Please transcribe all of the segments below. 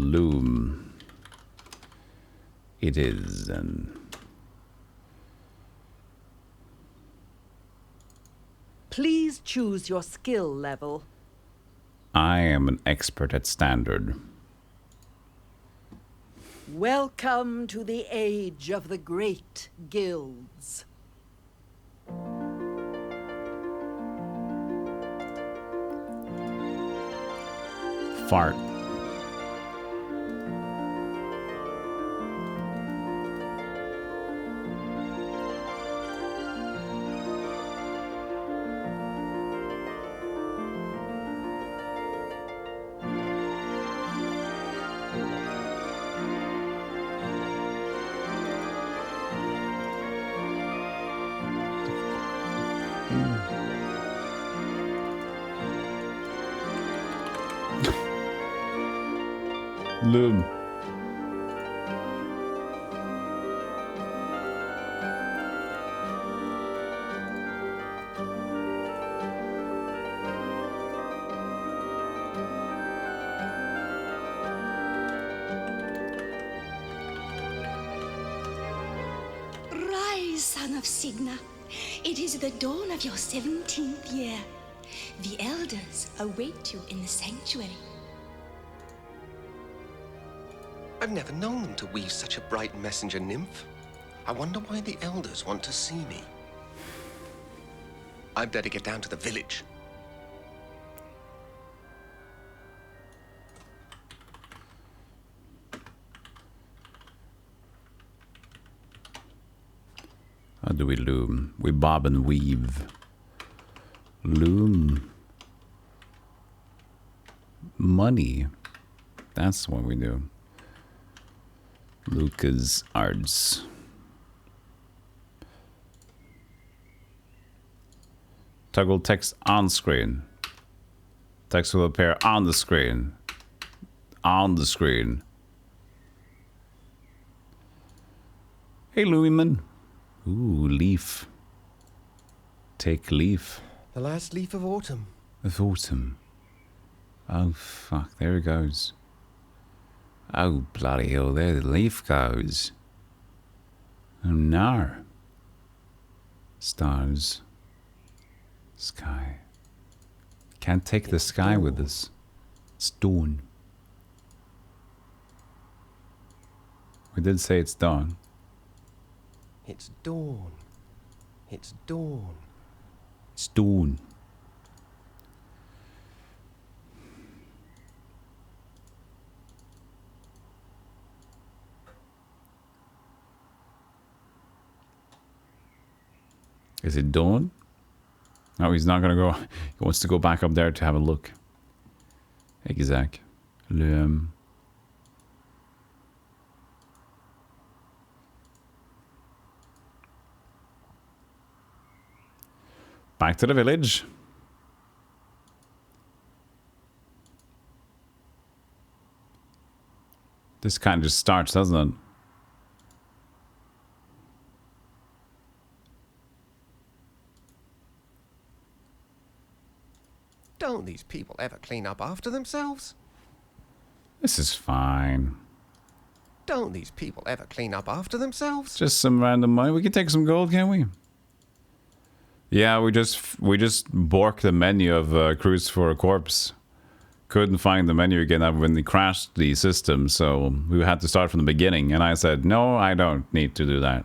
Loom. It is an... Please choose your skill level. I am an expert at standard. Welcome to the age of the great guilds. Fart. Loom. Rise, son of Signa. It is the dawn of your 17th year. The elders await you in the sanctuary. I've never known them to weave such a bright messenger nymph. I wonder why the elders want to see me. I'd better get down to the village. How do we loom? We bob and weave. Loom. Money. That's what we do. LucasArts. Toggle text on screen. Text will appear on the screen. On the screen. Hey, Louieman. Ooh, leaf. Take leaf. The last leaf of autumn. Of autumn. Oh, fuck. There it goes. Oh, bloody hell, there the leaf goes. Oh, no. Stars. Sky. Can't take the sky with us. It's dawn. We did say it's dawn. It's dawn. It's dawn. It's dawn. Is it dawn? No, he's not gonna go. He wants to go back up there to have a look. Exact. Loom. Back to the village. This kind of just starts, doesn't it? Don't these people ever clean up after themselves? This is fine. Don't these people ever clean up after themselves? Just some random money. We can take some gold, can't we? Yeah, we just borked the menu of Cruise for a Corpse. Couldn't find the menu again when we crashed the system, so we had to start from the beginning. And I said, no, I don't need to do that.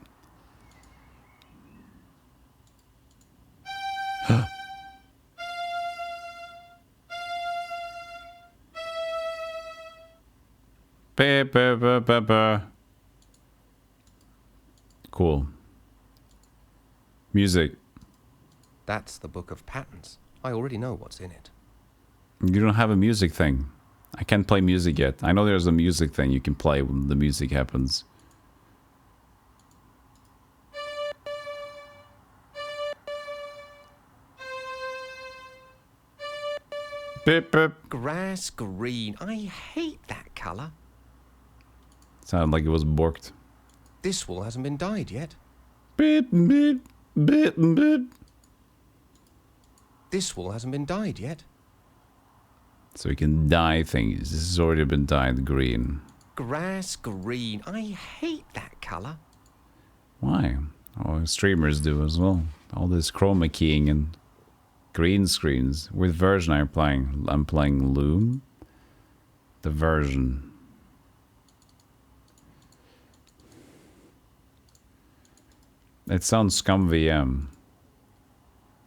Cool. Music. That's the book of patterns. I already know what's in it. You don't have a music thing. I can't play music yet. I know there's a music thing you can play when the music happens. Beep, beep. Grass green. I hate that colour. Sounded like it was borked. This wool hasn't been dyed yet. Beep, beep, beep, beep. This wool hasn't been dyed yet. So we can dye things. This has already been dyed green. Grass green. I hate that color. Why? Oh, streamers do as well. All this chroma keying and green screens. Which version are you playing? I'm playing Loom. The version. It sounds Scum VM.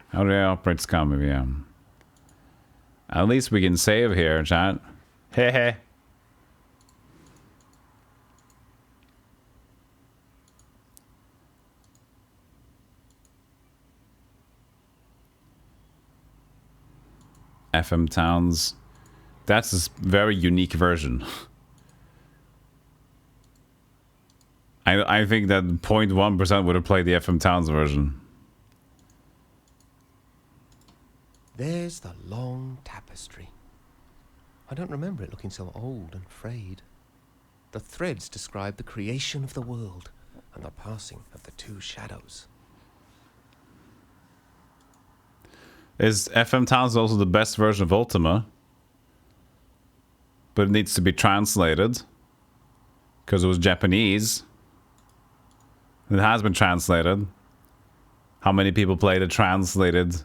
How do I operate Scum VM? At least we can save here, chat. Hehe. FM Towns. That's a very unique version. I think that 0.1% would have played the FM Towns version. There's the long tapestry. I don't remember it looking so old and frayed. The threads describe the creation of the world and the passing of the two shadows. Is FM Towns also the best version of Ultima? But it needs to be translated. Because it was Japanese. It has been translated. How many people played a translated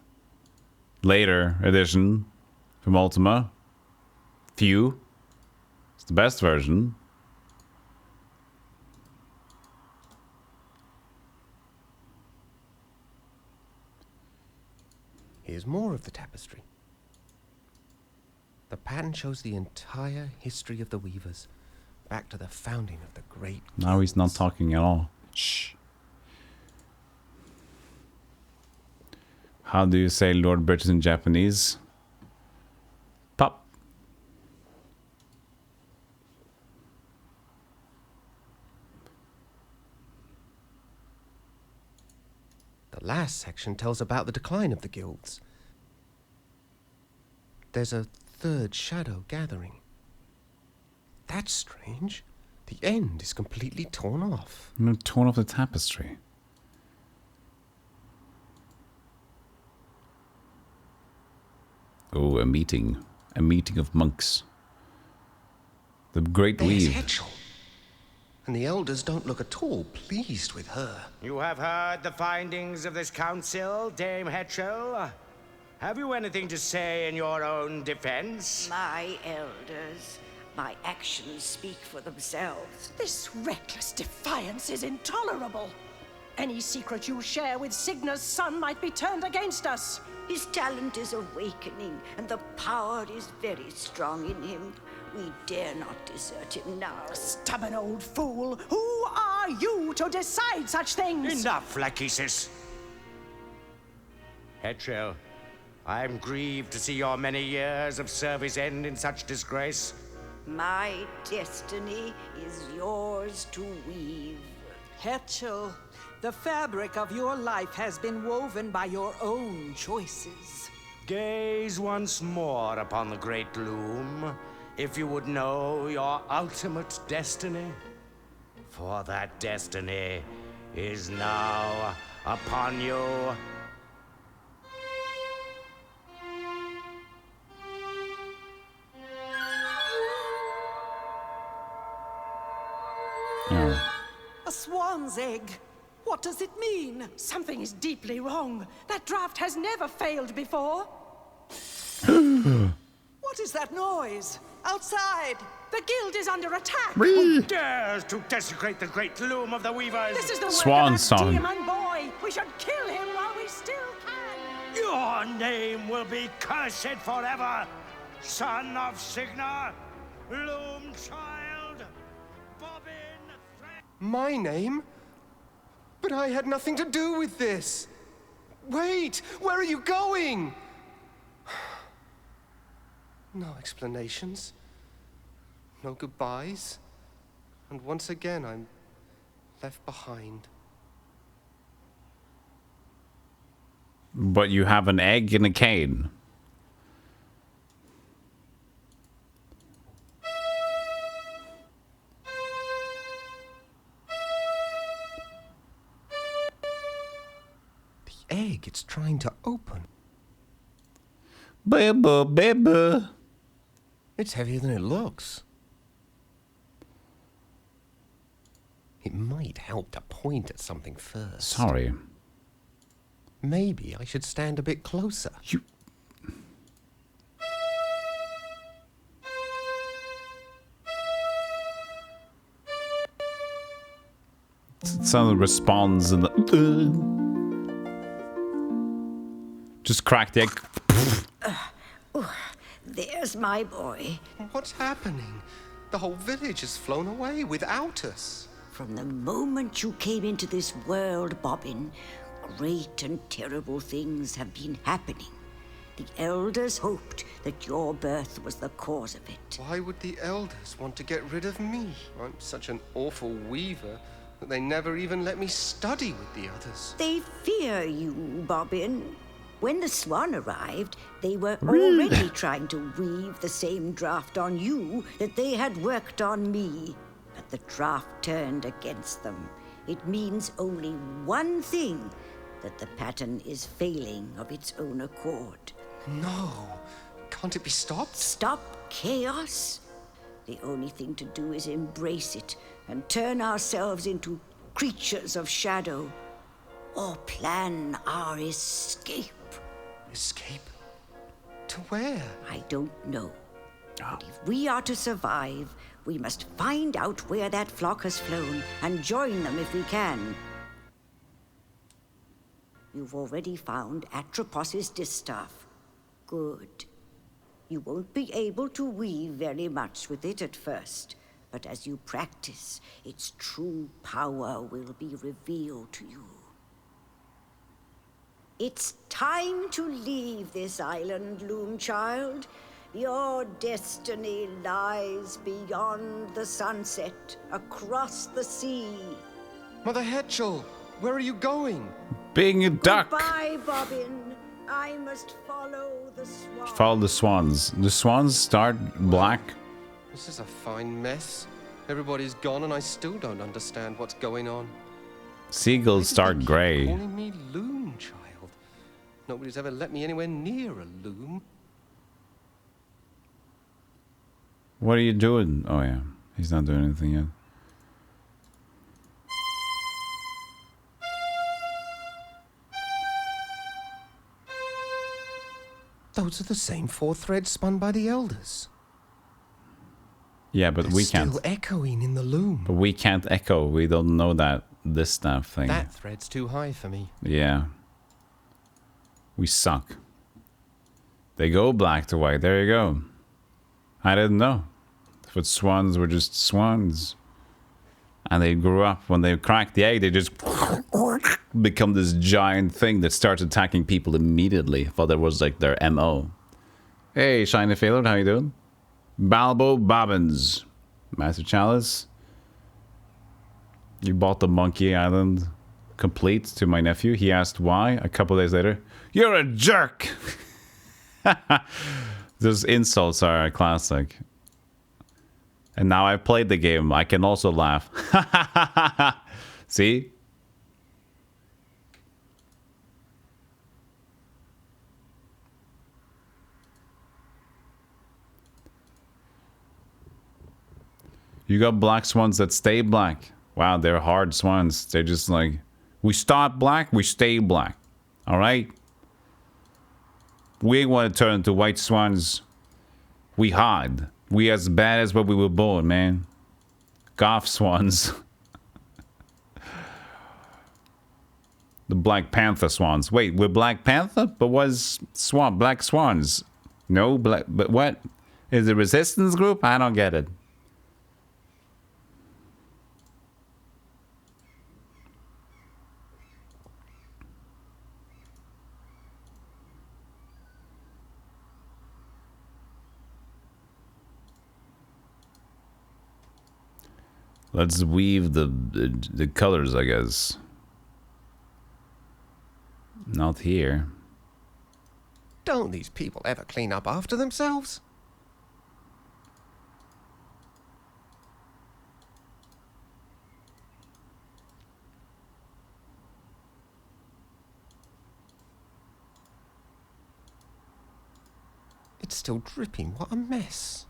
later edition from Ultima? Few. It's the best version. Here's more of the tapestry. The pattern shows the entire history of the weavers, back to the founding of the great Now he's not guilds. talking at all. Shh. How do you say Lord British in Japanese? Pop. The last section tells about the decline of the guilds. There's a third shadow gathering. That's strange. The end is completely torn off. I'm torn off the tapestry. Oh, a meeting. A meeting of monks. The Great There's Weave. Hetchel. And the elders don't look at all pleased with her. You have heard the findings of this council, Dame Hetchel? Have you anything to say in your own defense? My elders, my actions speak for themselves. This reckless defiance is intolerable. Any secret you share with Signa's son might be turned against us. His talent is awakening, and the power is very strong in him. We dare not desert him now. Stubborn old fool. Who are you to decide such things? Enough, Lachesis. Hetchel, I am grieved to see your many years of service end in such disgrace. My destiny is yours to weave. Hetchel, the fabric of your life has been woven by your own choices. Gaze once more upon the great loom, if you would know your ultimate destiny. For that destiny is now upon you. Oh. A swan's egg. What does it mean? Something is deeply wrong. That draft has never failed before. What is that noise? Outside! The guild is under attack. Who dares to desecrate the great loom of the weavers? This is the work Swan of that song. demon boy. We should kill him while we still can. Your name will be cursed forever, son of Signa, loom child, bobbin thread. My name? But I had nothing to do with this. Wait, where are you going? No explanations. No goodbyes. And once again, I'm left behind. But you have an egg and a cane. The egg it's trying to open. Baby, baby. It's heavier than it looks. It might help to point at something first. Sorry. Maybe I should stand a bit closer. You... Someone responds and just crack the egg. There's my boy. What's happening? The whole village has flown away without us. From the moment you came into this world, Bobbin, great and terrible things have been happening. The elders hoped that your birth was the cause of it. Why would the elders want to get rid of me? I'm such an awful weaver that they never even let me study with the others. They fear you, Bobbin. When the swan arrived, they were already trying to weave the same draft on you that they had worked on me. But the draft turned against them. It means only one thing, that the pattern is failing of its own accord. No. Can't it be stopped? Stop chaos? The only thing to do is embrace it and turn ourselves into creatures of shadow, or plan our escape. Escape? To where? I don't know. But if we are to survive, we must find out where that flock has flown and join them if we can. You've already found Atropos's distaff. Good. You won't be able to weave very much with it at first, but as you practice, its true power will be revealed to you. It's time to leave this island, Loom child. Your destiny lies beyond the sunset, across the sea. Mother Hetchel, where are you going? Being a duck. Goodbye, Bobbin. I must follow the swans. Follow the swans. The swans start black. This is a fine mess. Everybody's gone and I still don't understand what's going on. Seagulls start They keep grey. calling me Loom child. Nobody's ever let me anywhere near a loom. What are you doing? Oh yeah, he's not doing anything yet. Those are the same 4 threads spun by the elders. Yeah, but They're we can't. still echoing in the loom. But we can't echo. We don't know that this stuff thing. That thread's too high for me. Yeah. We suck. They go black to white. There you go. I didn't know. But swans were just swans. And they grew up, when they cracked the egg, they just become this giant thing that starts attacking people immediately. I thought that was like their MO. Hey, Shiny Failure, how you doing? Balbo Bobbins. Master Chalice. You bought the Monkey Island complete to my nephew. He asked why. A couple days later, you're a jerk! Those insults are a classic. And now I've played the game, I can also laugh. See? You got black swans that stay black. Wow, they're hard swans. They're just like, we start black, we stay black. Alright? We ain't want to turn into white swans. We hard. We as bad as what we were born, man. Goth swans. The Black Panther swans. Wait, we're Black Panther? But what's swan? Black swans? No, black. But what? Is it a resistance group? I don't get it. Let's weave the colors, I guess. Not here. Don't these people ever clean up after themselves? It's still dripping. What a mess.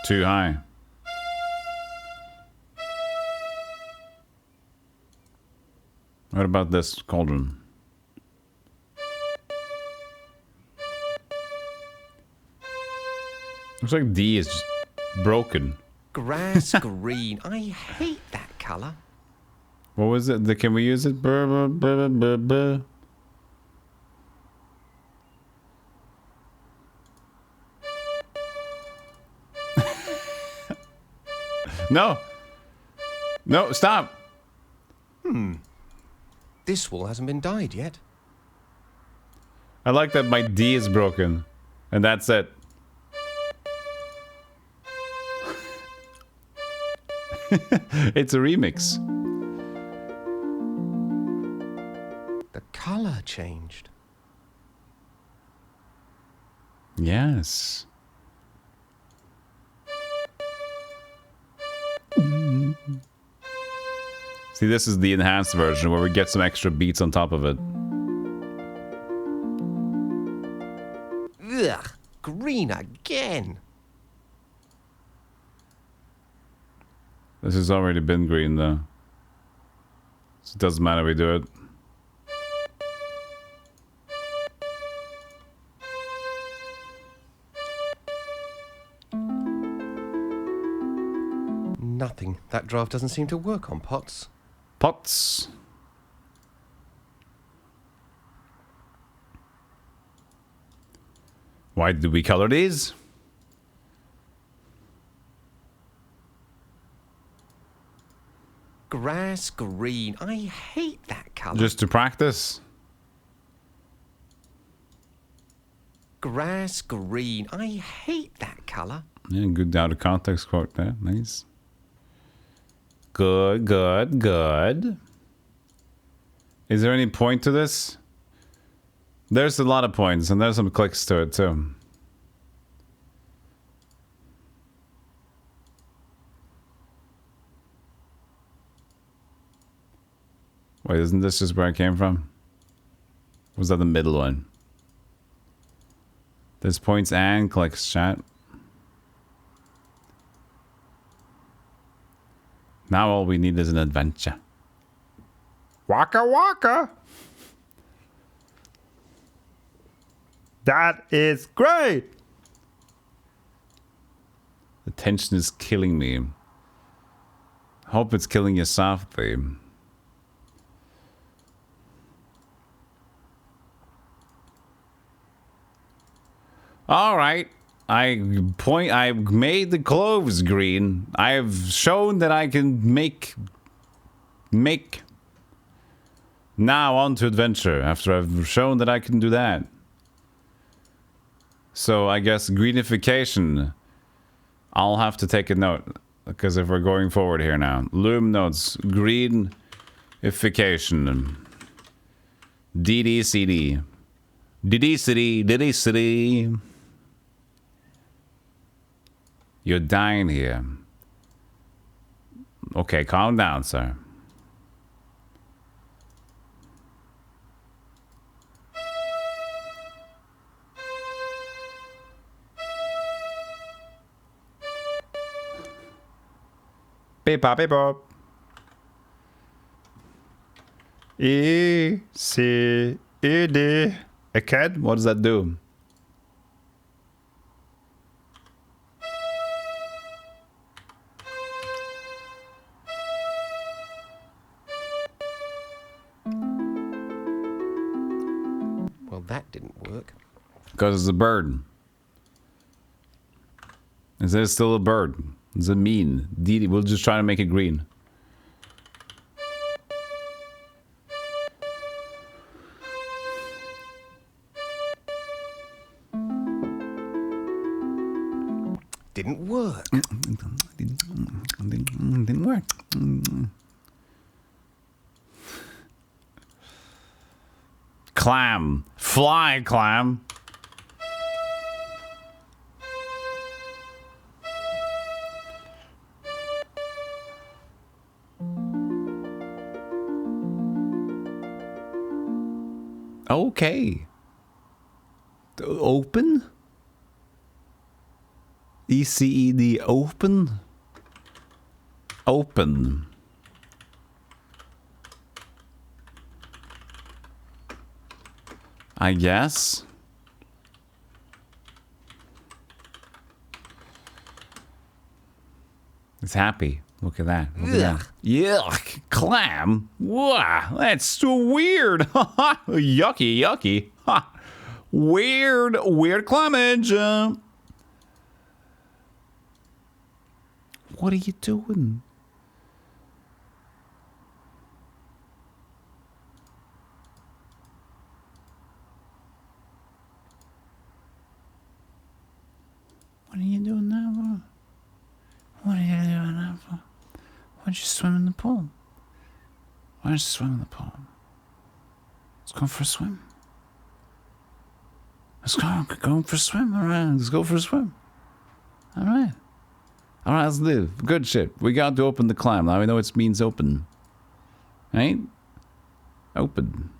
Too high. What about this cauldron? Looks like D is just broken. Grass green. I hate that colour. What was it? Can we use it? Brr, brr, brr, brr, brr. No. No, stop. This wall hasn't been dyed yet. I like that my D is broken. And that's it. It's a remix. The colour changed. Yes. See, this is the enhanced version where we get some extra beats on top of it. Ugh, green again. This has already been green though. So it doesn't matter, we do it. Nothing. That draft doesn't seem to work on pots. Pots. Why did we color these? Grass green. I hate that colour. Just to practice? Grass green. I hate that colour. Yeah, good out of context quote there. Nice. Good, good, good. Is there any point to this? There's a lot of points, and there's some clicks to it too. Wait, isn't this just where I came from? Was that the middle one? There's points and clicks, chat. Now all we need is an adventure. Waka waka. That is great. The tension is killing me. Hope it's killing you softly. All right. I made the cloves green. I've shown that I can make. Now on to adventure after I've shown that I can do that. So I guess greenification. I'll have to take a note because if we're going forward here now. Loom notes greenification. DDCD. DDCD. You're dying here. Okay, calm down, sir. Beep bop beep bop. E C E D. A cat? What does that do? Well, that didn't work. Because it's a bird. Is it still a bird? Does it mean? We'll just try to make it green. Didn't work. Didn't work. Clam. Fly, clam. Okay. Open? ECED open? Open. I guess. It's happy. Look at that. Look at that. Yuck. Clam. Wow. That's so weird. Yucky, yucky. Weird, weird clamage. What are you doing? What are you doing now for? What are you doing now for? Why don't you swim in the pool? Why don't you swim in the pool? Let's go for a swim. Let's go for a swim. All right, let's go for a swim. All right. All right, let's live. Good shit. We got to open the clam. Now we know it means open. Right? Open.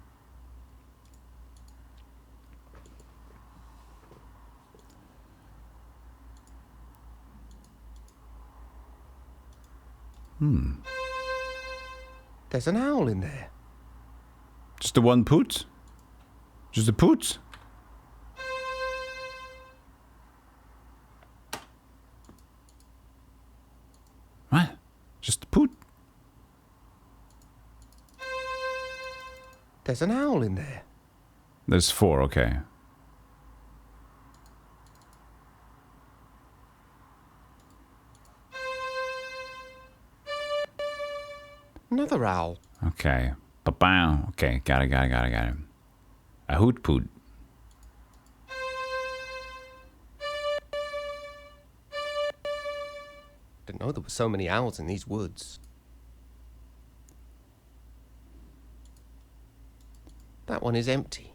There's an owl in there. Just the one poot? Just a poot? What? Just a poot? There's an owl in there. There's 4, okay. Another owl. Okay. Ba-bow. Okay, got it. A hoot poot. Didn't know there were so many owls in these woods. That one is empty.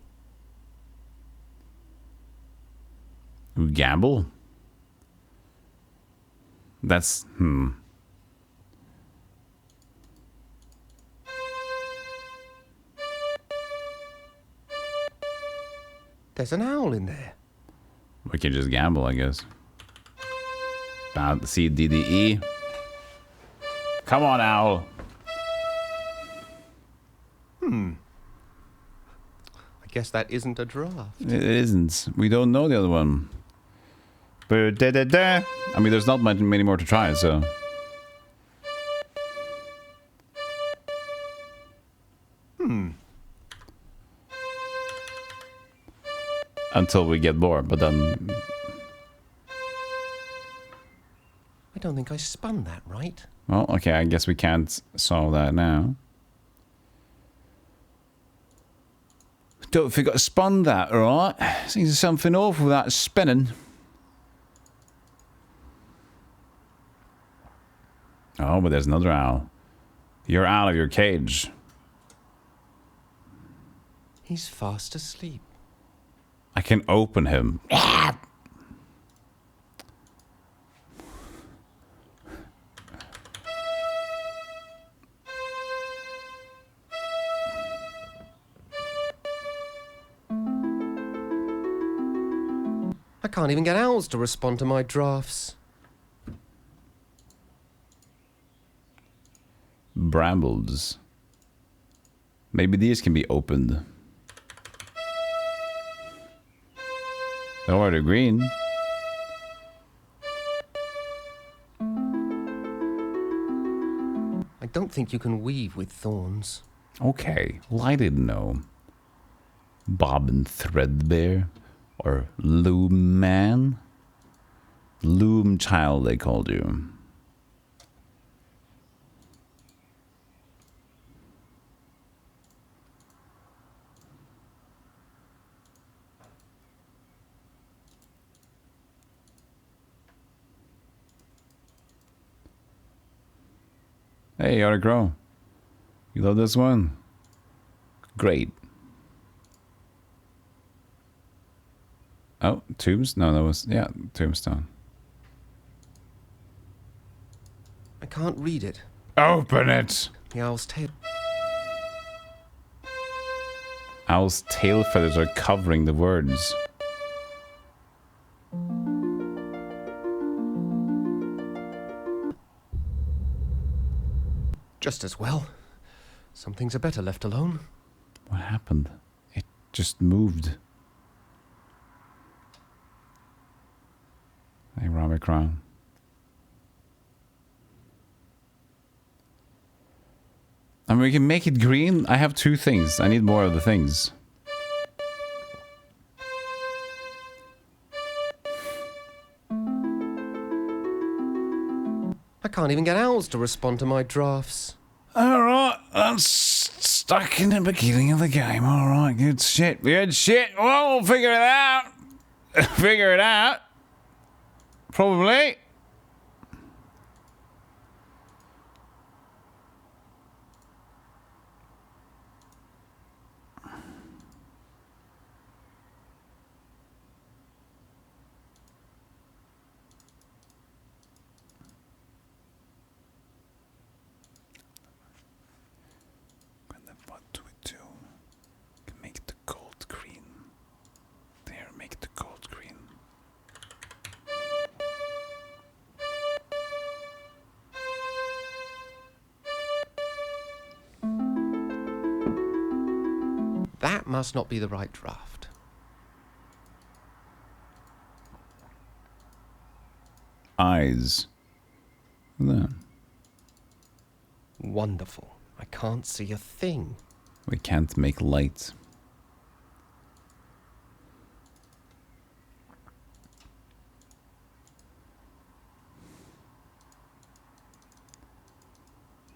We gamble? That's, There's an owl in there. We can just gamble, I guess. Bound C, D, D, E. Come on, owl. I guess that isn't a draft. It isn't. We don't know the other one. But I mean, there's not many more to try, so. Until we get bored, but then. I don't think I spun that right. Well, okay, I guess we can't solve that now. Don't forget to spun that, alright? Seems there's something off with that spinning. Oh, but there's another owl. You're out of your cage. He's fast asleep. I can open him. I can't even get owls to respond to my drafts. Brambles. Maybe these can be opened. Oh, they're green. I don't think you can weave with thorns. Okay, well, I didn't know. Bobbin Threadbare or Loom Man? Loom Child, they called you. Hey, you ought to grow. You love this one? Great. Oh, tubes? No, that was, yeah, tombstone. I can't read it. Open it! The owl's tail. Owl's tail feathers are covering the words. Just as well. Some things are better left alone. What happened? It just moved. Hey, Rabbit Crown. I mean, we can make it green. I have 2 things. I need more of the things. I can't even get owls to respond to my drafts. Alright, I'm stuck in the beginning of the game. Alright, good shit. Good shit. Well, we'll figure it out. Figure it out. Probably. What do we do? Make the gold green. There, make the gold green. That must not be the right draft. Eyes. There. Wonderful. I can't see a thing. We can't make light.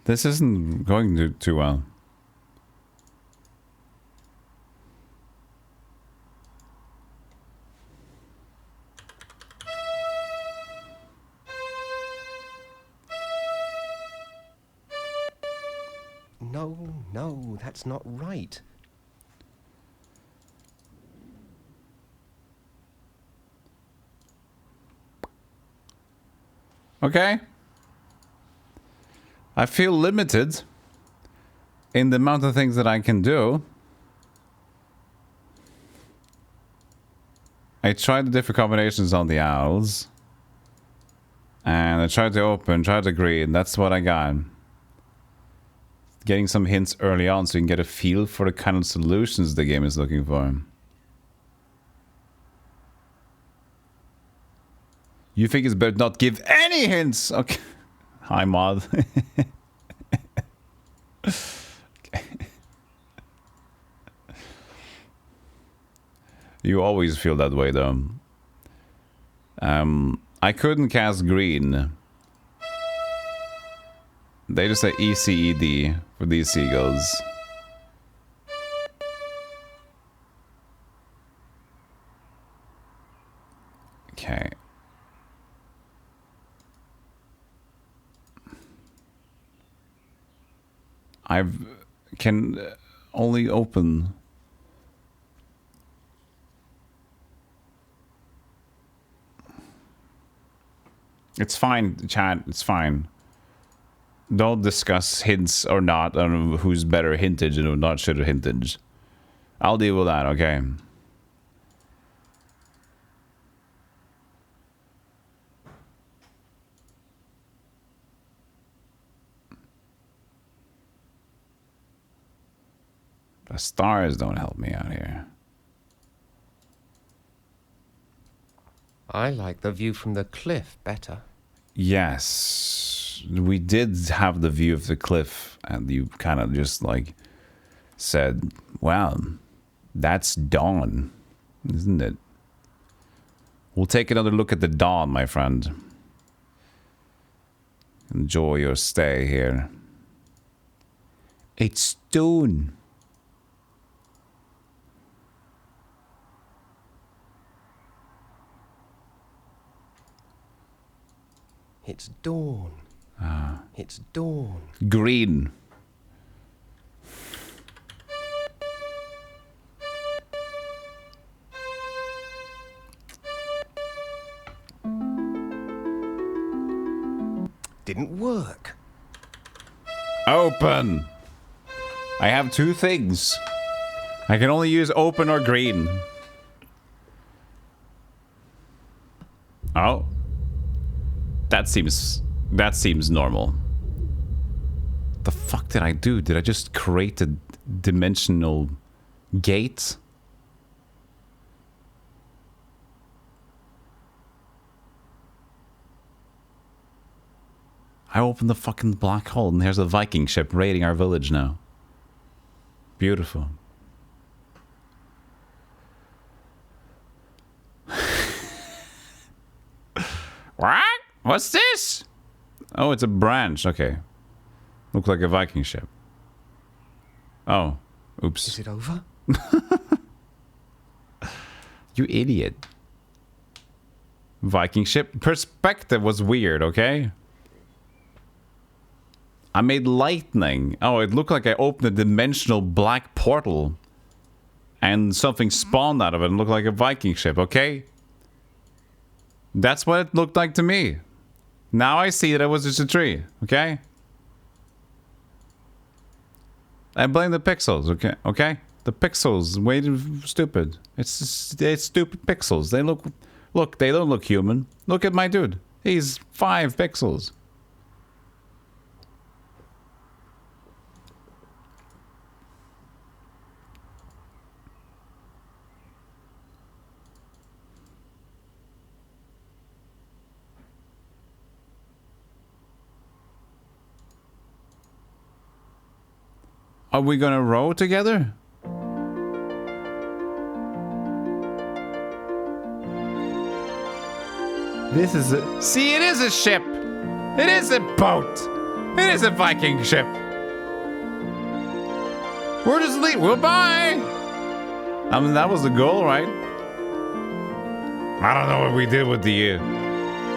This isn't going too well. No, that's not right. Okay. I feel limited in the amount of things that I can do. I tried the different combinations on the owls. And I tried to open, tried to green. That's what I got. Getting some hints early on so you can get a feel for the kind of solutions the game is looking for. You think it's better not give any hints? Okay. Hi, mod. Okay. You always feel that way, though. I couldn't cast green. They just say ECED for these seagulls. Okay. Can only open. It's fine, chat. It's fine. Don't discuss hints or not on who's better hintage and who not should have hintage. I'll deal with that, okay? The stars don't help me out here. I like the view from the cliff better. Yes, we did have the view of the cliff, and you kind of just like said, wow, that's dawn, isn't it? We'll take another look at the dawn, my friend. Enjoy your stay here. It's dawn. It's dawn. It's dawn. Green. Didn't work. Open. I have 2 things. I can only use open or green. Oh. That seems normal. The fuck did I do? Did I just create a dimensional gate? I opened the fucking black hole and there's a Viking ship raiding our village now. Beautiful. What? What's this? Oh, it's a branch. Okay. Looks like a Viking ship. Oh. Oops. Is it over? You idiot. Viking ship. Perspective was weird, okay? I made lightning. Oh, it looked like I opened a dimensional black portal. And something spawned out of it and looked like a Viking ship, okay? That's what it looked like to me. Now I see that it was just a tree, okay? I blame the pixels, okay? Okay? The pixels, way too stupid. It's stupid pixels. They look, they don't look human. Look at my dude. He's 5 pixels. Are we gonna row together? This is a... See, it is a ship! It is a boat! It is a Viking ship! We're just leaving. Well, bye! I mean, that was the goal, right? I don't know what we did with the...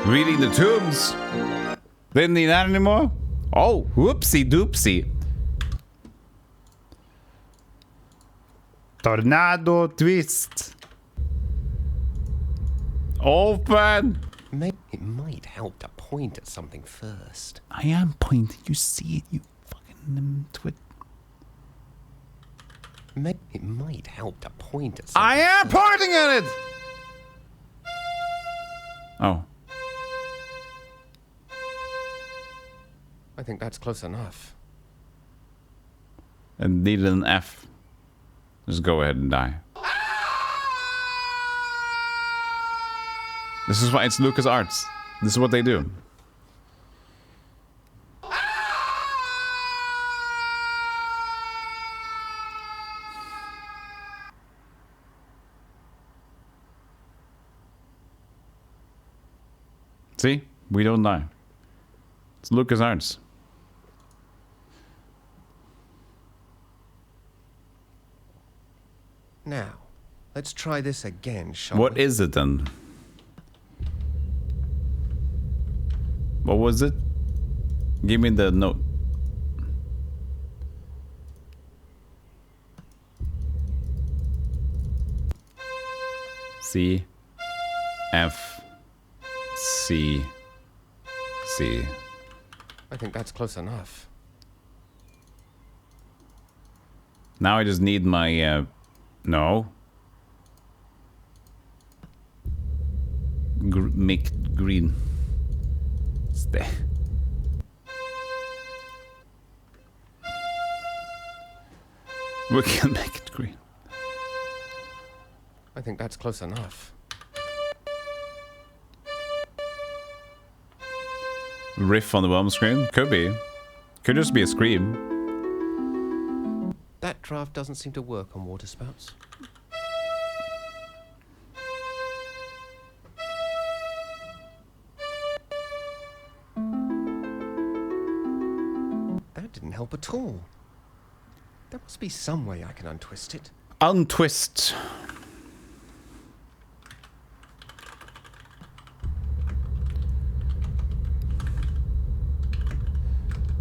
reading the tombs. Didn't need that anymore? Oh, whoopsie doopsie. Tornado twist. Open! It might help to point at something first. I am pointing. You see it, you fucking twit. It might help to point at something. I am pointing at it! Oh. I think that's close enough. It needed an F. Just go ahead and die. This is why it's LucasArts. This is what they do. See? We don't die. It's LucasArts. Now, let's try this again, shall What we? is it then? What was it? Give me the note. C F C C. I think that's close enough. Now I just need my no. Make green. Stay. We can make it green. I think that's close enough. Riff on the bottom screen? Could be. Could just be a scream. That draft doesn't seem to work on water spouts. That didn't help at all. There must be some way I can untwist it. Untwist.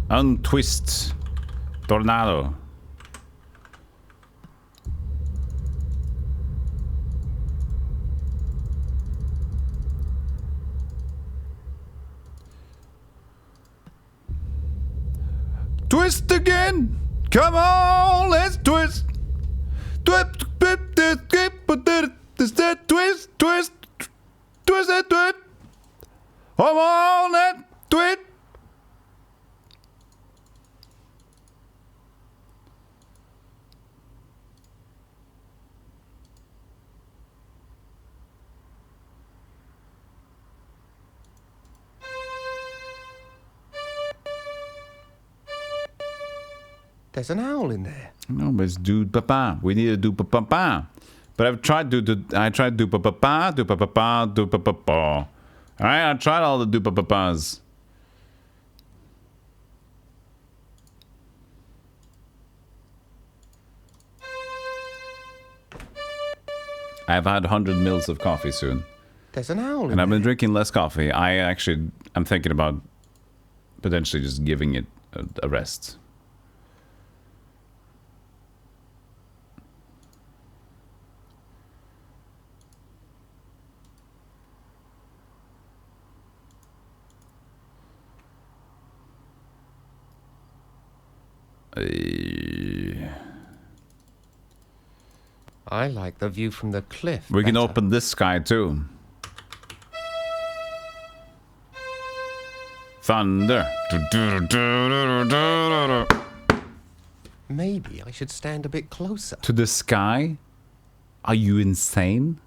Untwist. Tornado. Twist again! Come on, let's twist! Twist, twist, twist, twist, twist, twist it, twist! Come on, let's twist! There's an owl in there. No, but it's do papa. We need to do papa. But I've tried to do. I tried do papa, do papa, do papa. All right, I tried all the do papas. I've had 100 mils of coffee soon. There's an owl in And I've there. been drinking less coffee. I'm thinking about potentially just giving it a rest. I like the view from the cliff. We can better. open this sky too. Thunder. Maybe I should stand a bit closer. To the sky? Are you insane?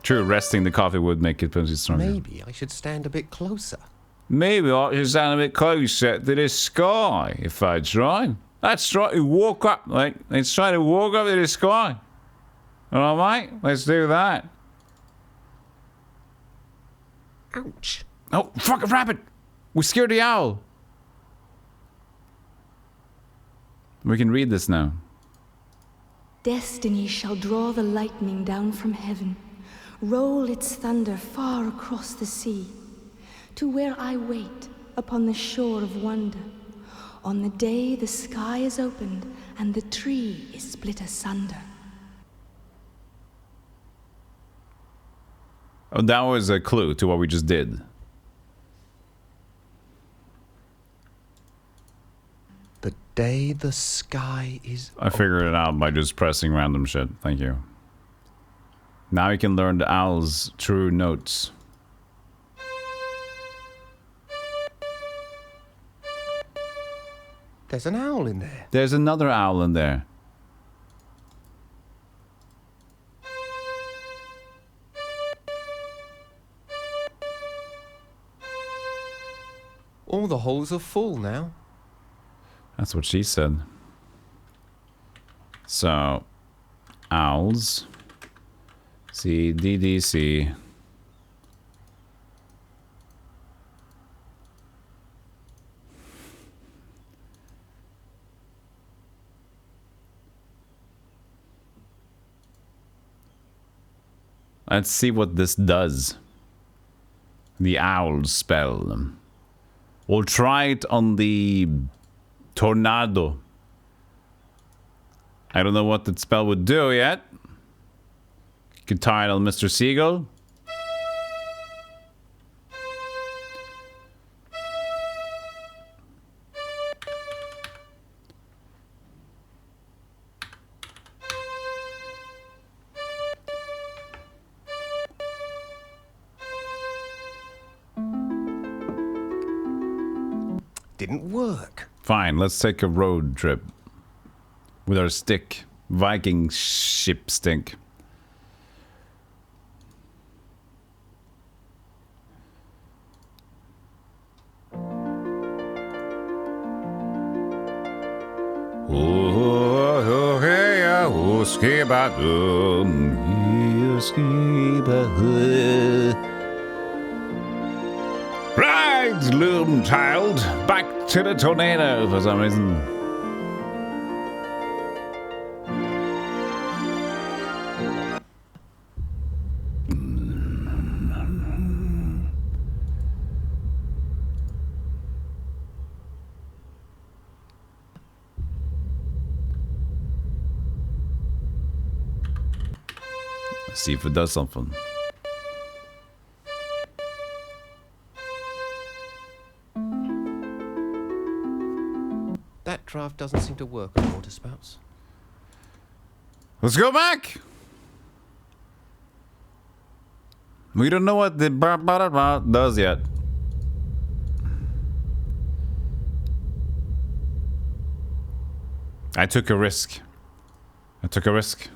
True, resting the coffee would make it potentially stronger. Maybe I should stand a bit closer. Maybe I should stand a bit closer to the sky if I try. Let's try to walk up, let's try to walk up to the sky. All right, mate? Let's do that. Ouch. Oh, fucking rabbit! We scared the owl. We can read this now. Destiny shall draw the lightning down from heaven, roll its thunder far across the sea, to where I wait upon the shore of wonder, on the day the sky is opened and the tree is split asunder. Oh, that was a clue to what we just did. The day the sky is I figured it out by just pressing random shit. Thank you. Now you can learn the owl's true notes. There's an owl in there. There's another owl in there. All the holes are full now. That's what she said. So, owls. CDDC. Let's see what this does. The owl spell. We'll try it on the tornado. I don't know what that spell would do yet. You could try it on Mr. Seagull. Didn't work. Fine, let's take a road trip. With our stick. Viking ship stick. Right, Loom child. Back to the tornado for some reason. Let's see if it does something. That draft doesn't seem to work on water spouts. Let's go back! We don't know what the does yet. I took a risk. I took a risk.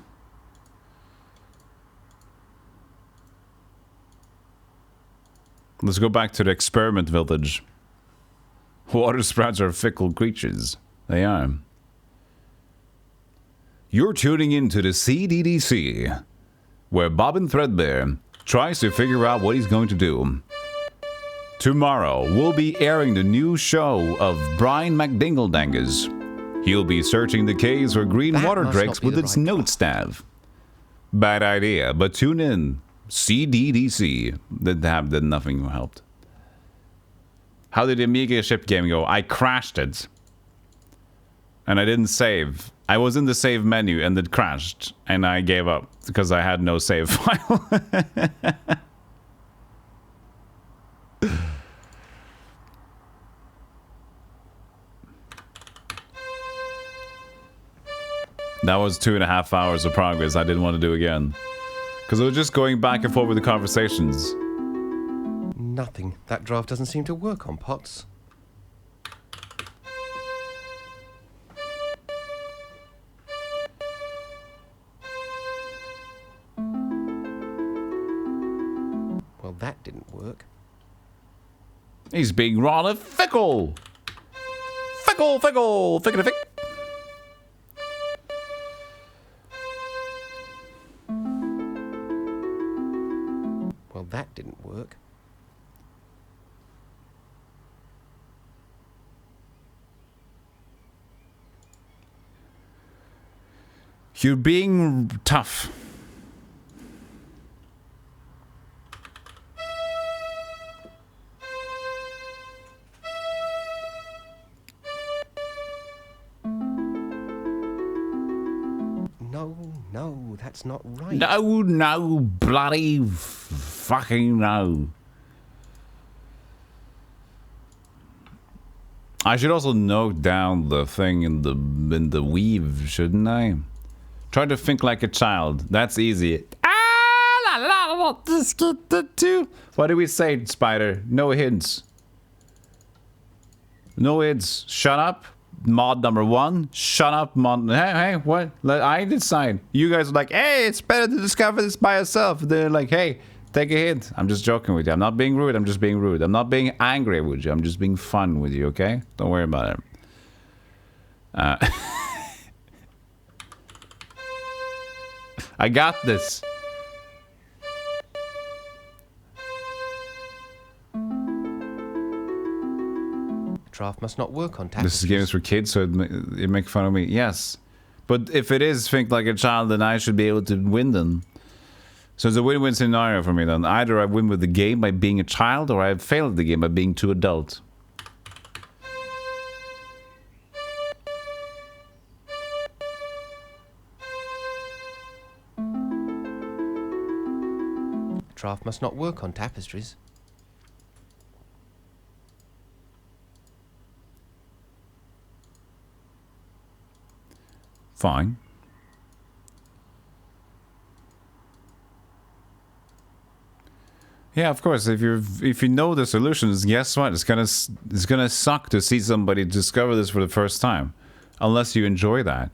Let's go back to the experiment village. Water sprouts are fickle creatures. They are. You're tuning into the CDDC, where Bobbin Threadbare tries to figure out what he's going to do. Tomorrow, we'll be airing the new show of Brian McDingledangus. He'll be searching the caves for green water drakes with its note staff. Bad idea, but tune in. CDDC. That did nothing helped. How did the Amiga ship game go? I crashed it. And I didn't save. I was in the save menu and it crashed. And I gave up because I had no save file. That was 2.5 hours of progress I didn't want to do again. Because I was just going back and forth with the conversations. Nothing. That draft doesn't seem to work on pots. Well, that didn't work. He's being rather fickle. Fickle, fickle, fickle, fickle. Well, that didn't work. You're being tough. No, that's not right. No, bloody fucking no. I should also note down the thing in the weave, shouldn't I? Try to think like a child. That's easy. What did we say, Spider? No hints. No hints. Shut up. Mod number 1. Shut up, mod. Hey, what? I decide. You guys are like, hey, it's better to discover this by yourself. They're like, hey, take a hint. I'm just joking with you. I'm not being rude. I'm just being rude. I'm not being angry with you. I'm just being fun with you, okay? Don't worry about it. I got this. Draft must not work on This is games for kids, so it make fun of me. Yes, but if it is think like a child, then I should be able to win then. So it's a win-win scenario for me then. Either I win with the game by being a child, or I have failed the game by being too adult. Draft must not work on tapestries. Fine. Yeah, of course. If you know the solutions, guess what? It's gonna suck to see somebody discover this for the first time, unless you enjoy that.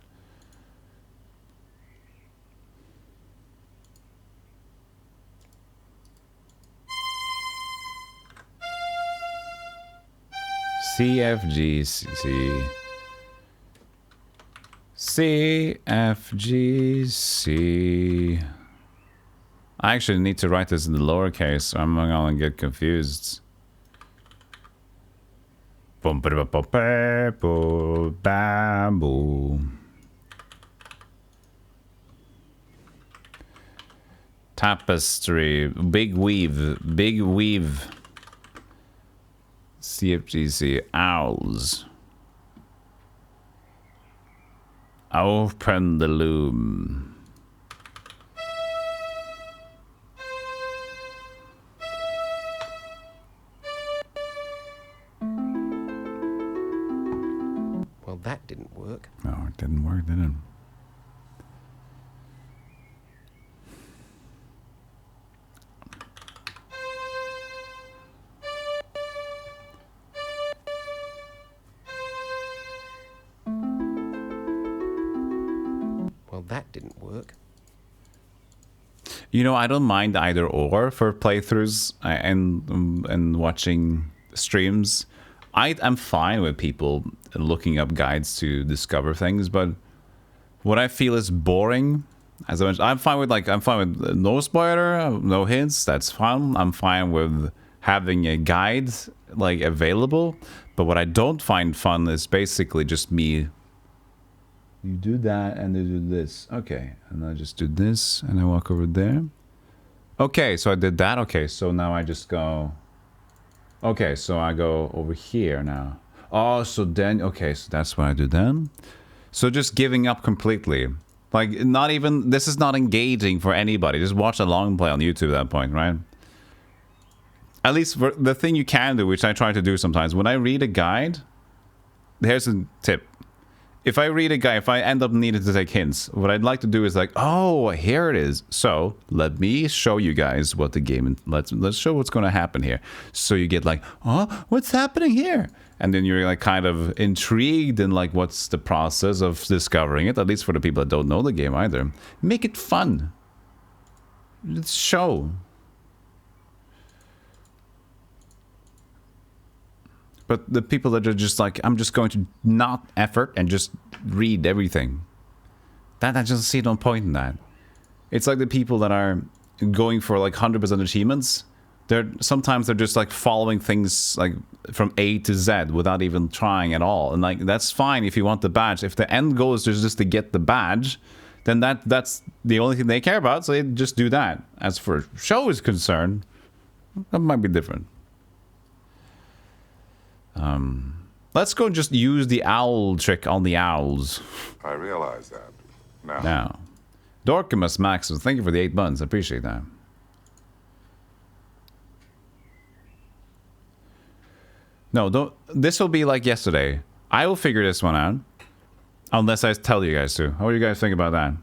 CFGC. CFGC. I actually need to write this in the lowercase, or I'm gonna get confused. Tapestry, big weave, CFGC, owls. Open the loom. Well, that didn't work. No, it didn't work, did it? Well, that didn't work. You know, I don't mind either or for playthroughs and watching streams. I'm fine with people looking up guides to discover things, but what I feel is boring. As I mentioned, I'm fine with no spoiler, no hints. That's fun. I'm fine with having a guide like available. But what I don't find fun is basically just me. You do that and you do this. Okay, and I just do this and I walk over there. Okay, so I did that. Okay, so now I just go. Okay, so I go over here now. Oh, so then, okay, so that's what I do then. So just giving up completely. Like, not even, this is not engaging for anybody. Just watch a long play on YouTube at that point, right? At least for the thing you can do, which I try to do sometimes. When I read a guide, here's a tip. If I read a guide, if I end up needing to take hints, what I'd like to do is like, oh, here it is. So let me show you guys what the game, let's show what's going to happen here. So you get like, oh, what's happening here? And then you're like kind of intrigued in like what's the process of discovering it, at least for the people that don't know the game either. Make it fun. Let's show. But the people that are just like, I'm just going to not effort and just read everything. I just see no point in that. It's like the people that are going for like 100% achievements. Sometimes they're just like following things like from A to Z without even trying at all. And like, that's fine if you want the badge. If the end goal is just to get the badge, then that's the only thing they care about. So they just do that. As for show is concerned, that might be different. Let's go just use the owl trick on the owls. I realize that. Now. Dorkimus Maxus, thank you for the 8 buns. I appreciate that. No, don't. This will be like yesterday. I will figure this one out. Unless I tell you guys to. How do you guys think about that?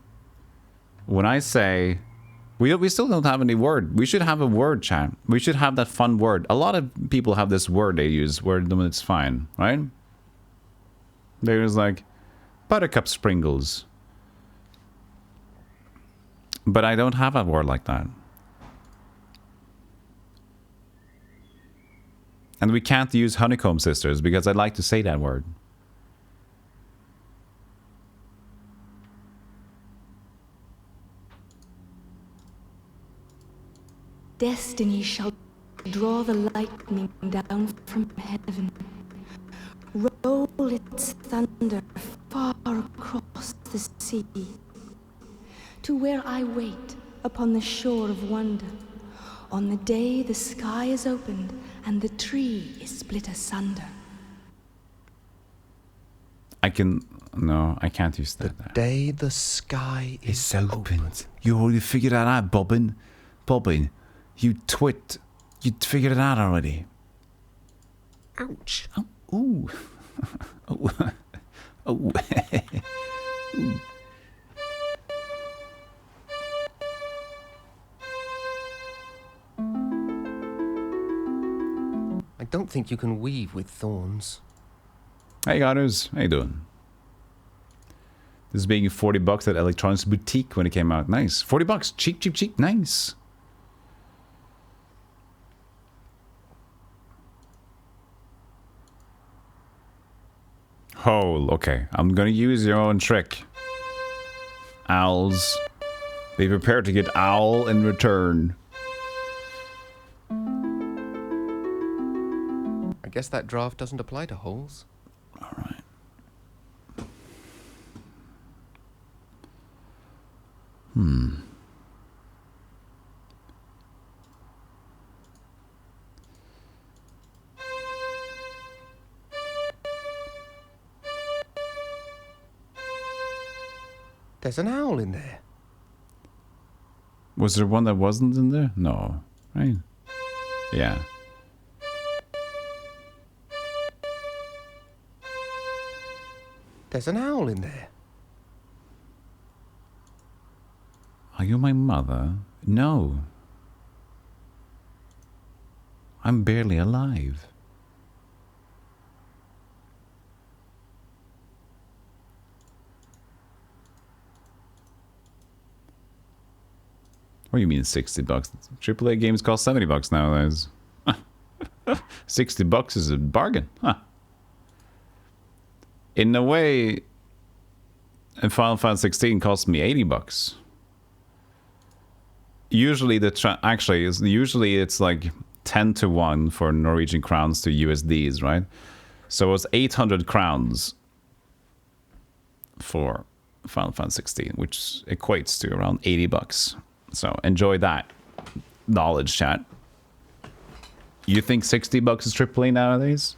When I say... We still don't have any word. We should have a word, chat. We should have that fun word. A lot of people have this word they use where it's fine, right? There's like buttercup sprinkles. But I don't have a word like that. And we can't use honeycomb sisters because I like to say that word. Destiny shall draw the lightning down from heaven, roll its thunder far across the sea, to where I wait upon the shore of wonder, on the day the sky is opened and the tree is split asunder. No, I can't use that. The day the sky is opened. You already figured that out, Bobbin. Bobbin. You twit. You figured it out already. Ouch. Oh, ooh. Oh. Oh. Ooh. I don't think you can weave with thorns. Hey, guys. How you doing? This is being $40 at Electronics Boutique when it came out. Nice. $40. Cheap, cheap, cheap. Nice. Oh, okay. I'm gonna use your own trick. Owls. Be prepared to get owl in return. I guess that draft doesn't apply to holes. Alright. There's an owl in there. Was there one that wasn't in there? No. Right? Yeah. There's an owl in there. Are you my mother? No. I'm barely alive. What do you mean 60 bucks? AAA games cost 70 bucks nowadays. 60 bucks is a bargain. Huh. In a way, and Final Fantasy 16 cost me 80 bucks. Usually usually it's like 10 to 1 for Norwegian crowns to USDs, right? So it was 800 crowns for Final Fantasy 16, which equates to around 80 bucks. So enjoy that knowledge, chat. You think 60 bucks is AAA nowadays?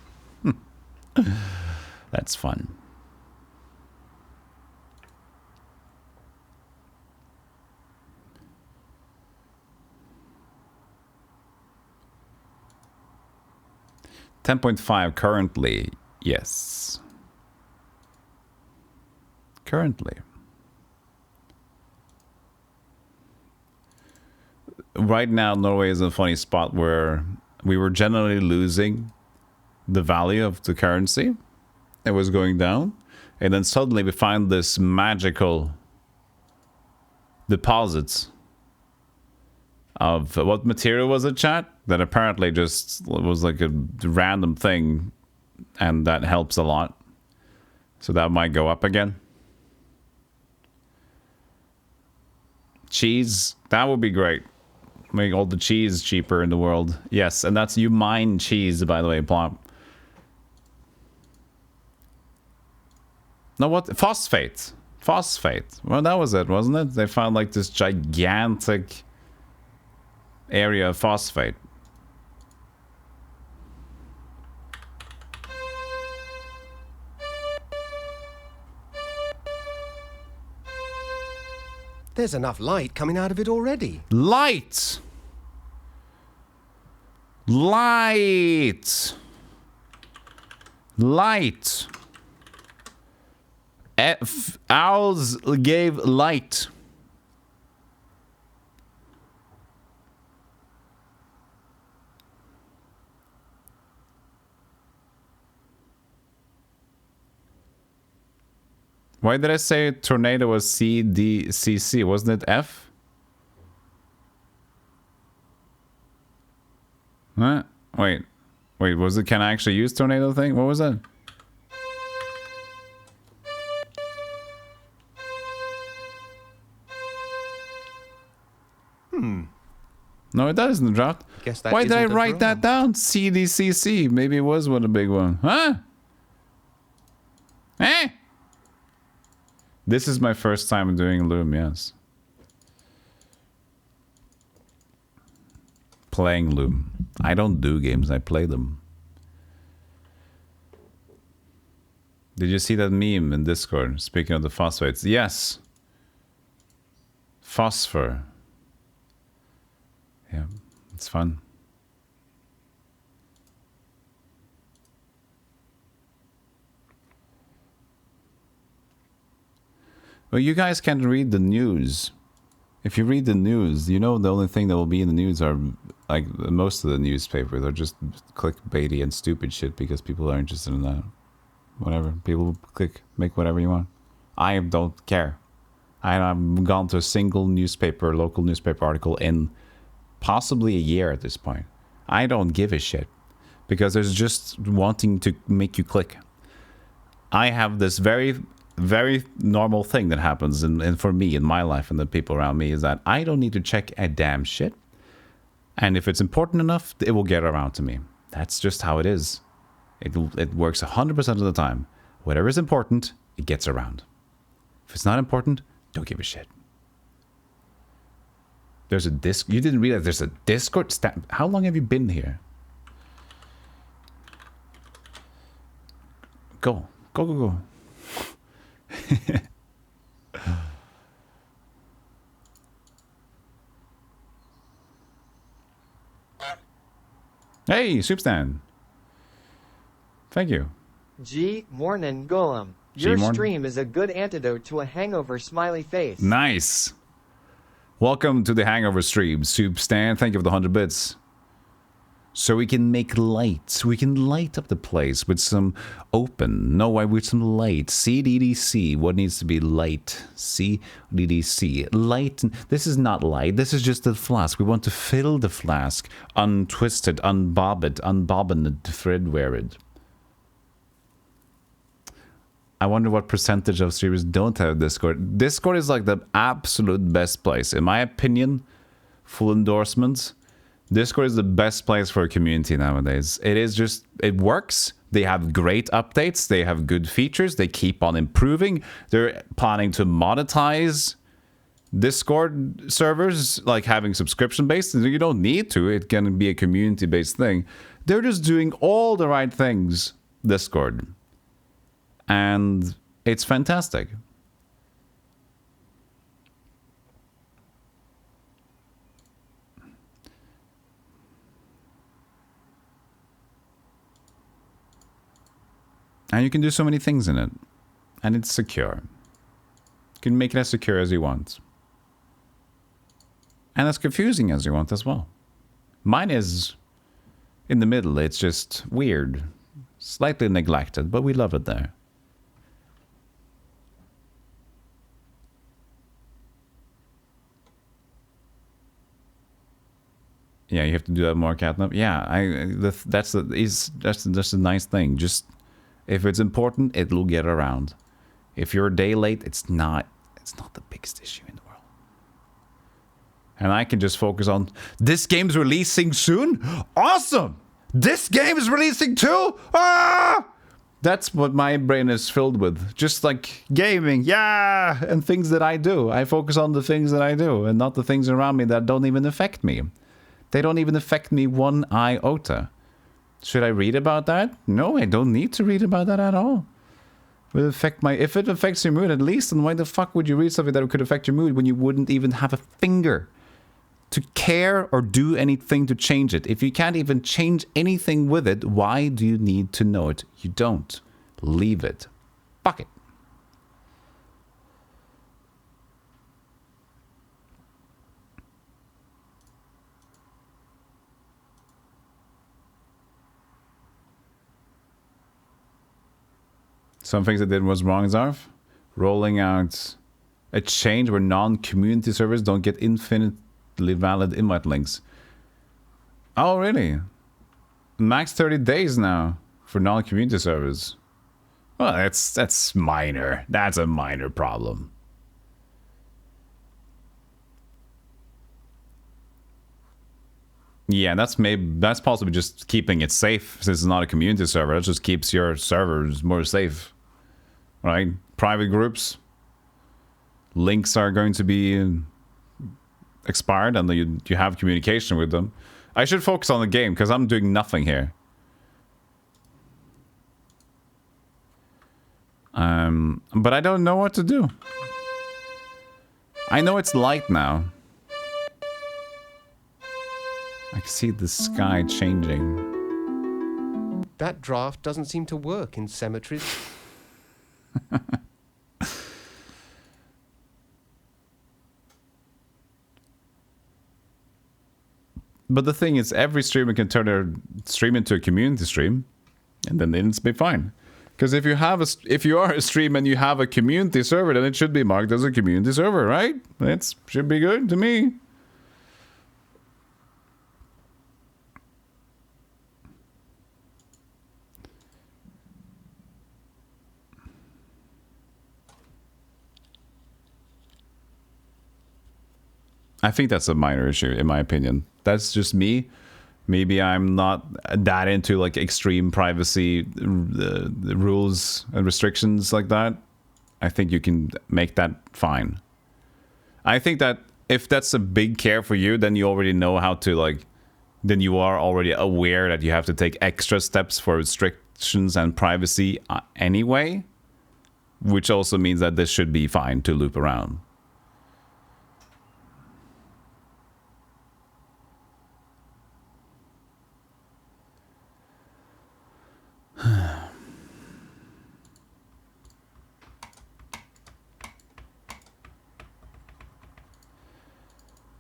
That's fun. $10.5 currently, yes. Currently. Right now, Norway is in a funny spot where we were generally losing the value of the currency. It was going down. And then suddenly we find this magical deposits of what material was it, chat? That apparently just was like a random thing, and that helps a lot. So that might go up again. Cheese, that would be great. Make all the cheese cheaper in the world. Yes, and that's you mine cheese, by the way, Plop. No, what? Phosphate. Phosphate. Well, that was it, wasn't it? They found like this gigantic area of phosphate. There's enough light coming out of it already. Light! Light! Light! Owls gave light. Why did I say tornado was CDCC? Wasn't it F? What? Wait, was it, can I actually use tornado thing? What was that? No, it doesn't drop. Why did I write that down? CDCC. Maybe it was one a big one. Huh? Eh? This is my first time doing Loom, yes. Playing Loom. I don't do games, I play them. Did you see that meme in Discord? Speaking of the phosphates. Yes. Phosphor. Yeah, it's fun. Well, you guys can read the news. If you read the news, you know the only thing that will be in the news are, like, most of the newspapers are just clickbaity and stupid shit because people are interested in that. Whatever. People click, make whatever you want. I don't care. I haven't gone to a single newspaper, local newspaper article in possibly a year at this point. I don't give a shit because there's just wanting to make you click. I have this very normal thing that happens and for me in my life and the people around me is that I don't need to check a damn shit, and if it's important enough, it will get around to me. That's just how it is. It works 100% of the time. Whatever is important, it gets around. If it's not important, don't give a shit. There's a disc. You didn't realize there's a Discord. How long have you been here? Go. Hey, Soupstan. Thank you. Morning Golem. Your stream is a good antidote to a hangover, smiley face. Nice. Welcome to the hangover stream, Soupstan. Thank you for the 100 bits. So we can make lights. We can light up the place with some open. No, why with some light. CDDC. What needs to be light? CDDC. Light. This is not light. This is just the flask. We want to fill the flask. Untwist it. Unbob it. Unbobbin it. Threadwear it. I wonder what percentage of streamers don't have Discord. Discord is like the absolute best place. In my opinion, full endorsement. Discord is the best place for a community nowadays. It is just, it works. They have great updates. They have good features. They keep on improving. They're planning to monetize Discord servers, like having subscription-based. You don't need to. It can be a community-based thing. They're just doing all the right things, Discord. And it's fantastic. And you can do so many things in it. And it's secure. You can make it as secure as you want. And as confusing as you want as well. Mine is in the middle. It's just weird. Slightly neglected, but we love it there. Yeah, you have to do that more, Catnap. Yeah, that's a nice thing. Just if it's important, it will get around. If you're a day late, it's not the biggest issue in the world. And I can just focus on this game's releasing soon. Awesome! This game is releasing too. Ah! That's what my brain is filled with. Just like gaming, yeah, and things that I do. I focus on the things that I do, and not the things around me that don't even affect me. They don't even affect me one iota. Should I read about that? No, I don't need to read about that at all. If it affects your mood at least, then why the fuck would you read something that could affect your mood when you wouldn't even have a finger to care or do anything to change it? If you can't even change anything with it, why do you need to know it? You don't. Leave it. Fuck it. Some things I did was wrong, Zarf. Rolling out a change where non-community servers don't get infinitely valid invite links. Oh, really? Max 30 days now for non-community servers. Well, that's minor. That's a minor problem. Yeah, that's possibly just keeping it safe since it's not a community server. It just keeps your servers more safe. Right? Private groups. Links are going to be expired and you have communication with them. I should focus on the game because I'm doing nothing here. But I don't know what to do. I know it's light now. I can see the sky changing. That draft doesn't seem to work in cemeteries. But the thing is, every streamer can turn their stream into a community stream, and then it's be fine. Because if you are a stream and you have a community server, then it should be marked as a community server, right? That should be good to me. I think that's a minor issue, in my opinion. That's just me. Maybe I'm not that into like extreme privacy rules and restrictions like that. I think you can make that fine. I think that if that's a big care for you, then you already know how to like, then you are already aware that you have to take extra steps for restrictions and privacy anyway, which also means that this should be fine to loop around.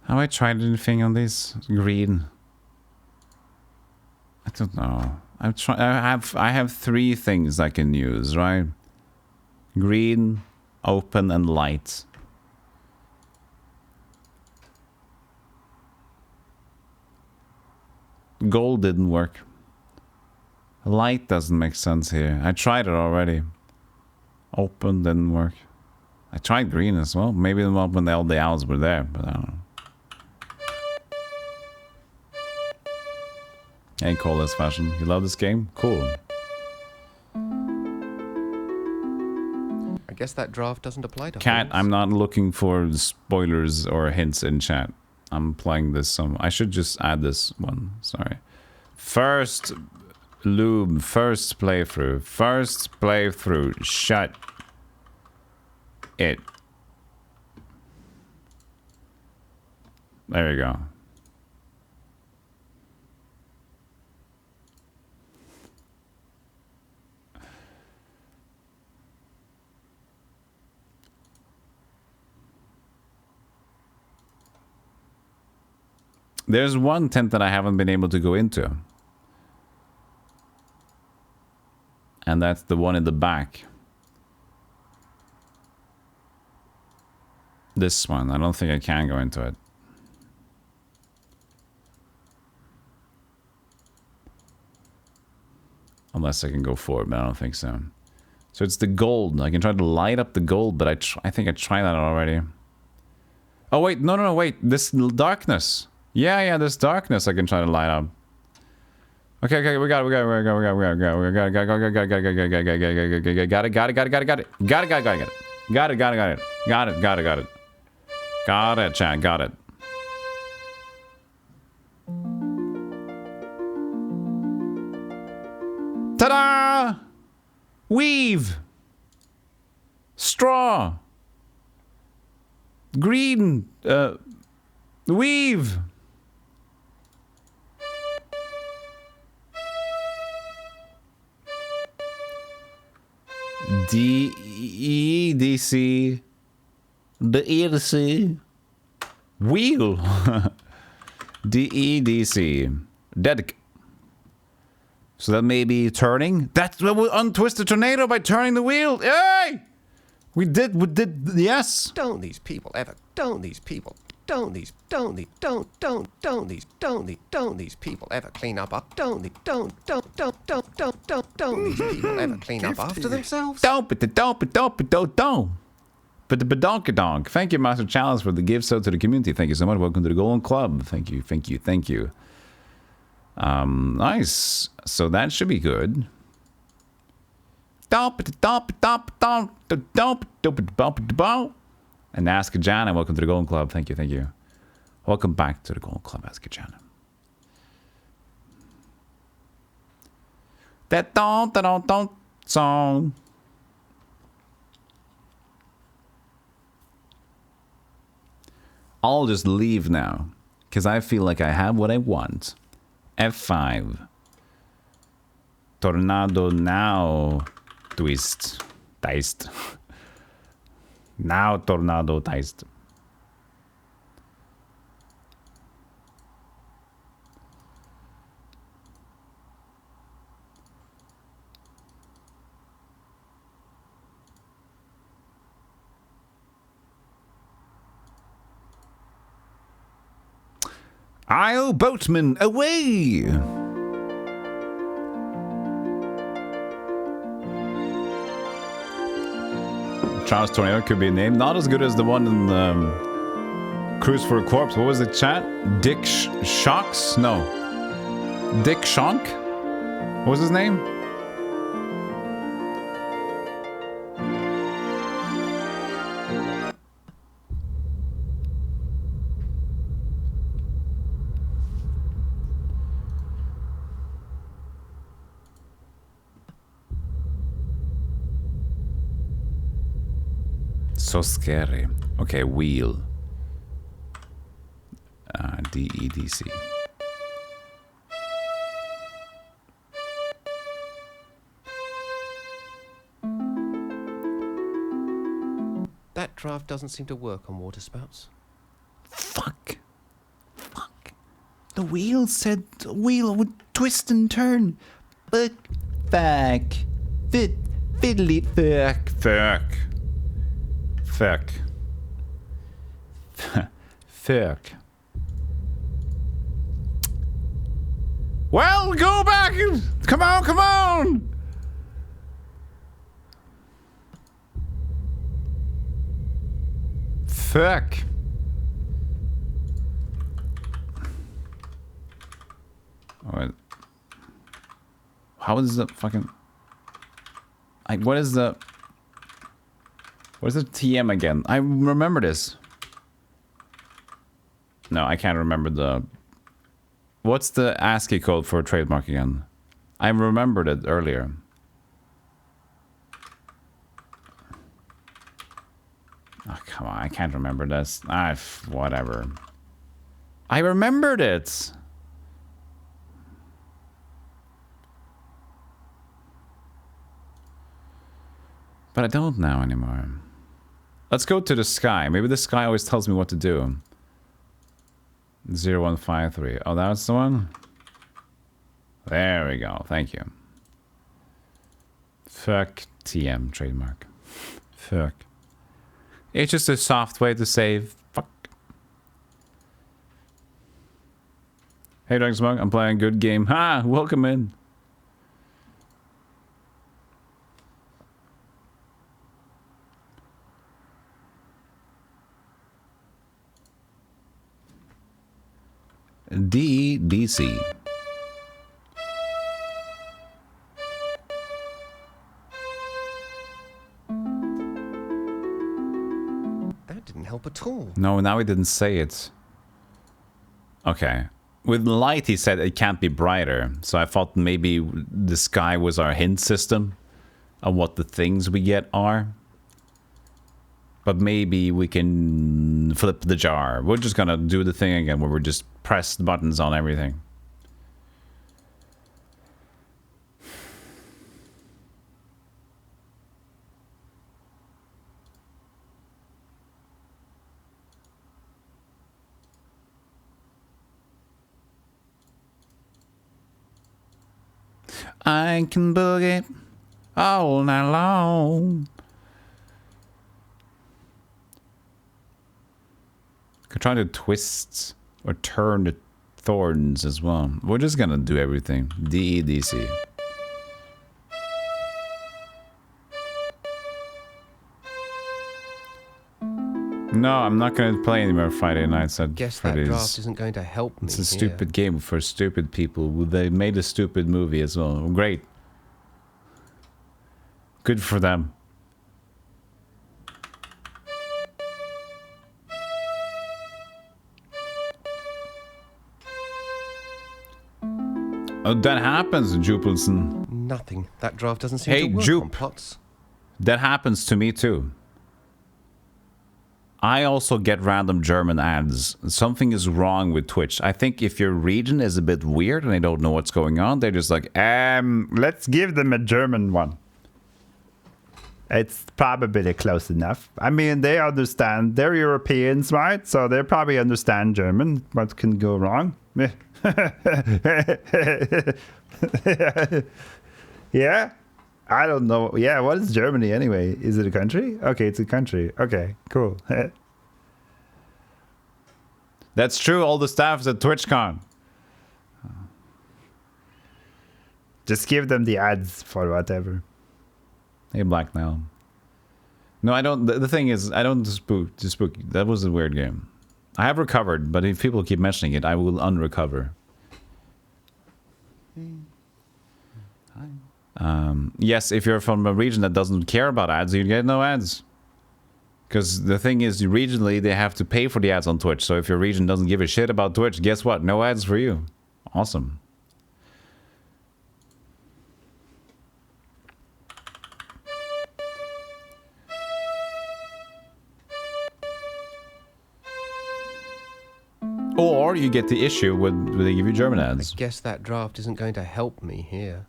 Have I tried anything on this? Green. don't know. I have 3 things I can use, right? Green, open, and light. Gold didn't work. Light doesn't make sense here. I tried it already. Open didn't work. I tried green as well. Maybe when all the owls were there, but I don't know. Hey, Colas Fashion. You love this game? Cool. I guess that draft doesn't apply to Cat, holes. I'm not looking for spoilers or hints in chat. I'm playing this some. I should just add this one. Sorry. First Loom, first playthrough. First playthrough. Shut it. There you go. There's one tent that I haven't been able to go into. And that's the one in the back. This one. I don't think I can go into it. Unless I can go forward, but I don't think so. So it's the gold. I can try to light up the gold, but I think I tried that already. Oh, wait. No, wait. This darkness. Yeah, this darkness I can try to light up. Okay, we got it. Got it, chat, got it. Ta-da! Weave! Straw! Green! Weave! D-E-D-C. The E-D-C. Wheel. D-E-D-C. Dedic. So that may be turning. That's what will untwist the tornado by turning the wheel. Hey! We did, yes. Don't these people ever these people ever clean up don't these people ever clean up after themselves? Don't. But the badonkadonk. Thank you, Master Challenge, for the gift so to the community. Thank you so much. Welcome to the Golden Club. Thank you. Nice. So that should be good. And Ask Jana, welcome to the Golden Club. Thank you. Welcome back to the Golden Club, Ask Jana. That don't song. I'll just leave now, because I feel like I have what I want. F5. Tornado now. Twist. Diced. Now tornado diced. I'll boatman away! Charles Tornado could be a name. Not as good as the one in Cruise for a Corpse. What was the chat? Dick Shocks? No. Dick Shonk? What was his name? So scary. Okay, wheel. D-E-D-C. That draft doesn't seem to work on water spouts. Fuck. The wheel said the wheel would twist and turn. But fuck. Fiddly fuck. Fuck. Well, go back! Come on! Fuck. Oh, how is the fucking... what is the TM again? I remember this. No, I can't remember the... What's the ASCII code for a trademark again? I remembered it earlier. Oh, come on, I can't remember this. Whatever. I remembered it! But I don't now anymore. Let's go to the sky. Maybe the sky always tells me what to do. 0153. Oh, that's the one? There we go. Thank you. Fuck TM trademark. Fuck. It's just a soft way to save. Fuck. Hey, Dragon Smug. I'm playing a good game. Ha! Welcome in. DDC. That didn't help at all. No, now he didn't say it. Okay. With light, he said it can't be brighter. So I thought maybe the sky was our hint system of what the things we get are. But maybe we can flip the jar. We're just gonna do the thing again where we just press the buttons on everything. I can boogie all night long. Could try to twist or turn the thorns as well. We're just gonna do everything. DEDC. No, I'm not gonna play any more Friday nights at Guess Freddy's. that draft isn't going to help me. It's a stupid game for stupid people. They made a stupid movie as well. Great. Good for them. Oh, that happens, Jupilson. Nothing. That draft doesn't seem Hey, to work Jupe. on pots. That happens to me too. I also get random German ads. Something is wrong with Twitch. I think if your region is a bit weird and they don't know what's going on, they're just like, let's give them a German one. It's probably close enough. I mean, they understand. They're Europeans, right? So they probably understand German. What can go wrong? Yeah? I don't know. Yeah, what is Germany anyway? Is it a country? Okay, it's a country. Okay, cool. That's true, all the staff's at TwitchCon. Just give them the ads for whatever. Hey, Black now. No, I don't. The thing is, I don't spook. That was a weird game. I have recovered, but if people keep mentioning it, I will unrecover. Yes, if you're from a region that doesn't care about ads, you get no ads. Because the thing is, regionally, they have to pay for the ads on Twitch. So if your region doesn't give a shit about Twitch, guess what? No ads for you. Awesome. Or you get the issue when they give you German ads. I guess that draft isn't going to help me here.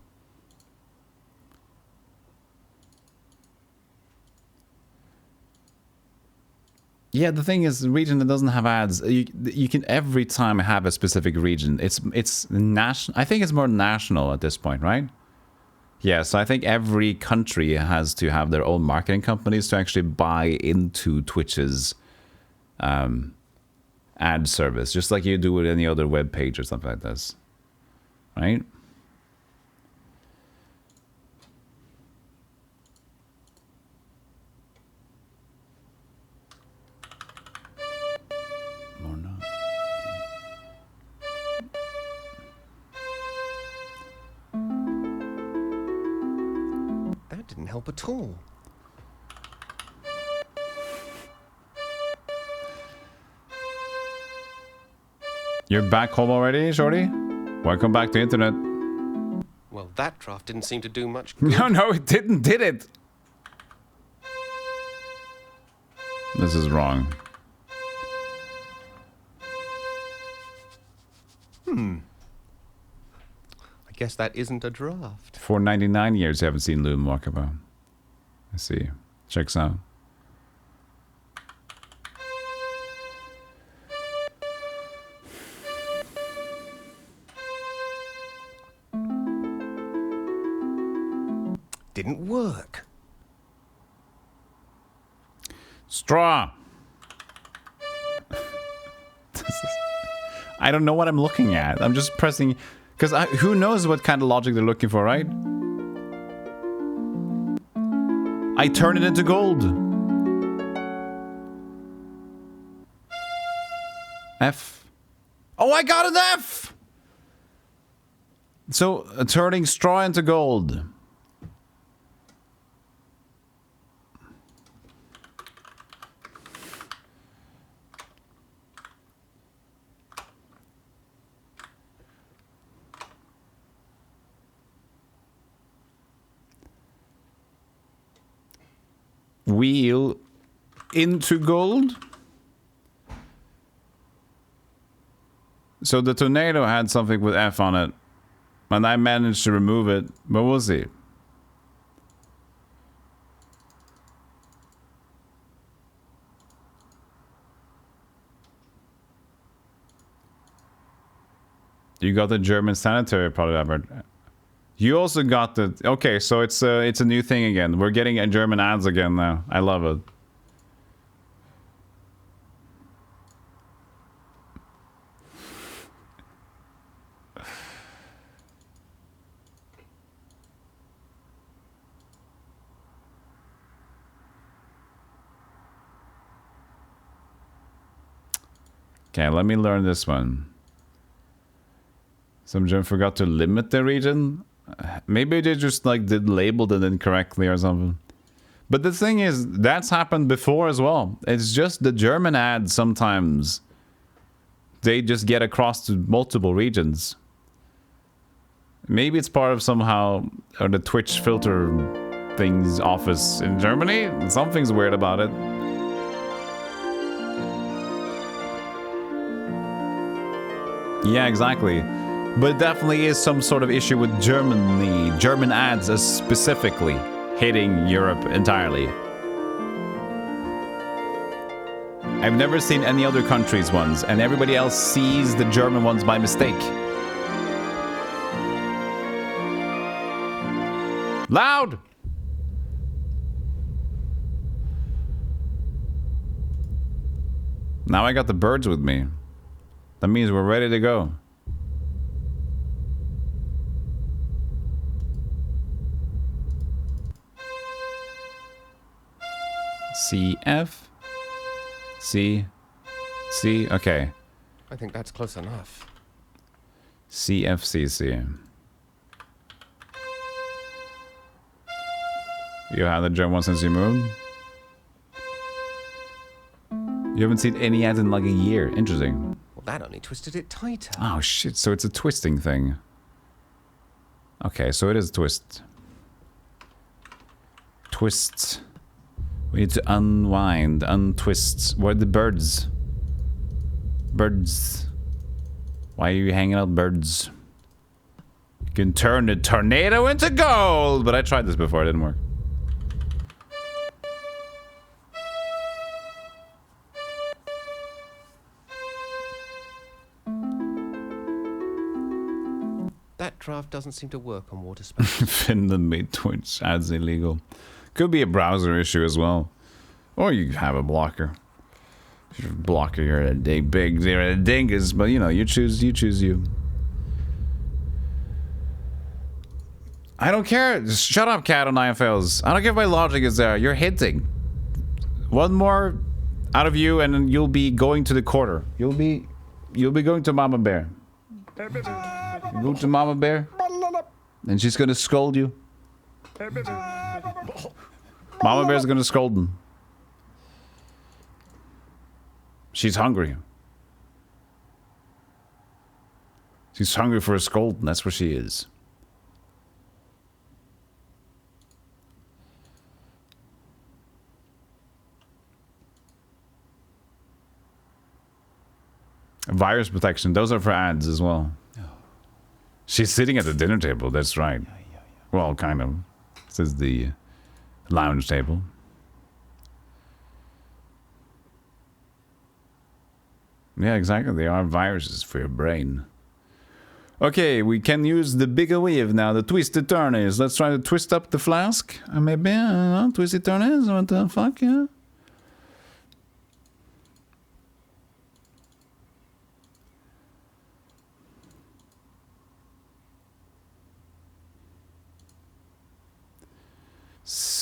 Yeah, the thing is, the region that doesn't have ads, you can every time have a specific region. It's national. I think it's more national at this point, right? Yeah, so I think every country has to have their own marketing companies to actually buy into Twitch's ad service, just like you do with any other web page or something like this, right? More now. That didn't help at all. You're back home already, Shorty? Welcome back to internet. Well, that draft didn't seem to do much good. No, it didn't, did it? This is wrong. I guess that isn't a draft. For 99 years, you haven't seen Loom walk about. I see. Checks out. Didn't work. Straw. I don't know what I'm looking at. I'm just pressing, because who knows what kind of logic they're looking for, right? I turn it into gold. F. Oh, I got an F. So turning straw into gold. Wheel into gold. So the tornado had something with F on it, and I managed to remove it, but we'll see. You got the German sanitary product, Albert. You also got the... Okay, so it's a new thing again. We're getting German ads again now. I love it. Okay, let me learn this one. Some German forgot to limit the region. Maybe they just like did labeled it incorrectly or something. But the thing is, that's happened before as well. It's just the German ads sometimes. They just get across to multiple regions. Maybe it's part of somehow or the Twitch filter things office in Germany. Something's weird about it. Yeah, exactly. But it definitely is some sort of issue with Germany, German ads as specifically hitting Europe entirely. I've never seen any other countries' ones, and everybody else sees the German ones by mistake. Loud! Now I got the birds with me. That means we're ready to go. CF? C? C? Okay. I think that's close enough. CFCC. You had the German one since you moved? You haven't seen any ads in like a year. Interesting. Well, that only twisted it tighter. Oh shit, so it's a twisting thing. Okay, so it is a twist. Twists. We need to unwind, untwist. Where are the birds? Birds. Why are you hanging out, birds? You can turn the tornado into gold! But I tried this before, it didn't work. That draft doesn't seem to work on water spouts. Finland made Twitch ads illegal. Could be a browser issue as well. Or you have a blocker. If you're a blocker, you're a dingus, but you know, you choose you. I don't care. Just shut up, cat on IFLs. I don't care if my logic is there. You're hinting. One more out of you, and then you'll be going to the quarter. You'll be going to Mama Bear. You go to Mama Bear, and she's gonna scold you. Mama Bear's gonna scold him. She's hungry. She's hungry for a scold, and that's what she is. Virus protection, those are for ads as well. She's sitting at the dinner table, that's right. Well, kind of. This is the lounge table. Yeah, exactly. They are viruses for your brain. Okay, we can use the bigger wave now, the twisted turnies. Let's try to twist up the flask. Maybe, I don't know, twisted turnies? What the fuck, yeah?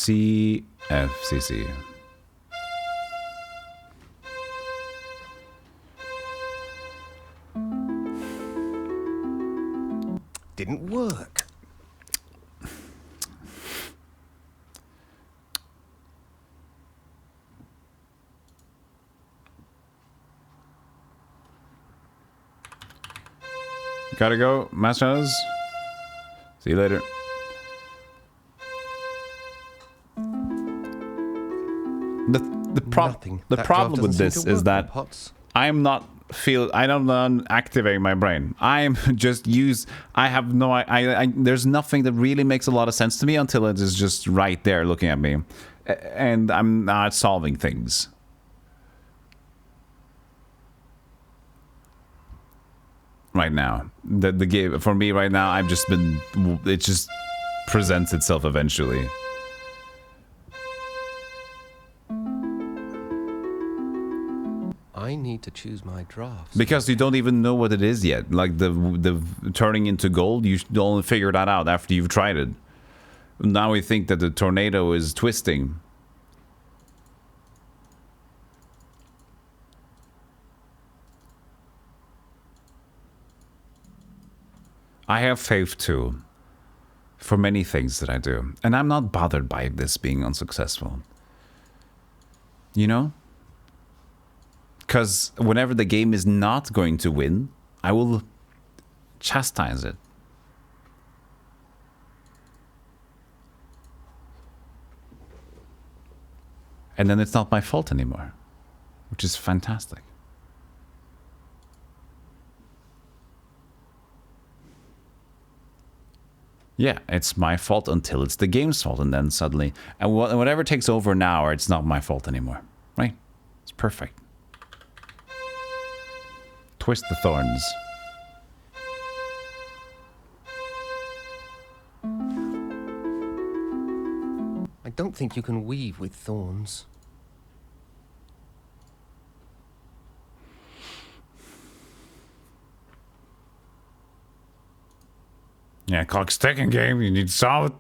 CFCC. Didn't work. Gotta go, Masters. See you later. The problem with this is that I'm not activating my brain. I'm just I have no there's nothing that really makes a lot of sense to me until it is just right there looking at me, and I'm not solving things. Right now, the game for me right now, it just presents itself eventually. I need to choose my drafts. Because you don't even know what it is yet. Like the turning into gold, you should only figure that out after you've tried it. Now we think that the tornado is twisting. I have faith too. For many things that I do. And I'm not bothered by this being unsuccessful. You know? Because whenever the game is not going to win, I will chastise it. And then it's not my fault anymore, which is fantastic. Yeah, it's my fault until it's the game's fault, and then suddenly, and whatever takes over now, it's not my fault anymore, right? It's perfect. Twist the thorns. I don't think you can weave with thorns. Yeah, clock's ticking, game. You need to solve it.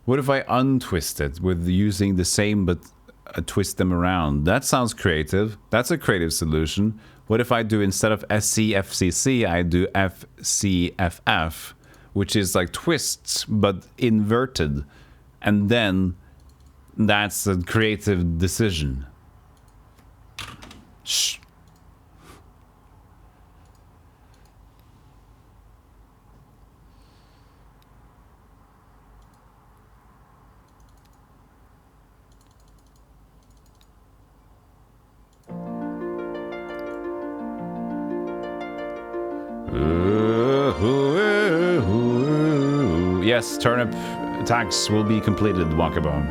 What if I untwist it with using the same but twist them around? That sounds creative. That's a creative solution. What if I do, instead of SCFCC, I do FCFF, which is like twists but inverted, and then that's a creative decision. Shh. Yes, turnip attacks will be completed, Walkabone.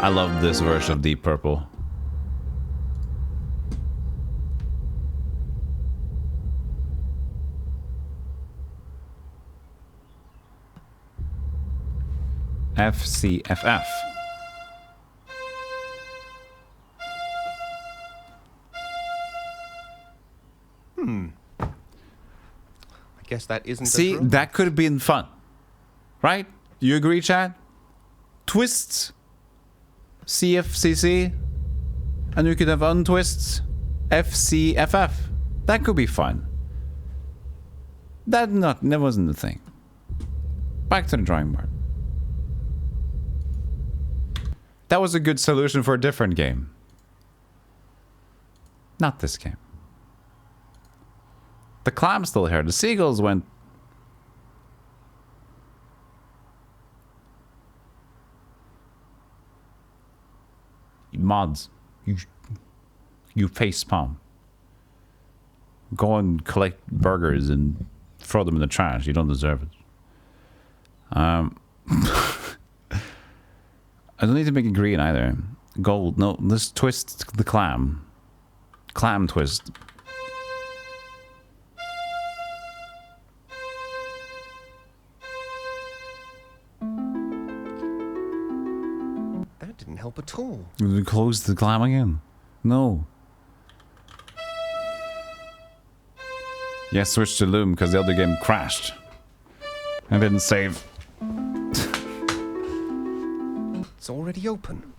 I love this version of Deep Purple. FCFF. I guess that isn't. See, that could have been fun, right? You agree, Chad? Twists, CFCC, and you could have untwists, FCFF. That could be fun. That wasn't the thing. Back to the drawing board. That was a good solution for a different game. Not this game. The clam's still here. The seagulls went... Mods. You face palm. Go and collect burgers and throw them in the trash. You don't deserve it. I don't need to make it green either. Gold. No, let's twist the clam. Clam twist. That didn't help at all. We close the clam again. No. Yes, switch to Loom because the other game crashed. I didn't save. It's already open.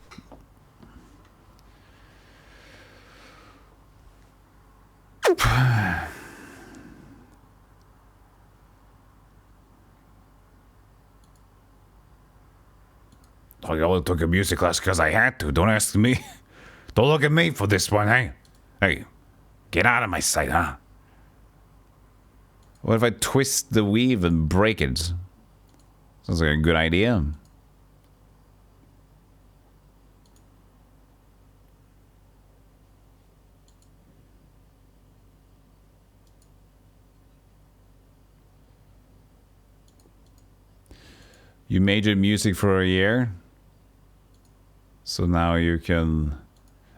I only took a music class because I had to. Don't ask me. Don't look at me for this one, hey? Hey, get out of my sight, huh? What if I twist the weave and break it? Sounds like a good idea. You majored music for a year? So now you can...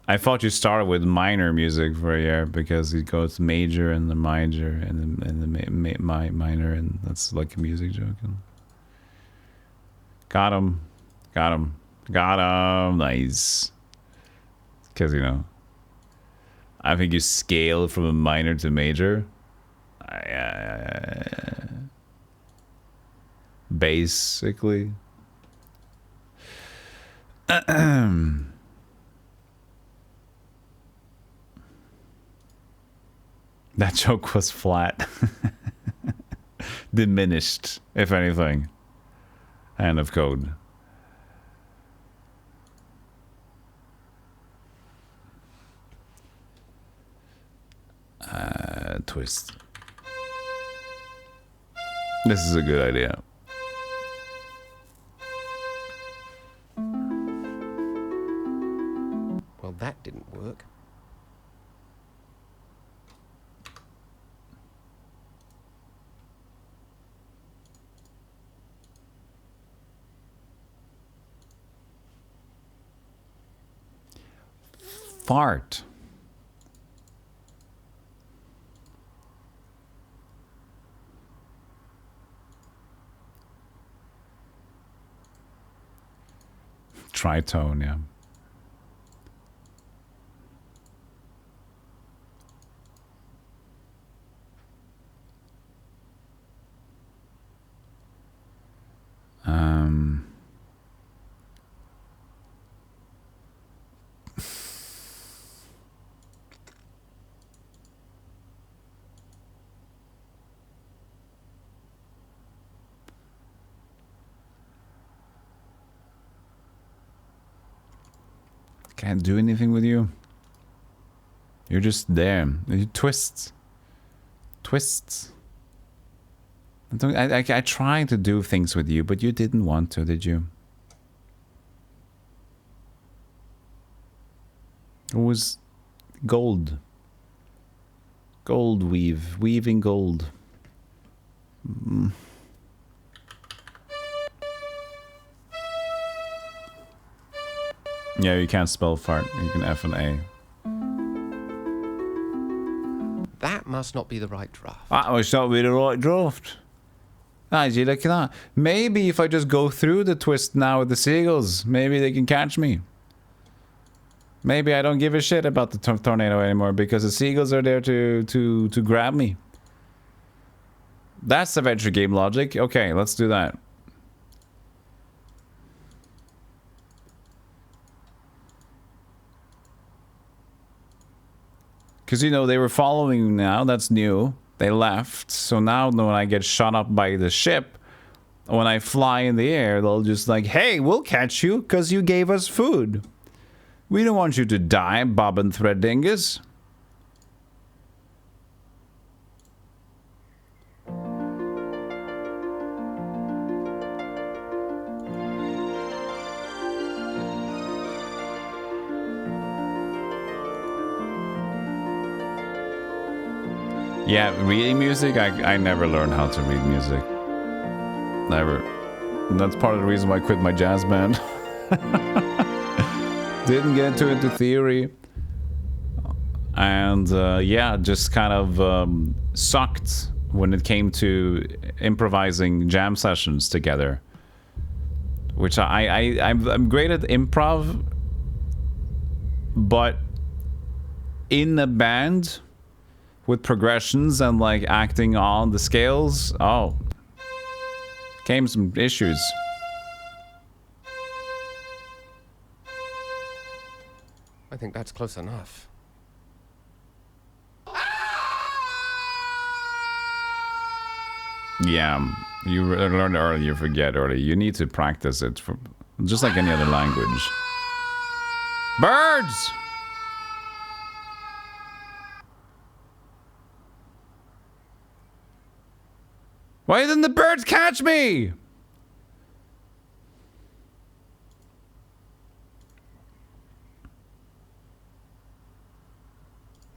I thought you started with minor music for a year because it goes major and the major and the minor, and that's like a music joke. Got him. Got him. Got him. Nice. Because, you know, I think you scale from a minor to major. Basically. That joke was flat. Diminished, if anything. End of code. Twist. This is a good idea. Well, that didn't work. Fart. Tritone, yeah. Can't do anything with you. You're just there. You twist. Twists. I tried to do things with you, but you didn't want to, did you? It was gold. Gold weave. Weaving gold. Yeah, you can't spell fart. You can F and A. That must not be the right draft. That must not be the right draft. As you look at that. Maybe if I just go through the twist now with the seagulls, maybe they can catch me. Maybe I don't give a shit about the tornado anymore because the seagulls are there to grab me. That's adventure game logic. Okay, let's do that. Because, you know, they were following me now. That's new. They left. So now when I get shot up by the ship, when I fly in the air, they'll just like, hey, we'll catch you because you gave us food. We don't want you to die, Bob and Thread Dingus. Yeah, reading music, I never learned how to read music. Never. And that's part of the reason why I quit my jazz band. Didn't get into theory. And yeah, just kind of sucked when it came to improvising jam sessions together. Which I'm great at improv, but in a band with progressions and like acting on the scales, oh, came some issues. I think that's close enough. Yeah, you learn early, you forget early. You need to practice it, for, just like any other language. Birds! Why didn't the birds catch me?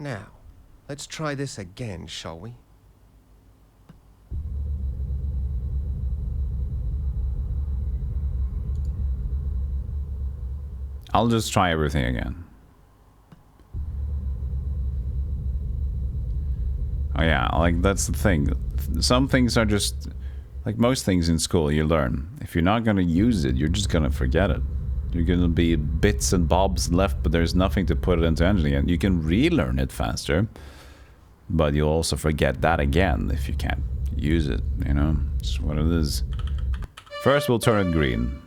Now, let's try this again, shall we? I'll just try everything again. Oh yeah, like that's the thing. Some things are just, like most things in school you learn. If you're not going to use it, you're just going to forget it. You're going to be bits and bobs left, but there's nothing to put it into engine again. You can relearn it faster, but you'll also forget that again if you can't use it, you know? It's what it is. First we'll turn it green.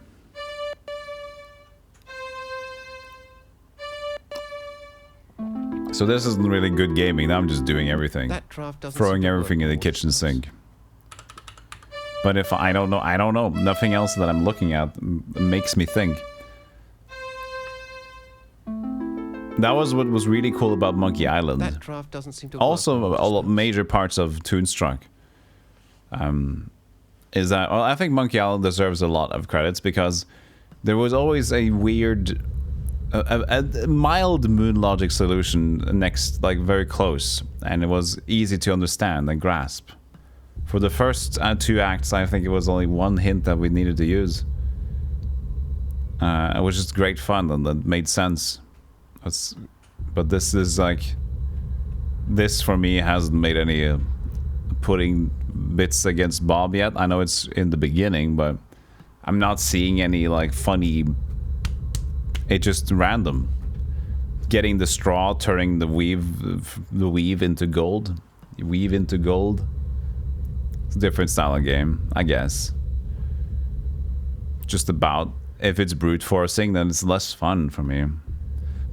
So this isn't really good gaming. Now I'm just doing everything. That draft doesn't throwing everything in the kitchen sink. But if I don't know. Nothing else that I'm looking at makes me think. That was what was really cool about Monkey Island. That draft doesn't seem to also, all major parts of Toonstruck. Is that, well, I think Monkey Island deserves a lot of credits because there was always a weird, a mild moon logic solution next, like very close, and it was easy to understand and grasp. For the first 2 acts, I think it was only one hint that we needed to use. It was just great fun and that made sense. But this is like, this for me hasn't made any putting bits against Bob yet. I know it's in the beginning, but I'm not seeing any like funny. It's just random. Getting the straw, turning the weave into gold. Weave into gold. It's a different style of game, I guess. Just about, if it's brute forcing, then it's less fun for me.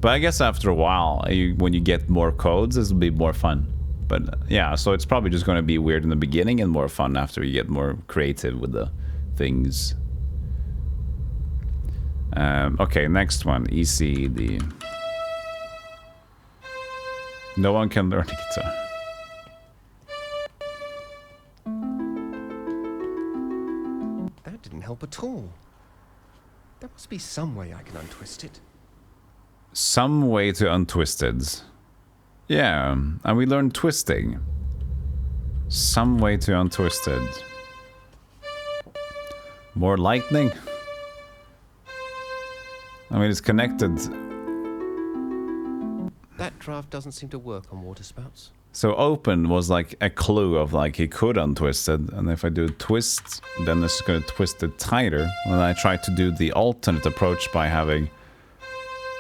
But I guess after a while, when you get more codes, this will be more fun. But yeah, so it's probably just going to be weird in the beginning and more fun after you get more creative with the things. Okay, next one. ECD. No one can learn the guitar. That didn't help at all. There must be some way I can untwist it. Some way to untwist it. Yeah, and we learned twisting. Some way to untwist it. More lightning? I mean, it's connected. That draft doesn't seem to work on water spouts. So open was like a clue of like he could untwist it, and if I do twist, then it's going to twist it tighter. And then I try to do the alternate approach by having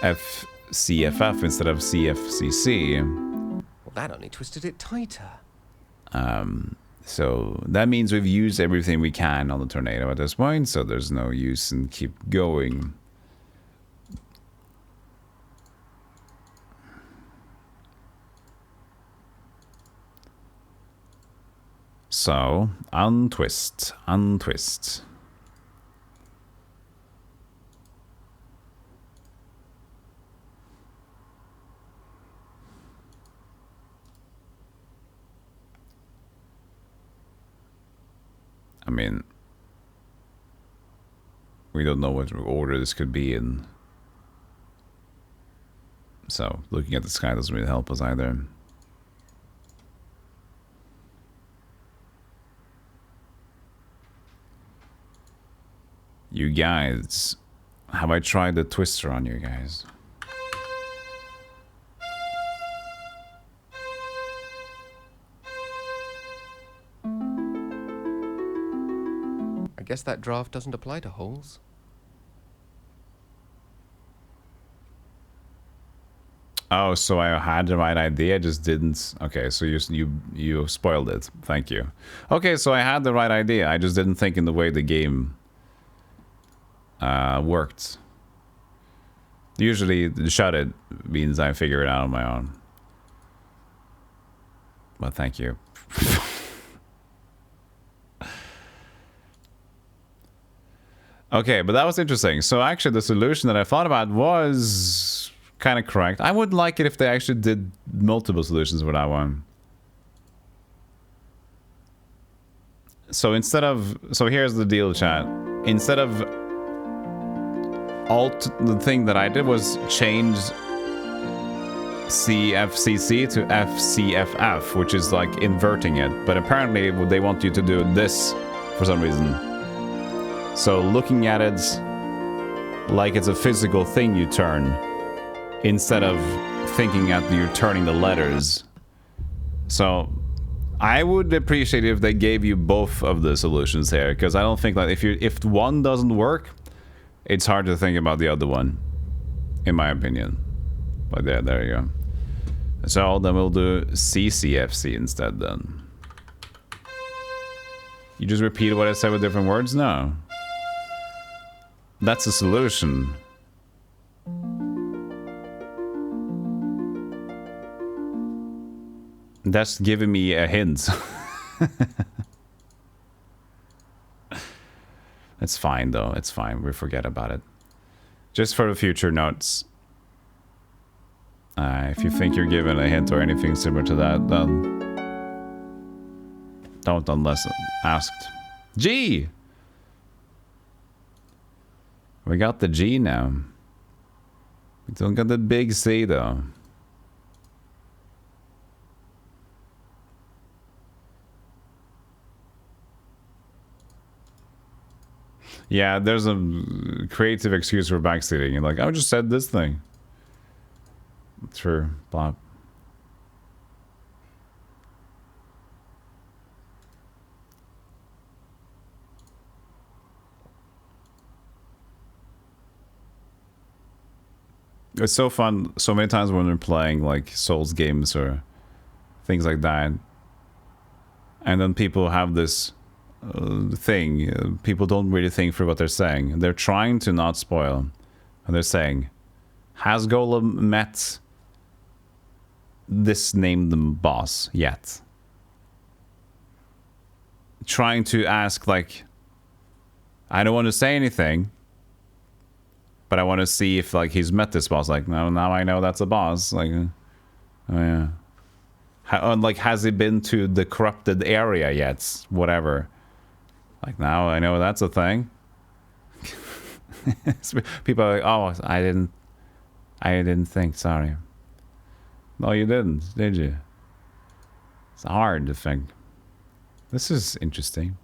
FCFF instead of CFCC. Well, that only twisted it tighter. So that means we've used everything we can on the tornado at this point, so there's no use in keep going. So, untwist, untwist. I mean, we don't know what order this could be in. So, looking at the sky doesn't really help us either. You guys, have I tried the twister on you guys? I guess that draft doesn't apply to holes. Oh, so I had the right idea, just didn't. Okay, so you spoiled it. Thank you. Okay, so I had the right idea. I just didn't think in the way the game worked. Usually, the shut it means I figure it out on my own. But thank you. Okay, but that was interesting. So actually, the solution that I thought about was kind of correct. I would like it if they actually did multiple solutions for that one. So instead of... So here's the deal, chat. Instead of... the thing that I did was change CFCC to FCFF, which is like inverting it. But apparently they want you to do this for some reason. So looking at it like it's a physical thing you turn, instead of thinking that you're turning the letters. So I would appreciate if they gave you both of the solutions here, because I don't think that if one doesn't work, it's hard to think about the other one, in my opinion. But there you go. So then we'll do CCFC instead then. You just repeated what I said with different words? No. That's a solution. That's giving me a hint. It's fine though, it's fine. We forget about it. Just for the future notes. If you think you're given a hint or anything similar to that, then don't unless asked. G! We got the G now. We don't got the big C though. Yeah, there's a creative excuse for backseating. You're like, I just said this thing. Sure, blah. It's so fun so many times when we're playing like Souls games or things like that, and then people have this thing. People don't really think through what they're saying. They're trying to not spoil, and they're saying, has Golem met this named boss yet? Trying to ask like, I don't want to say anything, but I want to see if like he's met this boss. Like, no, now I know that's a boss. Like, oh yeah. Like, has he been to the corrupted area yet? Whatever. Like, now I know that's a thing. People are like, oh, I didn't think, sorry. No, you didn't, did you? It's hard to think. This is interesting.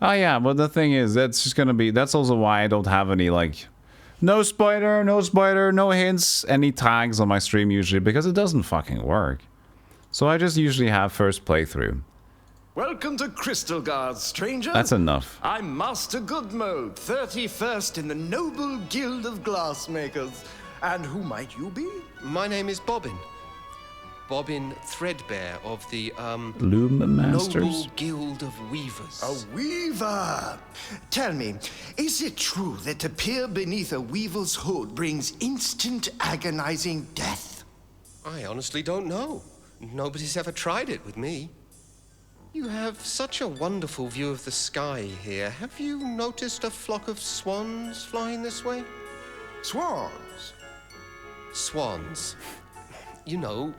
Oh yeah, but the thing is, that's just gonna be, that's also why I don't have any, like, no spoiler, no hints, any tags on my stream usually, because it doesn't fucking work. So I just usually have first playthrough. Welcome to Crystal Guards, stranger. That's enough. I'm Master Goodmode, 31st in the Noble Guild of Glassmakers. And who might you be? My name is Bobbin. Bobbin Threadbare of the, Loom Masters? Noble Guild of Weavers. A weaver! Tell me, is it true that to peer beneath a weaver's hood brings instant agonizing death? I honestly don't know. Nobody's ever tried it with me. You have such a wonderful view of the sky here. Have you noticed a flock of swans flying this way? Swans? Swans. You know,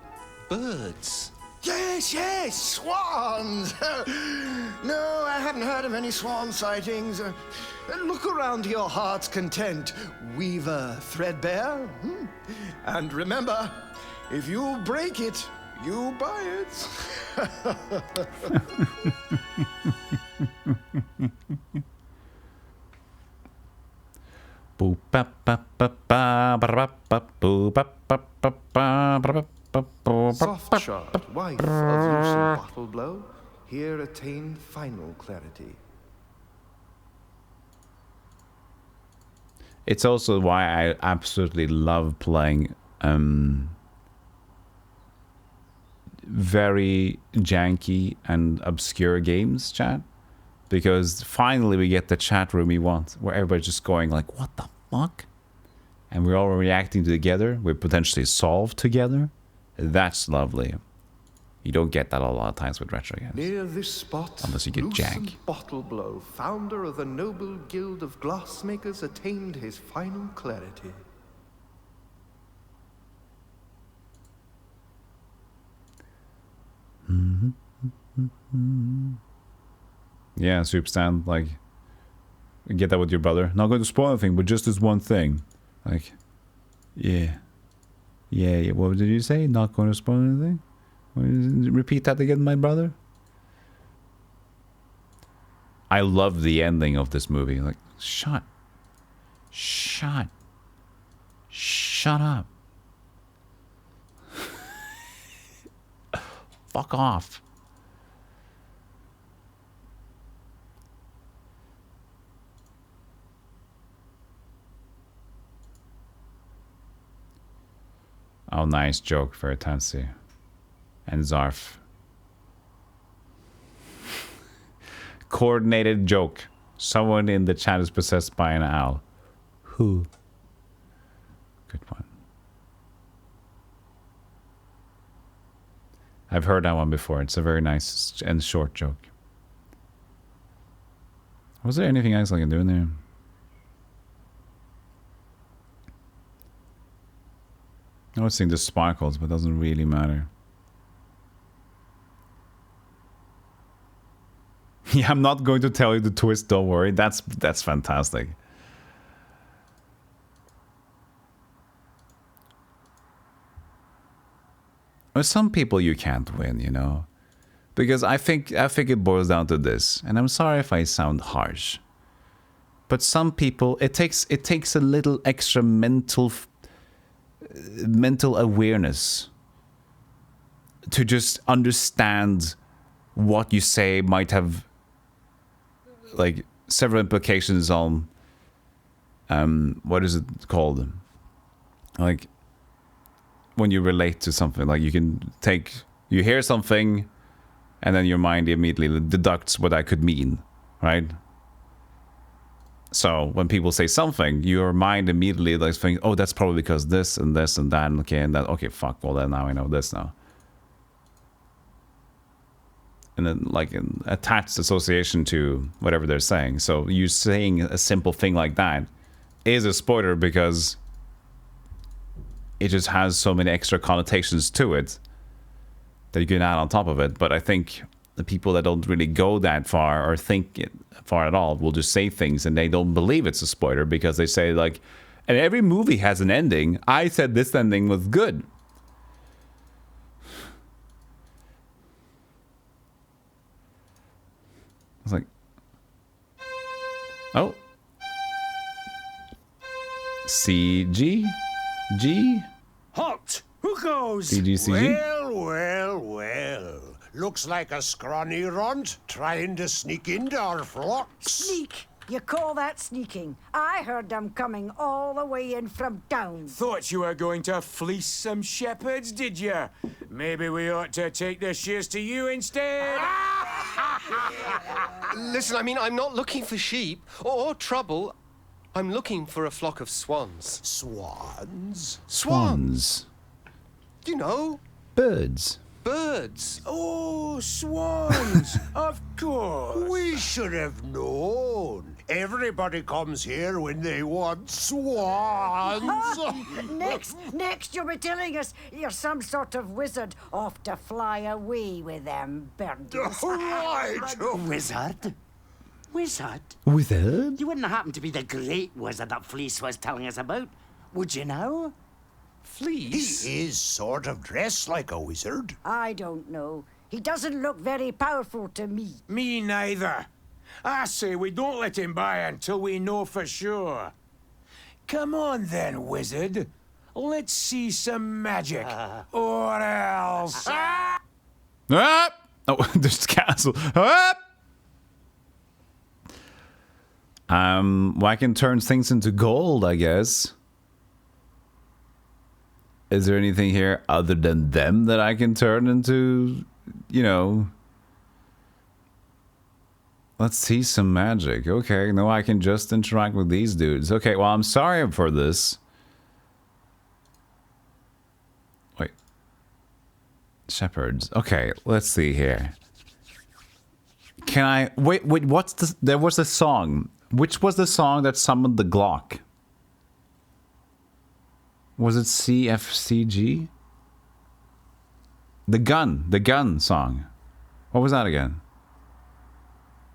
birds. Yes, swans! No, I haven't heard of any swan sightings. Look around to your heart's content, Weaver Threadbare. And remember, if you break it, you buy it. Soft shard, wife of Lucent Bottleblow, here attained final clarity. It's also why I absolutely love playing very janky and obscure games, chat, because finally we get the chat room we want, where everybody's just going like, what the fuck? And we're all reacting together, we potentially solve together. That's lovely. You don't get that a lot of times with retro games. Near this spot, unless you get jank. Bottleblow, founder of the Noble Guild of Glassmakers, attained his final clarity. Yeah, Superstand, like, get that with your brother. Not going to spoil anything, but just this one thing. Like, yeah. What did you say? Not going to spoil anything? Repeat that again, my brother. I love the ending of this movie. Like, shut up. Fuck off. Oh, nice joke for Tansi and Zarf. Coordinated joke. Someone in the chat is possessed by an owl. Who? Good one. I've heard that one before. It's a very nice and short joke. Was there anything else I can do in there? I was seeing the sparkles, but it doesn't really matter. Yeah, I'm not going to tell you the twist, don't worry. That's fantastic. With some people you can't win, you know. Because I think it boils down to this, and I'm sorry if I sound harsh. But some people, it takes a little extra mental awareness to just understand what you say might have like several implications on what is it called, like when you relate to something. Like you hear something and then your mind immediately deducts what that could mean, right? So when people say something, your mind immediately like thinks, oh, that's probably because this and this and that, and okay, and that, okay, fuck, well then now I know this now. And then like an attached association to whatever they're saying. So you saying a simple thing like that is a spoiler because it just has so many extra connotations to it that you can add on top of it. But I think the people that don't really go that far or think it far at all will just say things and they don't believe it's a spoiler because they say like, And every movie has an ending. I said this ending was good. I was like, oh. CG? G? Halt! Who goes? CG? Well. Looks like a scrawny runt trying to sneak into our flocks. Sneak? You call that sneaking? I heard them coming all the way in from down. Thought you were going to fleece some shepherds, did you? Maybe we ought to take the shears to you instead. Listen, I mean, I'm not looking for sheep or trouble. I'm looking for a flock of swans. Swans? Swans. You know. Birds. Birds. Oh, swans. Of course. We should have known. Everybody comes here when they want swans. Next you'll be telling us you're some sort of wizard off to fly away with them birdies. Right. Wizard? Wizard? Wizard? You wouldn't happen to be the great wizard that Fleece was telling us about, would you now? Fleece? He is sort of dressed like a wizard. I don't know. He doesn't look very powerful to me. Me neither. I say we don't let him by until we know for sure. Come on then, wizard. Let's see some magic. Or else... Ah! Oh, there's castle. Ah! Well, I can turn things into gold, I guess. Is there anything here other than them that I can turn into, you know? Let's see some magic. Okay, no, I can just interact with these dudes. Okay, well, I'm sorry for this. Wait. Shepherds. Okay, let's see here. Can I... Wait, what's the... There was a song. Which was the song that summoned the Glock? Was it CFCG? The gun song. What was that again?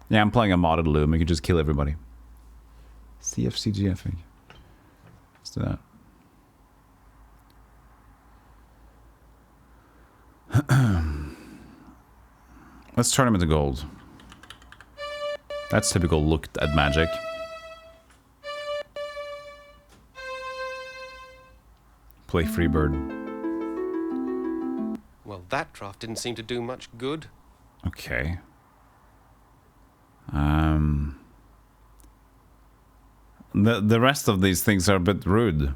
Yeah, I'm playing a modded Loom. You can just kill everybody. CFCG, I think. Let's do that. Let's turn him into gold. That's typical look at magic. Play Freebird. Well, that draft didn't seem to do much good. Okay. The rest of these things are a bit rude.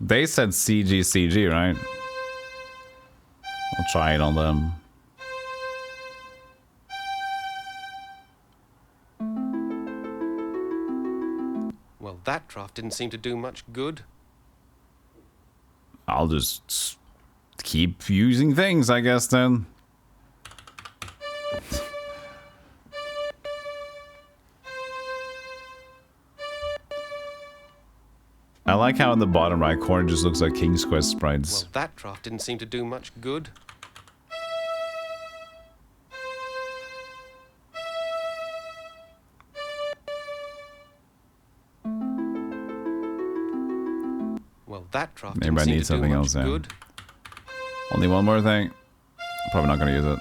They said CG, right? I'll try it on them. Well, that draft didn't seem to do much good. I'll just keep using things, I guess, then. I like how in the bottom right corner just looks like King's Quest sprites. Well, that draft didn't seem to do much good. Well, that draft Maybe I need something else then. Good. Only one more thing. Probably not going to use it.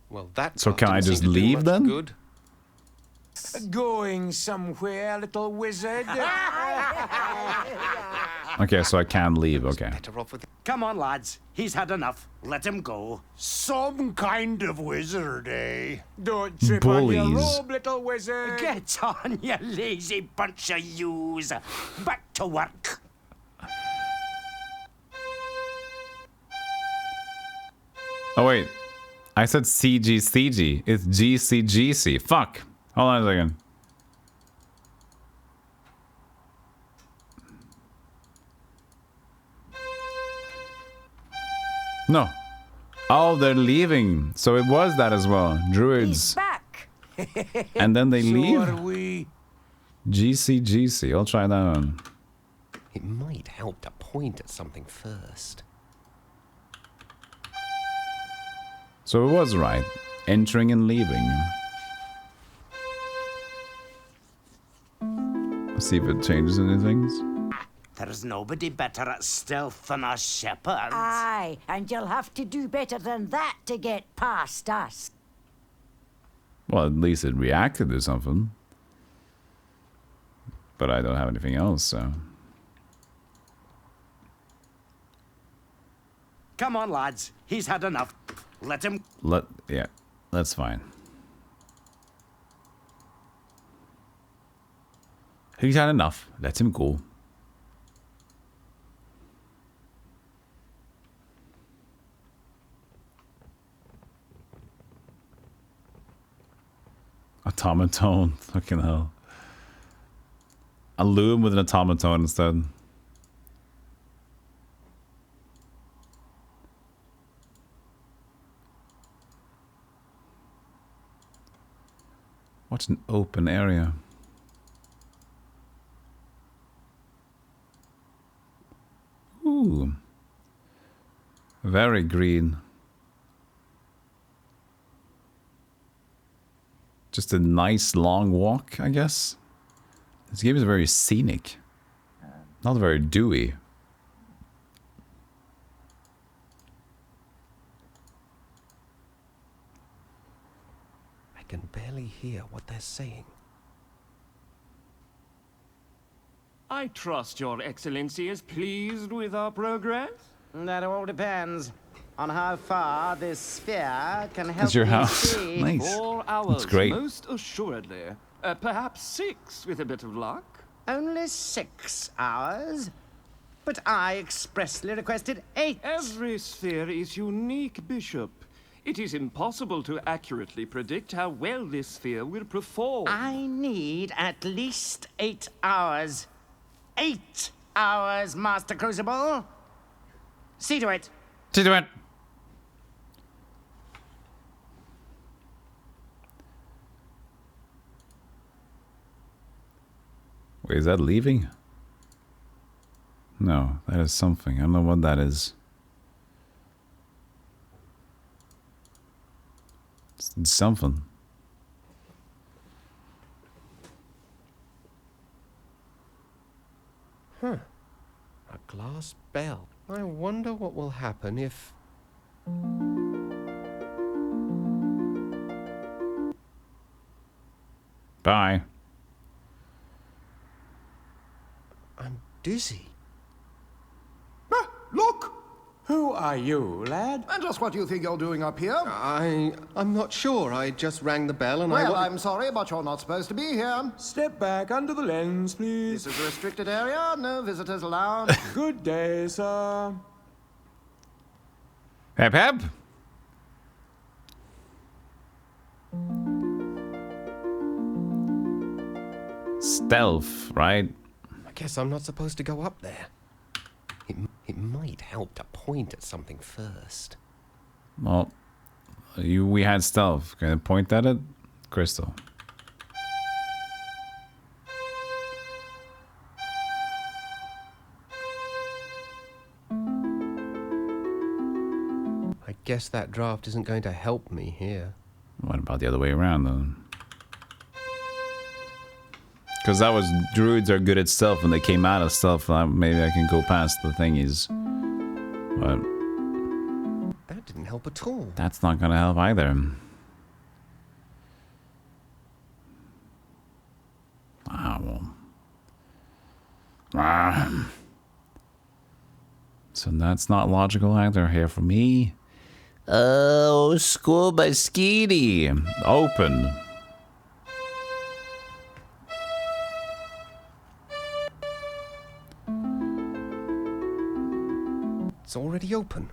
Well, that so can I just leave then? Good. Going somewhere, little wizard? Okay, so I can leave, okay. Come on, lads. He's had enough. Let him go. Some kind of wizard, eh? Don't trip on your robe, little wizard. Get on, you lazy bunch of yous. Back to work. Oh, wait. I said CG. It's GCGC. Fuck. Hold on a second. No. Oh, they're leaving. So it was that as well. Druids. He's back. And then they leave? So are we. GCGC. I'll try that one. It might help to point at something first. So it was right. Entering and leaving. Let's see if it changes anything. There's nobody better at stealth than a shepherd. Aye, and you'll have to do better than that to get past us. Well, at least it reacted to something. But I don't have anything else, so... Come on, lads. He's had enough. Let him... Yeah, that's fine. He's had enough. Let him go. Automaton. Fucking hell. A loom with an automaton instead. What's an open area? Ooh. Very green. Just a nice long walk, I guess. This game is very scenic. Not very dewy. I can barely hear what they're saying. I trust your excellency is pleased with our progress? That all depends on how far this sphere can help That's your me house. see. Nice. 4 hours, That's great. most assuredly. Perhaps 6 with a bit of luck. Only 6 hours? But I expressly requested 8. Every sphere is unique, Bishop. It is impossible to accurately predict how well this sphere will perform. I need at least 8 hours. 8 hours, Master Crucible. See to it. See to it. Wait, is that leaving? No, that is something. I don't know what that is. It's something. Huh. A glass bell. I wonder what will happen if... Bye. I'm dizzy. Look! Who are you, lad? And just what do you think you're doing up here? I'm not sure. I just rang the bell and Well, I'm sorry, but you're not supposed to be here. Step back under the lens, please. This is a restricted area. No visitors allowed. Good day, sir. Hep hep. Stealth, right? I guess I'm not supposed to go up there. It might help to point at something first. Well, we had stealth. Can I point at it? Crystal. I guess that draft isn't going to help me here. What about the other way around, then? Because that was... Druids are good at stealth, and they came out of stealth. Maybe I can go past the thingies. But... That didn't help at all. That's not gonna help either. So that's not logical either here for me. Oh, school by Skeety. Open. It's already open.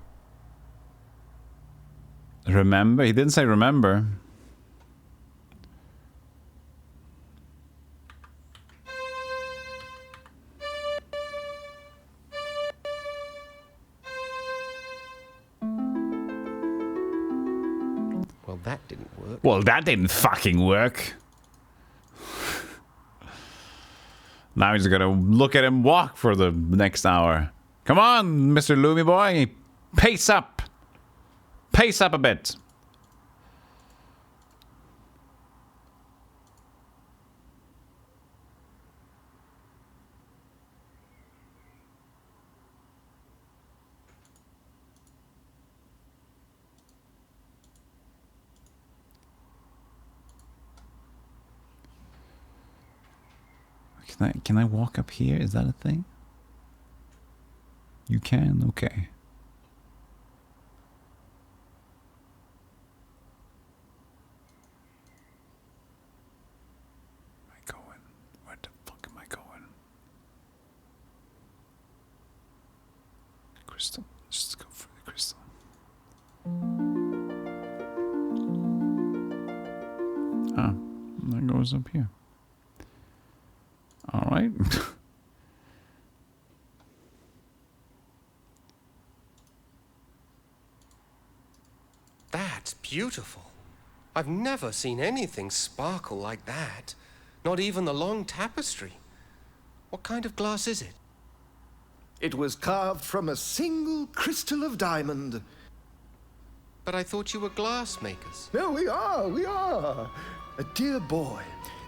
Remember? He didn't say remember. Well, that didn't work. Well, that didn't fucking work. Now he's gonna look at him walk for the next hour. Come on, Mr. Loomy boy. Pace up. Pace up a bit. Can I walk up here? Is that a thing? You can? Okay. Where am I going? Where the fuck am I going? Crystal. Just go for the crystal. Ah, that goes up here. All right. That's beautiful. I've never seen anything sparkle like that. Not even the long tapestry. What kind of glass is it? It was carved from a single crystal of diamond. But I thought you were glass makers. No, we are. Dear boy,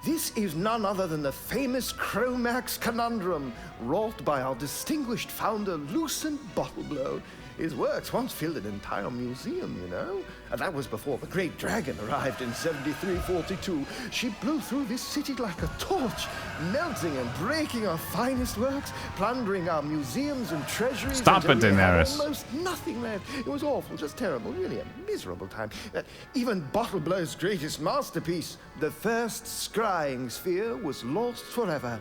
this is none other than the famous Chromax conundrum, wrought by our distinguished founder, Lucent Bottleblow. His works once filled an entire museum, you know. And that was before the Great Dragon arrived in 7342. She blew through this city like a torch, melting and breaking our finest works, plundering our museums and treasuries. Stop it, until we had Daenerys. almost nothing left. It was awful, just terrible, really a miserable time. Even Bottleblow's greatest masterpiece, the first scrying sphere, was lost forever.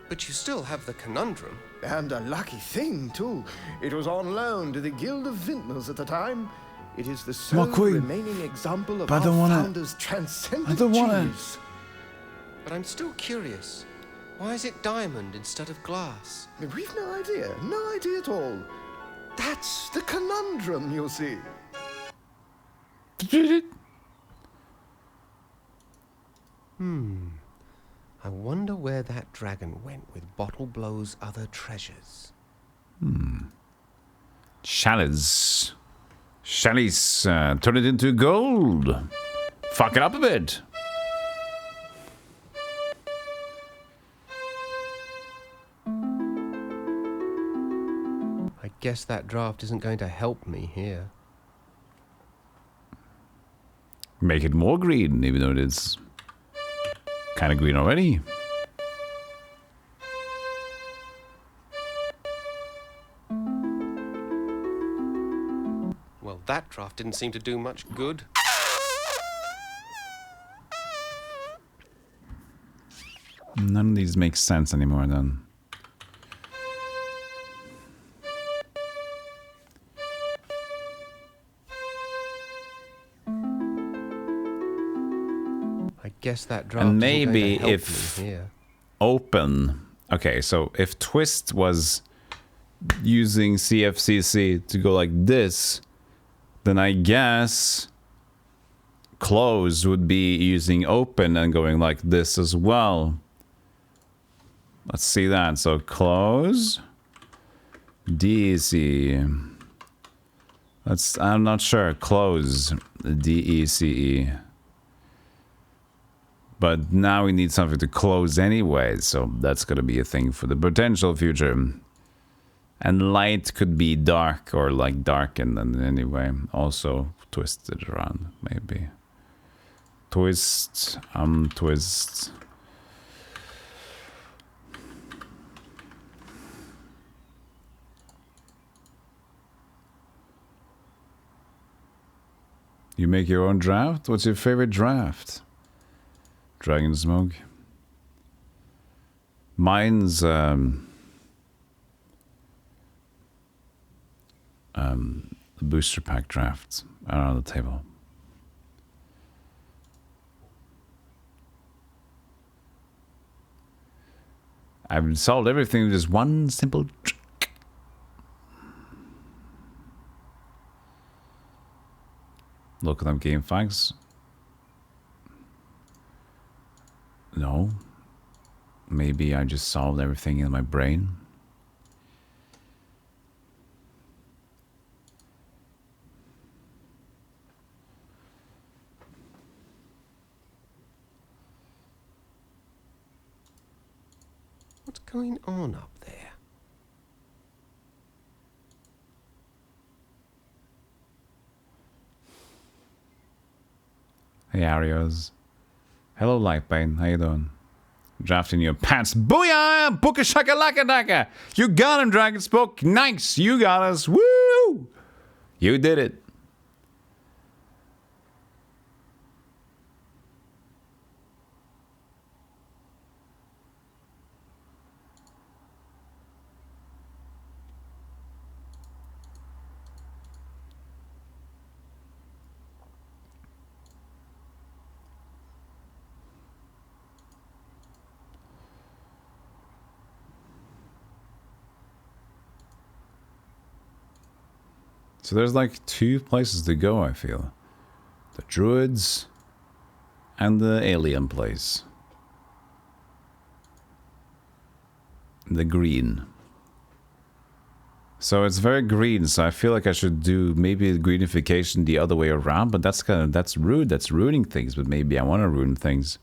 But you still have the conundrum. And a lucky thing, too. It was on loan to the Guild of Vintners at the time. It is the sole remaining example of our founder's transcendent genius. But I'm still curious. Why is it diamond instead of glass? We've no idea. No idea at all. That's the conundrum, you see. I wonder where that dragon went with Bottleblow's other treasures. Chalice. Chalice. Turn it into gold. Fuck it up a bit. I guess that draft isn't going to help me here. Make it more green, even though it's kind of green already. Well, that draft didn't seem to do much good. None of these make sense anymore then. I guess that draft And isn't going maybe to help if me here. open. Okay, so if twist was using CFCC to go like this, then I guess close would be using open and going like this as well. Let's see that. So close. DEC. I'm not sure. Close. DECE. But now we need something to close anyway, so that's gonna be a thing for the potential future. And light could be dark or like darkened, and anyway, also twisted around, maybe. Twist, twist. You make your own draft? What's your favorite draft? Dragon Smoke. Mine's the booster pack draft around the table. I've solved everything with just one simple trick. Look at them game facts. No. Maybe I just solved everything in my brain. What's going on up there? Hey Arios. Hello Lightbane, how you doing? Drafting your pants. Booyah! Booka shaka laka daka! You got him, Dragon Spoke. Nice! You got us. Woo! You did it. So there's like 2 places to go, I feel. The druids and the alien place. The green. So it's very green, so I feel like I should do maybe greenification the other way around, but that's rude, that's ruining things, but maybe I want to ruin things.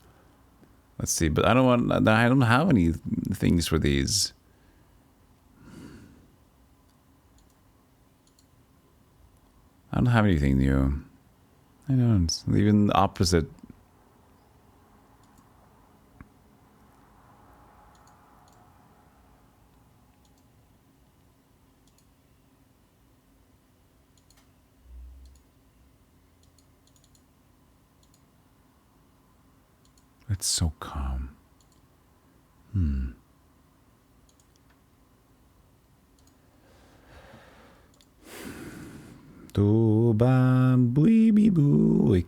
Let's see, but I don't have any things for these. I don't have anything new. I know, it's even the opposite. It's so calm.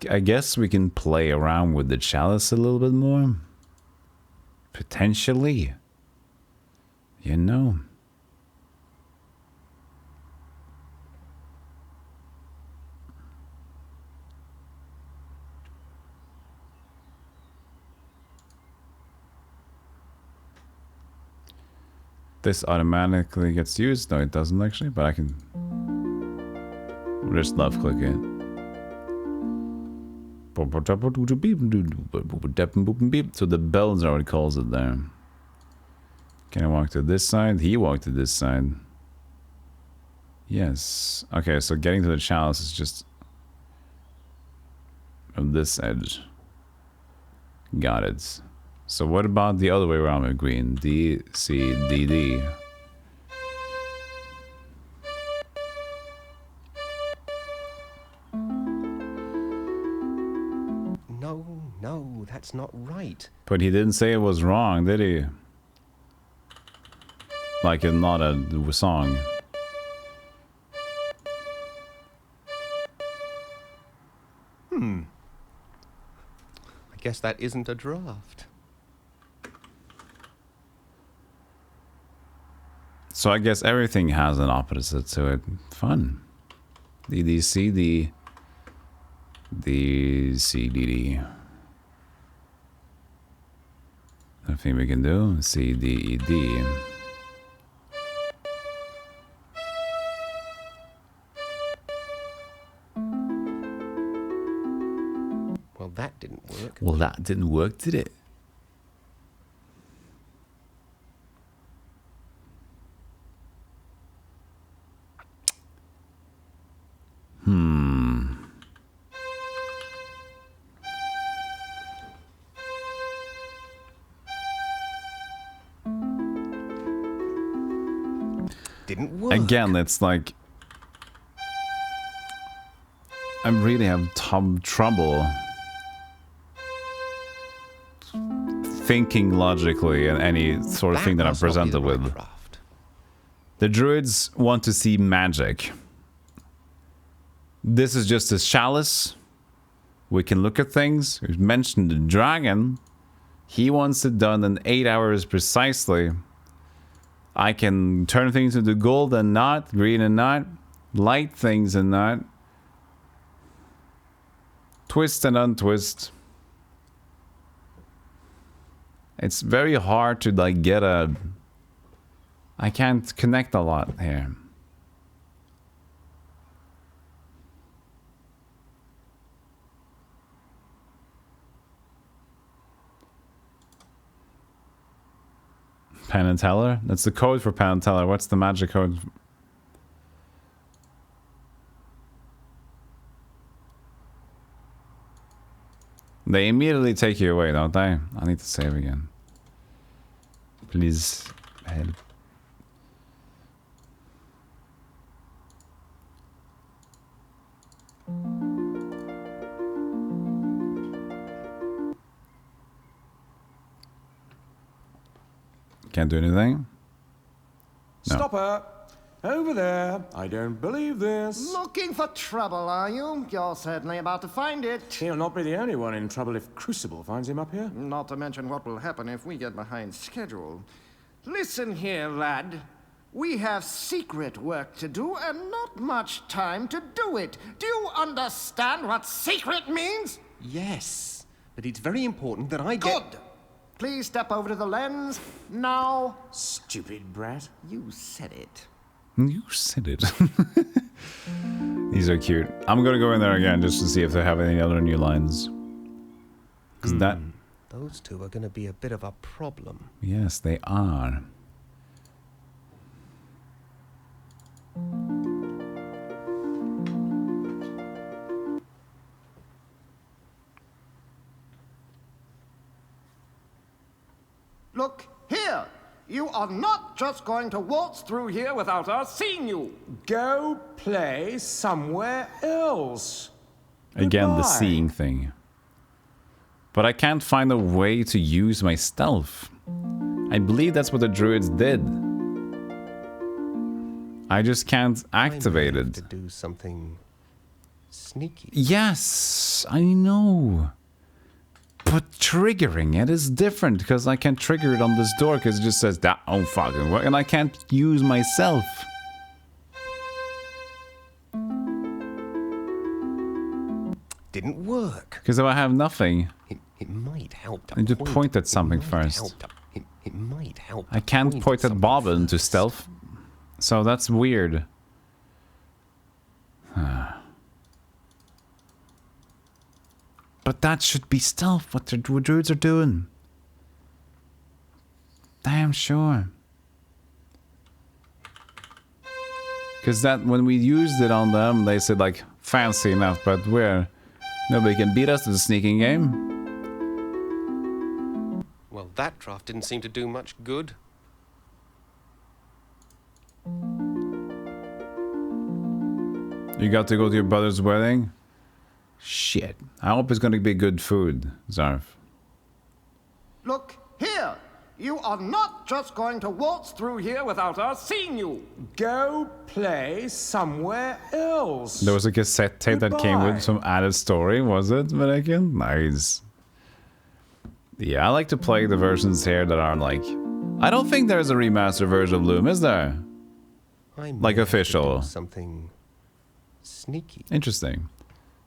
I guess we can play around with the chalice a little bit more. Potentially. You know. This automatically gets used. No, it doesn't actually, but I can just left click it. So the bells are what it calls it there. Can I walk to this side? He walked to this side. Yes. Okay, so getting to the chalice is just on this edge. Got it. So what about the other way around with green? D, C, D, D. No, that's not right. But he didn't say it was wrong, did he? Like in not a song. I guess that isn't a draft. So I guess everything has an opposite to it. Fun. D, C, D. D, C, D, D. Nothing we can do. C, D, E, D. Well, that didn't work. Well, that didn't work, did it? Didn't work. Again, it's like I really have trouble thinking logically in any sort of thing that I'm presented with. The druids want to see magic. This is just a chalice. We can look at things. We've mentioned the dragon. He wants it done in 8 hours precisely. I can turn things into gold and not, green and not, light things and not, twist and untwist. It's very hard to like get a... I can't connect a lot here. Penn and Teller? That's the code for Penn and Teller. What's the magic code? They immediately take you away, don't they? I need to save again. Please help. Can't do anything? No. Stop her! Over there. I don't believe this. Looking for trouble, are you? You're certainly about to find it. He'll not be the only one in trouble if Crucible finds him up here. Not to mention what will happen if we get behind schedule. Listen here, lad. We have secret work to do and not much time to do it. Do you understand what secret means? Yes, but it's very important that I get... Good! Please step over to the lens, now. Stupid brat. You said it. You said it. These are cute. I'm gonna go in there again just to see if they have any other new lines. Because that... Those two are gonna be a bit of a problem. Yes, they are. Look here. You are not just going to waltz through here without us seeing you. Go play somewhere else. Again, the Goodbye. seeing thing. But I can't find a way to use my stealth. I believe that's what the druids did. I just can't activate it. To do something sneaky. Yes, I know. But triggering it is different because I can't trigger it on this door because it just says that oh fucking work and I can't use myself. Didn't work. Because if I have nothing, it might help. I need to point at something first. It might help. I can't point at Bobbin to stealth, so that's weird. But that should be stealth, what the druids are doing. Damn sure. Because that when we used it on them, they said like, fancy enough, but nobody can beat us in the sneaking game. Well, that draft didn't seem to do much good. You got to go to your brother's wedding? Shit. I hope it's gonna be good food, Zarf. Look here. You are not just going to waltz through here without us seeing you. Go play somewhere else. There was a cassette tape that came with some added story, was it, Medekin? Nice. Yeah, I like to play the versions here that are like... I don't think there's a remaster version of Loom, is there? Like official. Something sneaky. Interesting.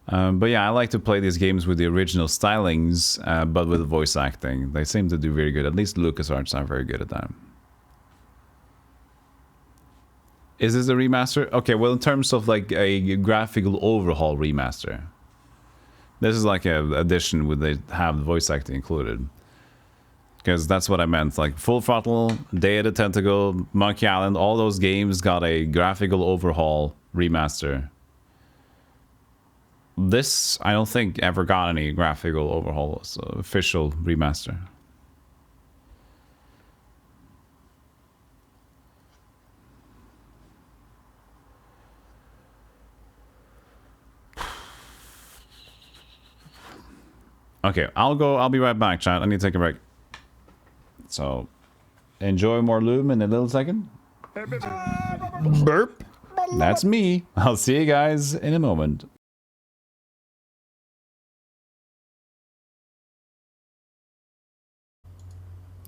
But yeah, I like to play these games with the original stylings, but with voice acting. They seem to do very good. At least LucasArts are very good at that. Is this a remaster? Okay, well, in terms of like a graphical overhaul remaster. This is like an edition where they have voice acting included. Because that's what I meant. Like Full Throttle, Day of the Tentacle, Monkey Island, all those games got a graphical overhaul remaster. This, I don't think, ever got any graphical overhaul, so official remaster. Okay, I'll be right back, chat. I need to take a break. So, enjoy more Loom in a little second. Burp. That's me. I'll see you guys in a moment.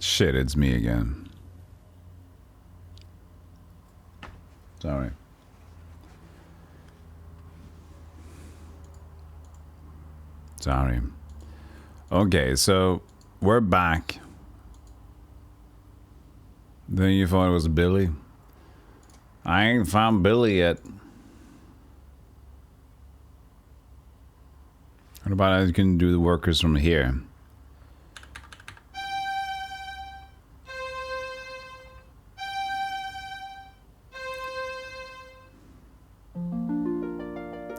Shit, it's me again. Sorry. Sorry. Okay, so we're back. Then you thought it was Billy? I ain't found Billy yet. What about I can do the workers from here?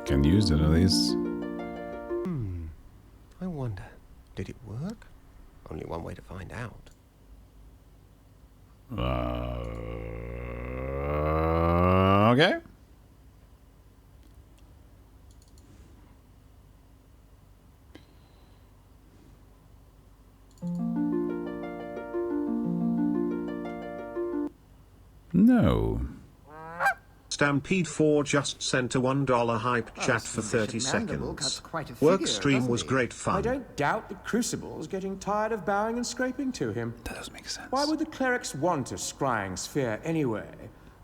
Can use it at least. I wonder, did it work? Only one way to find out. Okay. No. Stampede 4 just sent a $1 hype chat for 30 seconds. Workstream was great fun. I don't doubt the Crucible's getting tired of bowing and scraping to him. That does make sense. Why would the clerics want a scrying sphere anyway?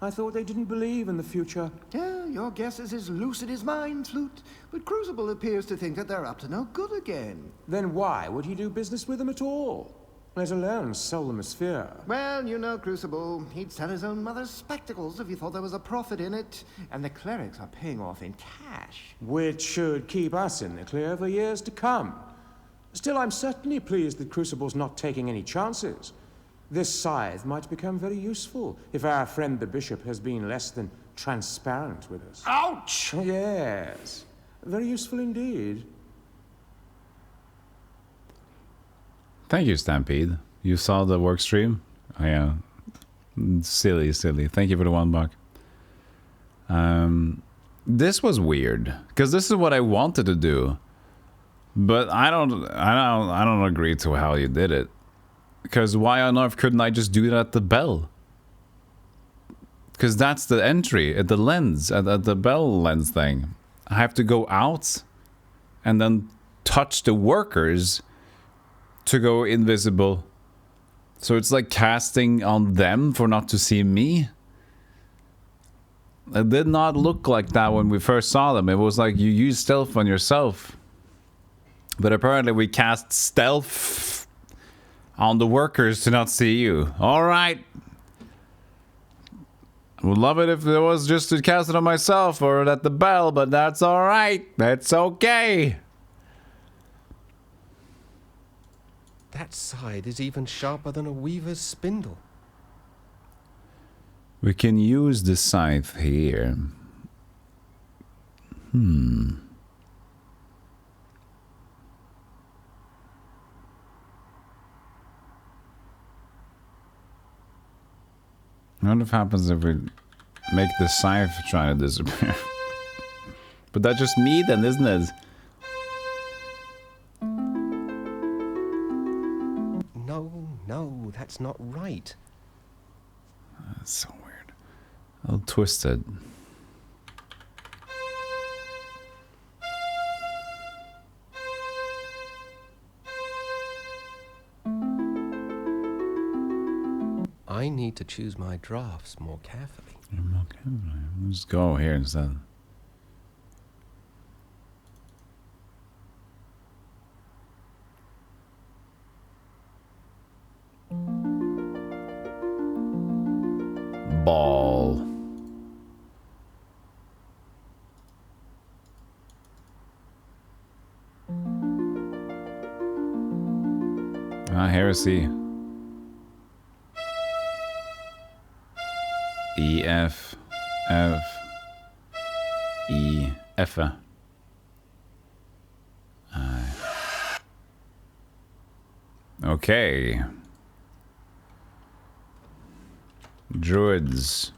I thought they didn't believe in the future. Yeah, your guess is as lucid as mine, Flute. But Crucible appears to think that they're up to no good again. Then why would he do business with them at all? Let alone sell them a sphere. Well, you know, Crucible, he'd sell his own mother's spectacles if he thought there was a profit in it. And the clerics are paying off in cash. Which should keep us in the clear for years to come. Still, I'm certainly pleased that Crucible's not taking any chances. This scythe might become very useful if our friend the bishop has been less than transparent with us. Ouch! Yes, very useful indeed. Thank you, Stampede. You saw the work stream? Oh, yeah. Silly. Thank you for the $1. This was weird because this is what I wanted to do, but I don't agree to how you did it. Because why on earth couldn't I just do it at the bell? Because that's the entry at the lens, at the bell lens thing. I have to go out and then touch the workers to go invisible. So it's like casting on them for not to see me. It did not look like that when we first saw them. It was like you use stealth on yourself. But apparently we cast stealth on the workers to not see you. Alright. I would love it if it was just to cast it on myself or at the bell, but that's alright. That's okay. That side is even sharper than a weaver's spindle. We can use the scythe here. What if happens if we make the scythe try to disappear? But that's just me then, isn't it? No, that's not right. That's so weird. I'll twist it. I need to choose my drafts more carefully. More carefully. Let's go here instead. Ball. Heresy. E, F, F, E, F. Okay. Druids.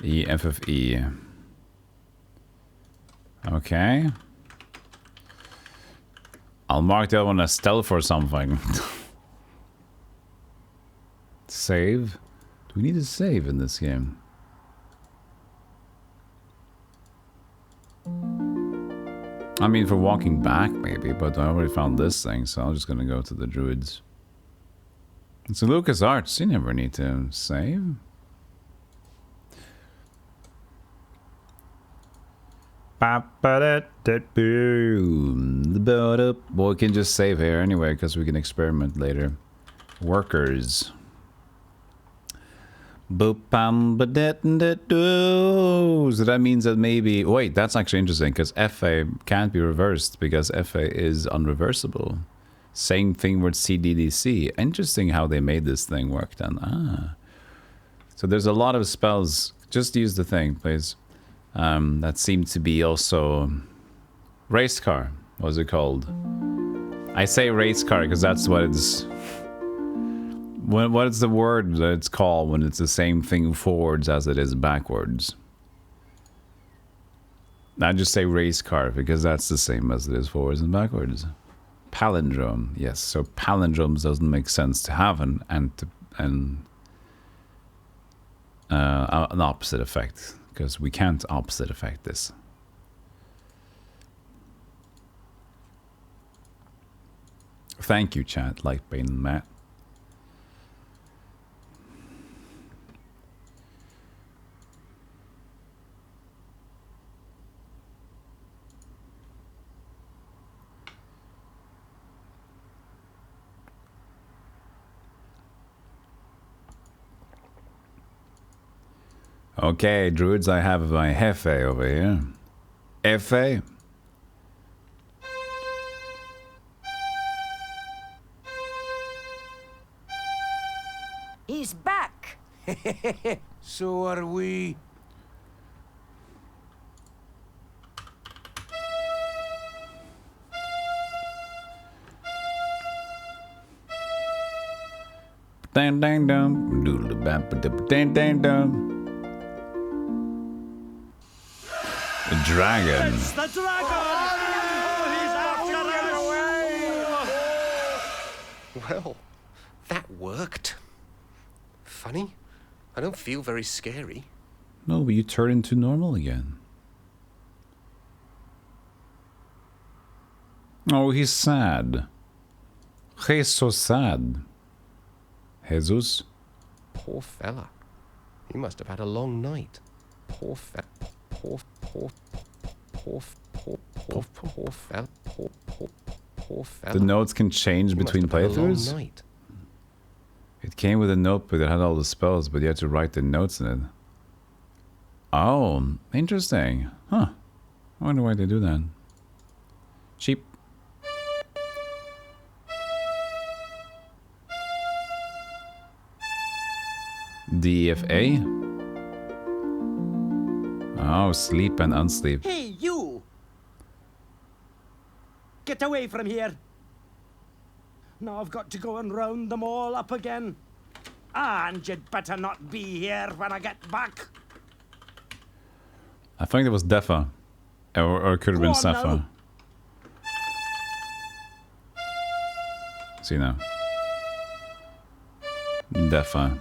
E, F, F, E. Okay. I'll mark that one as stealth or something. Save. Do we need to save in this game? I mean, for walking back, maybe, but I already found this thing, so I'm just gonna go to the druids. It's a LucasArts, you never need to save. Well, we can just save here anyway, because we can experiment later. Workers. So that means that maybe... Wait, that's actually interesting, because FA can't be reversed, because FA is unreversible. Same thing with CDDC. Interesting how they made this thing work then. Ah. So there's a lot of spells. Just use the thing, please. That seem to be also... Race car. What's it called? I say race car because that's what it's... What is the word that it's called when it's the same thing forwards as it is backwards? I just say race car because that's the same as it is forwards and backwards. Palindrome, yes. So palindromes doesn't make sense to have an opposite effect because we can't opposite effect this. Thank you, chat. Like Bane and Matt. Okay, druids, I have my Hefe over here. Hefe? He's back! So are we. Dang dang dum. Doodle bap dang dang dum. The dragon. It's the dragon! Oh, he's after us! Well, that worked. Funny. I don't feel very scary. No, but you turn into normal again. Oh, he's sad. He's so sad. Jesus. Poor fella. He must have had a long night. Poor fella. Poor fella. The notes can change between playthroughs? It came with a notebook that had all the spells, but you had to write the notes in it. Oh, interesting. Huh. I wonder why they do that. Sheep. DFA? Oh, sleep and unsleep. Hey, you! Get away from here! Now I've got to go and round them all up again. And you'd better not be here when I get back. I think it was Defa. Or it could have been Safa. See now. Defa.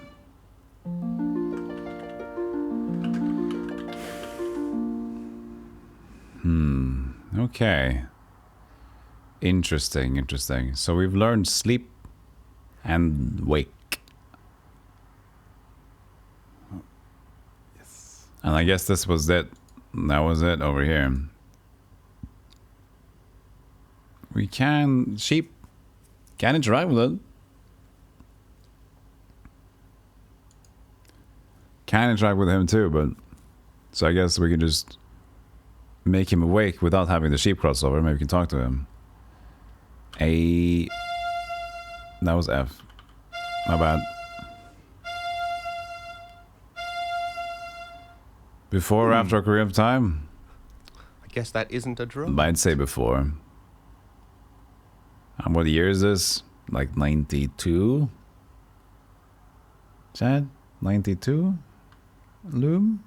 Okay. Interesting, interesting. So we've learned sleep and wake. Yes. And I guess this was it. That was it over here. We can... Sheep. Can interact with it. Can interact with him too, but... So I guess we can just... make him awake without having the sheep crossover. Maybe we can talk to him. That was F. My bad. Before or after Ocarina of Time? I guess that isn't a drum. I'd say before. And what year is this? Like 92? Chad? 92? Loom?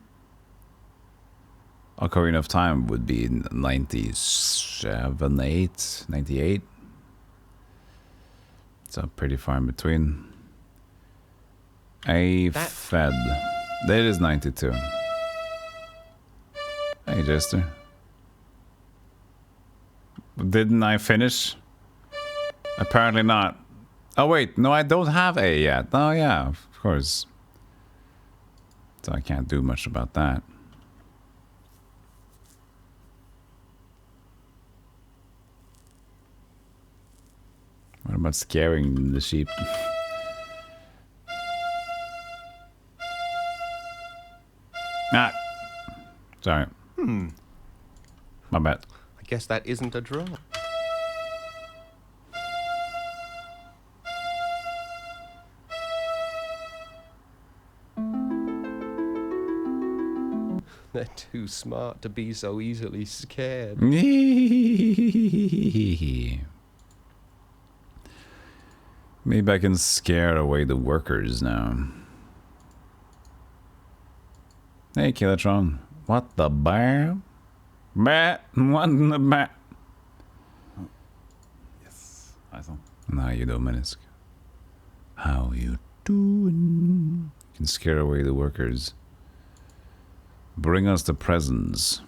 Ocarina of Time would be 97, 8, 98. So pretty far in between. Fed. That is 92. Hey, Jester. Didn't I finish? Apparently not. Oh wait, no, I don't have A yet. Oh yeah, of course. So I can't do much about that. What about scaring the sheep? Ah! Sorry. My bad. I guess that isn't a draw. They're too smart to be so easily scared. Maybe I can scare away the workers now. Hey, Killatron. What the bear? What the bear? Yes, I thought. How you doing, Minisk? How you doing? You can scare away the workers. Bring us the presents.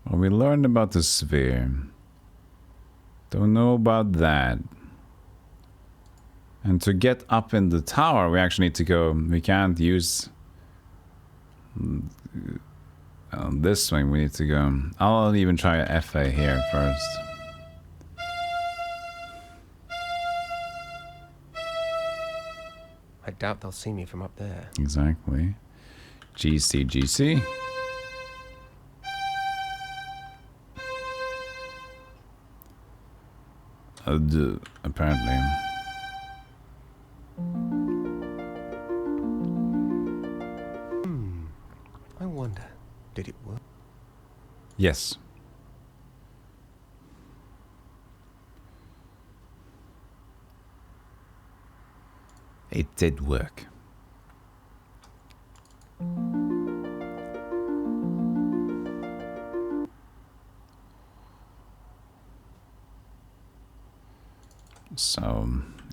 Well, we learned about the sphere. Don't know about that. And to get up in the tower, we actually need to go... We can't use... this way, we need to go... I'll even try a FA here first. I doubt they'll see me from up there. Exactly. GC. Apparently. I wonder, did it work? Yes. It did work. So,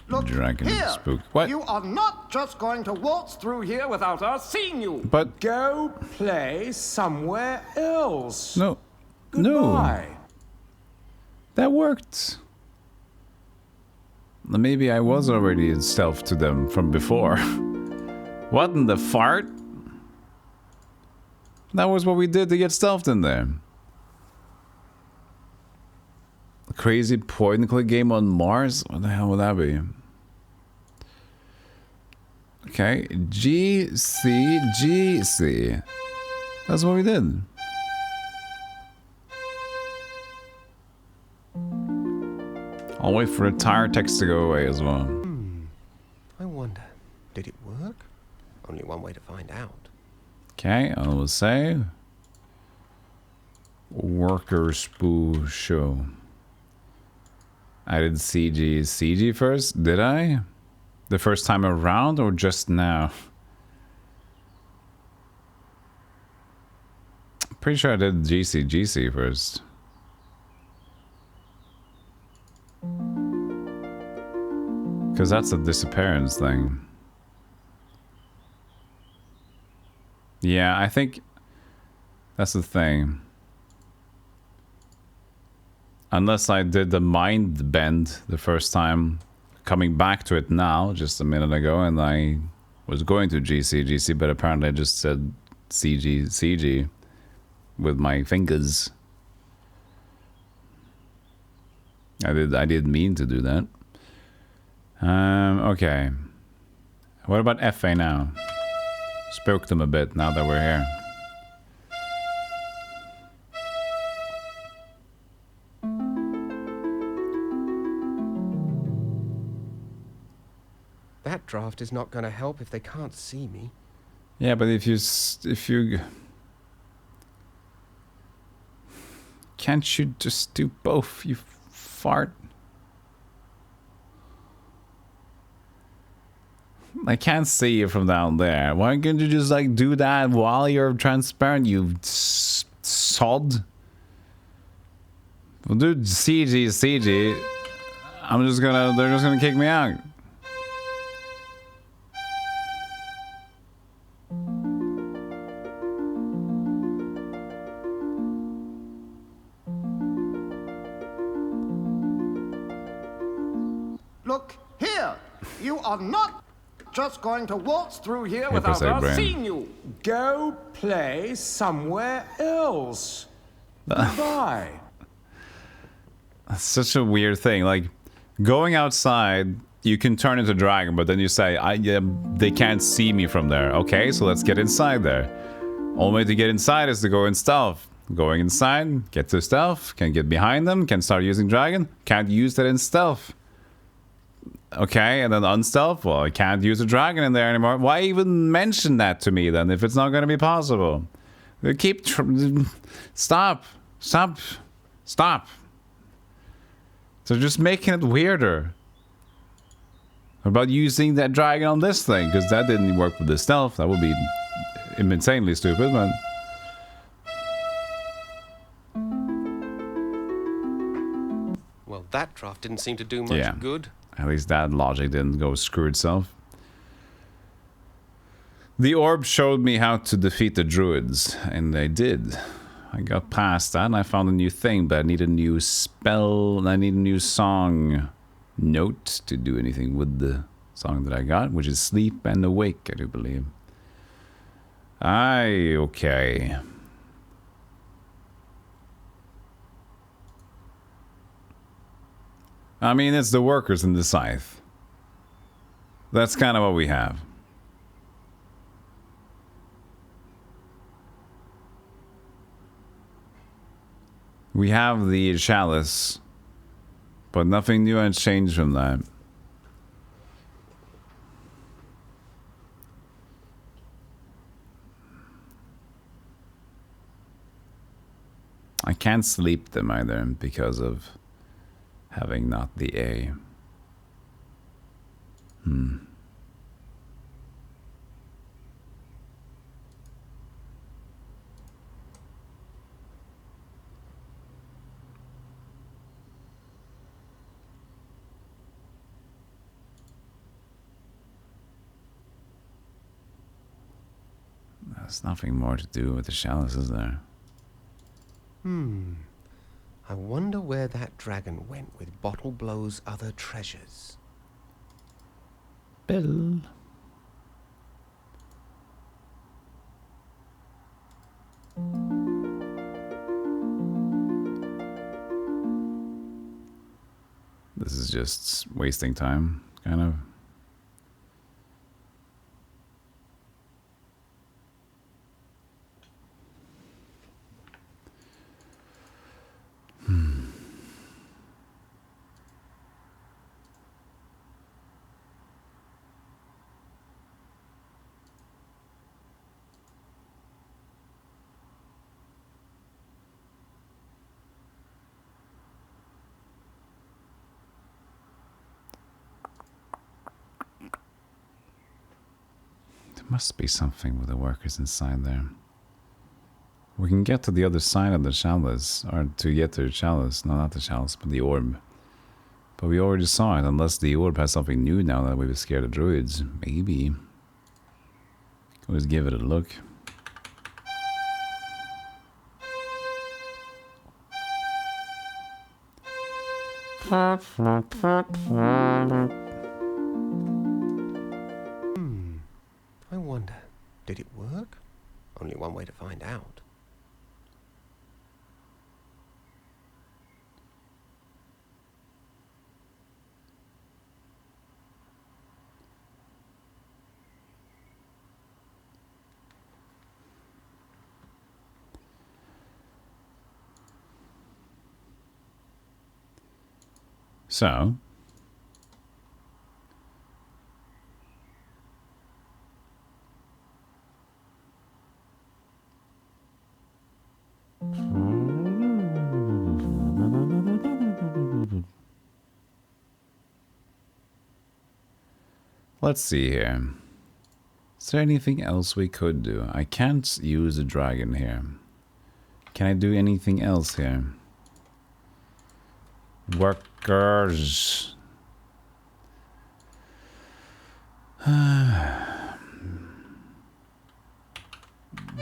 Look, dragon here. spook. What? You are not just going to waltz through here without us seeing you. But go play somewhere else. No. Goodbye. No. That worked. Maybe I was already in stealth to them from before. What in the fart? That was what we did to get stealthed in there. A crazy point and click game on Mars? What the hell would that be? Okay, GC. That's what we did. I'll wait for the tire text to go away as well. I wonder, did it work? Only one way to find out. Okay, I will say worker spoo show. I did CG first, did I? The first time around or just now? Pretty sure I did GC first. Because that's a disappearance thing. Yeah, I think that's the thing. Unless I did the mind bend the first time, coming back to it now, just a minute ago, and I was going to GC, but apparently I just said CG with my fingers. I did mean to do that. Okay. What about FA now? Spoke them a bit now that we're here. That draft is not going to help if they can't see me. Yeah, but if you can't you just do both, you fart? I can't see you from down there. Why can't you just like do that while you're transparent, you sod? Well, dude, CG. They're just gonna kick me out. Look here. You are not just going to waltz through here without us seeing you. Go play somewhere else. Goodbye. That's such a weird thing. Like, going outside, you can turn into a dragon, but then you say, they can't see me from there. Okay, so let's get inside there. Only way to get inside is to go in stealth. Going inside, get to stealth, can get behind them, can start using dragon, can't use that in stealth. Okay, and then unstealth, well, I can't use a dragon in there anymore. Why even mention that to me then if it's not going to be possible? They keep stop. So just making it weirder. What about using that dragon on this thing? Because that didn't work with the stealth. That would be insanely stupid, but... Well, that draft didn't seem to do much good. At least that logic didn't go screw itself. The orb showed me how to defeat the druids, and I did. I got past that and I found a new thing, but I need a new spell and I need a new song note to do anything with the song that I got, which is Sleep and Awake, I do believe. Aye, okay. I mean, it's the workers and the scythe. That's kind of what we have. We have the chalice, but nothing new has changed from that. I can't sleep them either because of having not the A. There's nothing more to do with the chalice, is there? I wonder where that dragon went with Bottle Blow's other treasures. Bill. This is just wasting time, kind of. Must be something with the workers inside there. We can get to the other side of the chalice, or to get to the chalice. No, not the chalice, but the orb. But we already saw it, unless the orb has something new now that we were scared of druids. Maybe. Let's give it a look. I wonder, did it work? Only one way to find out. So... Let's see here. Is there anything else we could do? I can't use a dragon here. Can I do anything else here? Workers.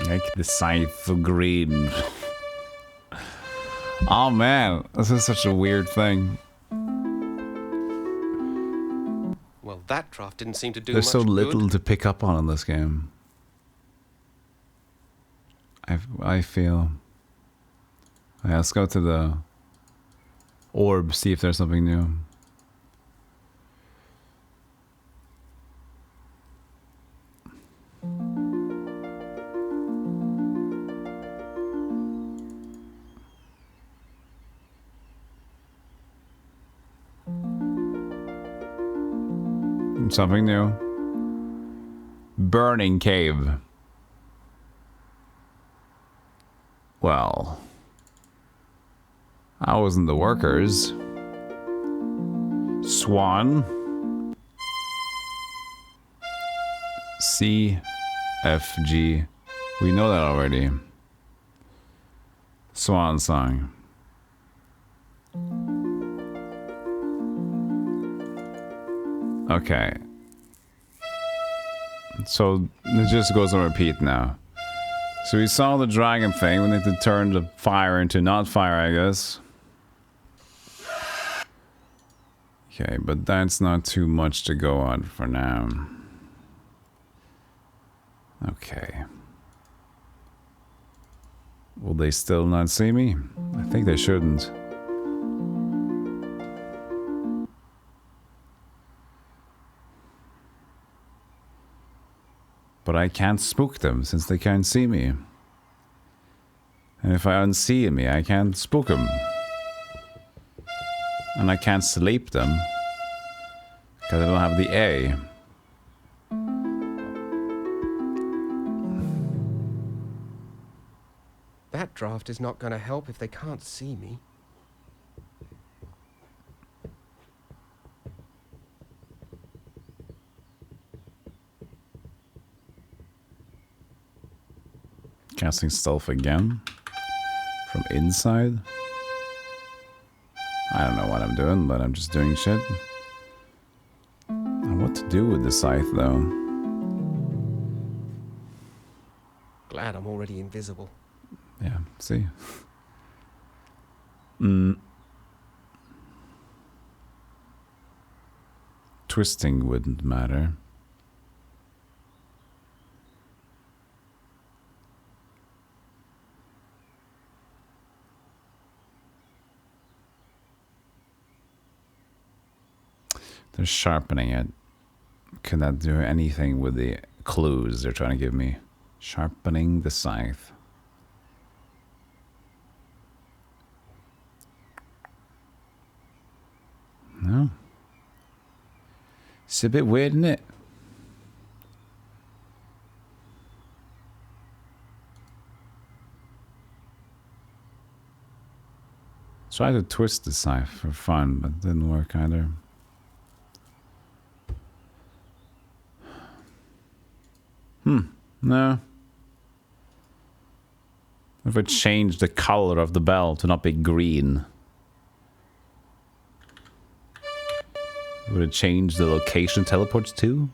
Make the scythe green. Oh man, this is such a weird thing. Well, that draft didn't seem to do There's much so little good. to pick up on in this game. I feel. Yeah, let's go to the orb, see if there's something new. Something new. Burning cave. Well, I wasn't the workers. Swan. C, F, G. We know that already. Swan song. Okay. So it just goes on repeat now. So we saw the dragon thing. We need to turn the fire into not fire, I guess. Okay, but that's not too much to go on for now. Okay. Will they still not see me? I think they shouldn't. But I can't spook them since they can't see me. And if I unsee me, I can't spook them. And I can't sleep them. Because I don't have the A. That draft is not going to help if they can't see me. Casting stealth again. From inside. I don't know what I'm doing, but I'm just doing shit. And what to do with the scythe, though? Glad I'm already invisible. Yeah, see? Twisting wouldn't matter. They're sharpening it. Can that do anything with the clues they're trying to give me? Sharpening the scythe. No. It's a bit weird, isn't it? Try to twist the scythe for fun, but it didn't work either. No. If I change the color of the bell to not be green, would it change the location it teleports to?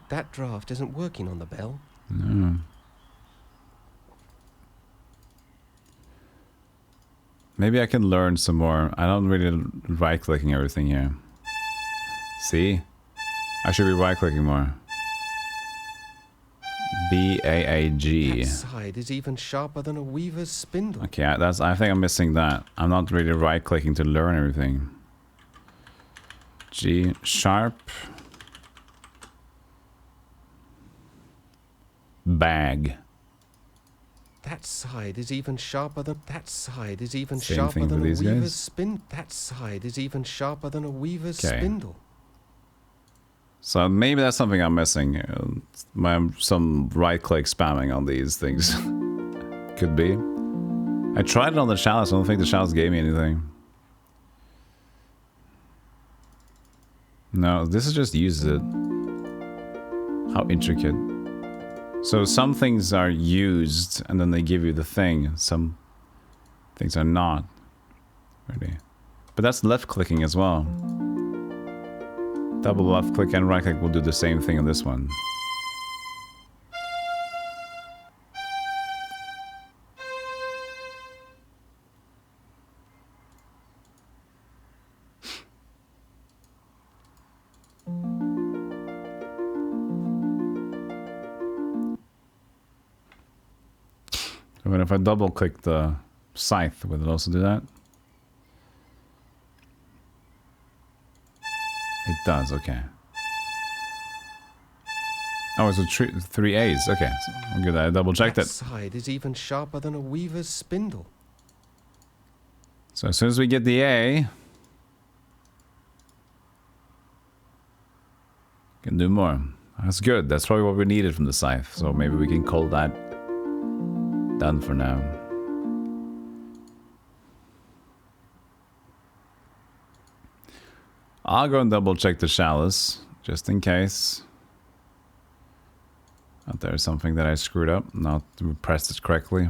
That draft isn't working on the bell. No. Maybe I can learn some more. I don't really right-clicking everything here. See? I should be right-clicking more. B-A-A-G. That side is even sharper than a weaver's spindle. Okay, I think I'm missing that. I'm not really right-clicking to learn everything. G, sharp. Bag. That side is even sharper than Same sharper thing than for a these weaver's guys? spin. That side is even sharper than a weaver's Okay. spindle. So maybe that's something I'm missing. Some right-click spamming on these things. Could be. I tried it on the chalice. I don't think the chalice gave me anything. No, this is just uses it. How intricate. So some things are used and then they give you the thing. Some things are not. Really. But that's left clicking as well. Double left click and right click will do the same thing on this one. I mean, if I double click the scythe, would it also do that? It does, okay. Oh, it's a three A's. Okay, so I'm good. I double checked That it. side is even sharper than a weaver's spindle. So as soon as we get the A, can do more. That's good. That's probably what we needed from the scythe. So maybe we can call that done for now. I'll go and double check the chalice, just in case. That there's something that I screwed up, not pressed it correctly.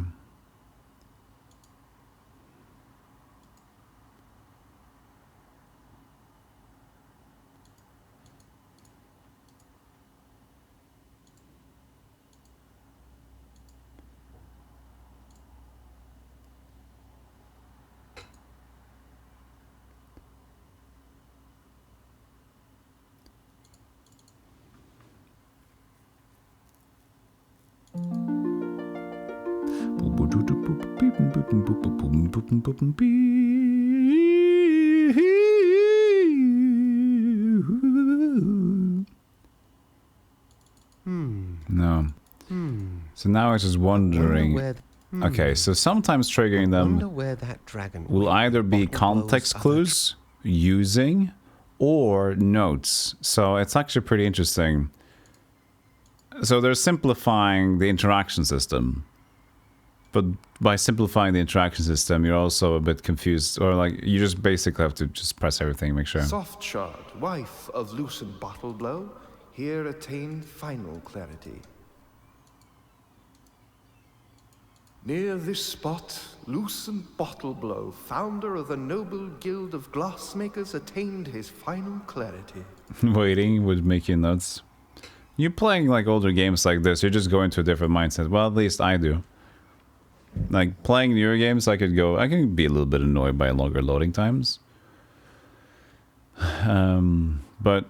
No. So now I was just wondering. Okay, so sometimes triggering them will either be context clues, using, or notes. So it's actually pretty interesting. So they're simplifying the interaction system. But by simplifying the interaction system, you're also a bit confused, or like you just basically have to just press everything, make sure. Softshard, wife of Lucent Bottleblow, here attained final clarity. Near this spot, Lucent Bottleblow, founder of the noble guild of glassmakers, attained his final clarity. Waiting would make you nuts. You're playing like older games like this, you're just going to a different mindset. Well, at least I do. Like playing newer games, I can be a little bit annoyed by longer loading times. But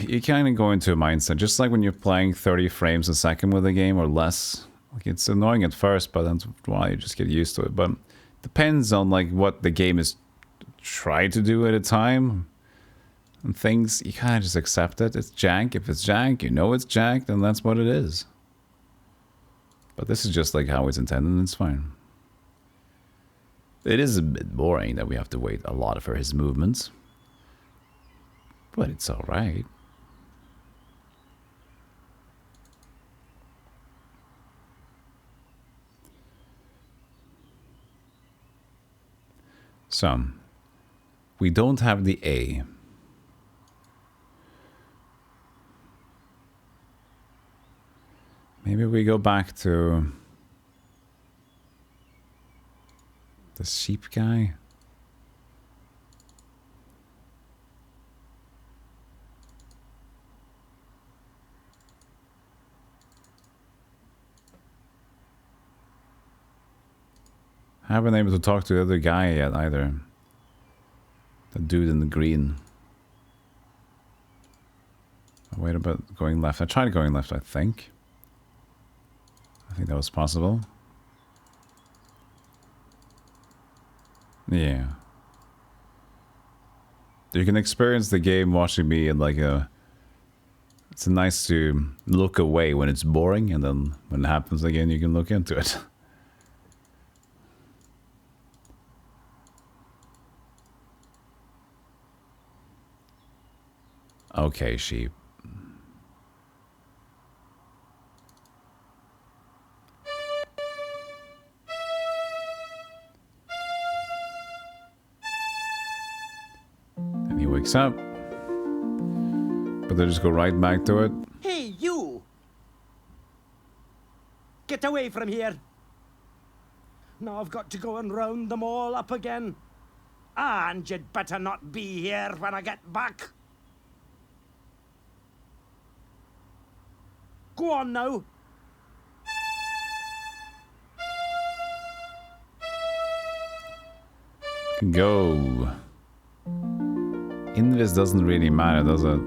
you kind of go into a mindset, just like when you're playing 30 frames a second with a game or less. Like it's annoying at first, but that's why you just get used to it. But it depends on like what the game is trying to do at a time. And things, you kind of just accept it. It's jank. If it's jank, you know it's jank, then that's what it is. But this is just like how it's intended, and it's fine. It is a bit boring that we have to wait a lot for his movements. But it's alright. So, we don't have the A. Maybe we go back to the sheep guy. I haven't been able to talk to the other guy yet either. The dude in the green. Wait about going left. I tried going left, I think. I think that was possible. Yeah. You can experience the game watching me in like a... It's nice to look away when it's boring, and then when it happens again, you can look into it. Okay, sheep. And he wakes up. But they just go right back to it. Hey, you! Get away from here! Now I've got to go and round them all up again. And you'd better not be here when I get back. Go on now. Go. Invis doesn't really matter, does it?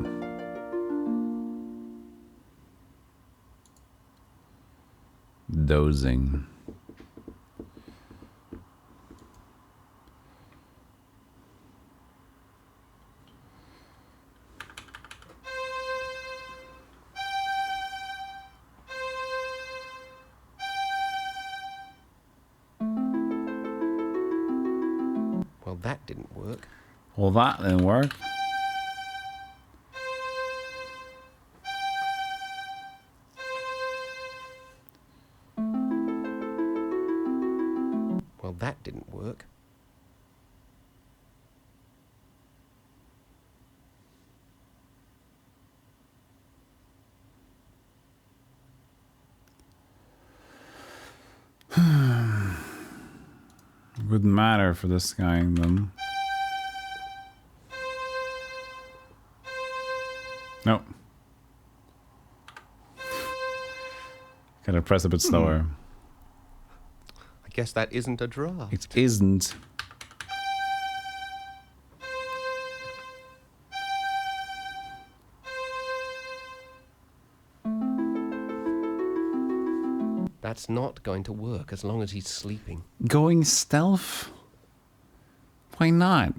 Dozing. that didn't work. Well, that didn't work. Well, that didn't work. Wouldn't matter for this guy then. Nope. Gotta press a bit slower. I guess that isn't a draft. It isn't. That's not going to work as long as he's sleeping. Going stealth? Why not?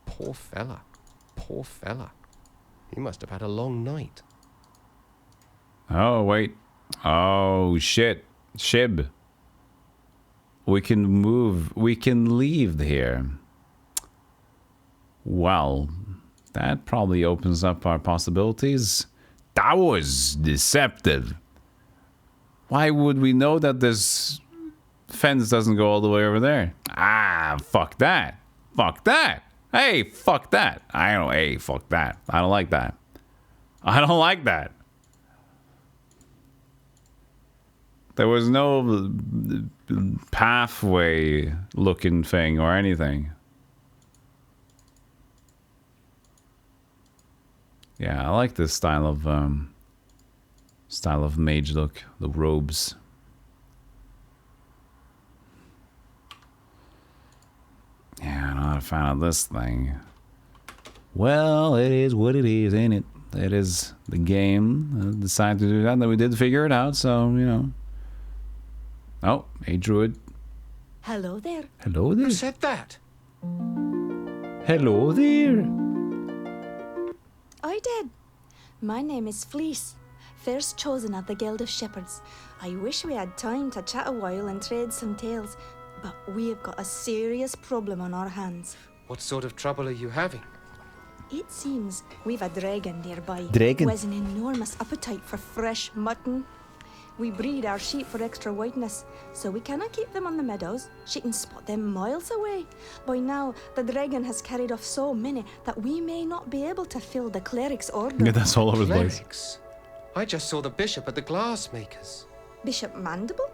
Poor fella. Poor fella. He must have had a long night. Oh, wait. Oh, shit. Shib. We can move. We can leave here. Well, that probably opens up our possibilities. That was deceptive. Why would we know that this fence doesn't go all the way over there? Ah, fuck that. Fuck that. Hey, fuck that. I don't, hey, fuck that. I don't like that. I don't like that. There was no pathway looking thing or anything. Yeah, I like this style of mage look, the robes. Yeah, I'm not a fan of this thing. Well, it is what it is, ain't it? It is the game. Decided to do that, and then we did figure it out, so, you know. Oh, hey, Druid. Hello there. Hello there. Who said that? Hello there. I did. My name is Fleece, first chosen of the Guild of Shepherds. I wish we had time to chat a while and trade some tales, but we have got a serious problem on our hands. What sort of trouble are you having? It seems we've a dragon nearby Dragon? who has an enormous appetite for fresh mutton. We breed our sheep for extra whiteness, so we cannot keep them on the meadows. She can spot them miles away. By now, the dragon has carried off so many that we may not be able to fill the cleric's order. Yeah, that's all over the place. Clerics? I just saw the bishop at the glassmakers. Bishop Mandible?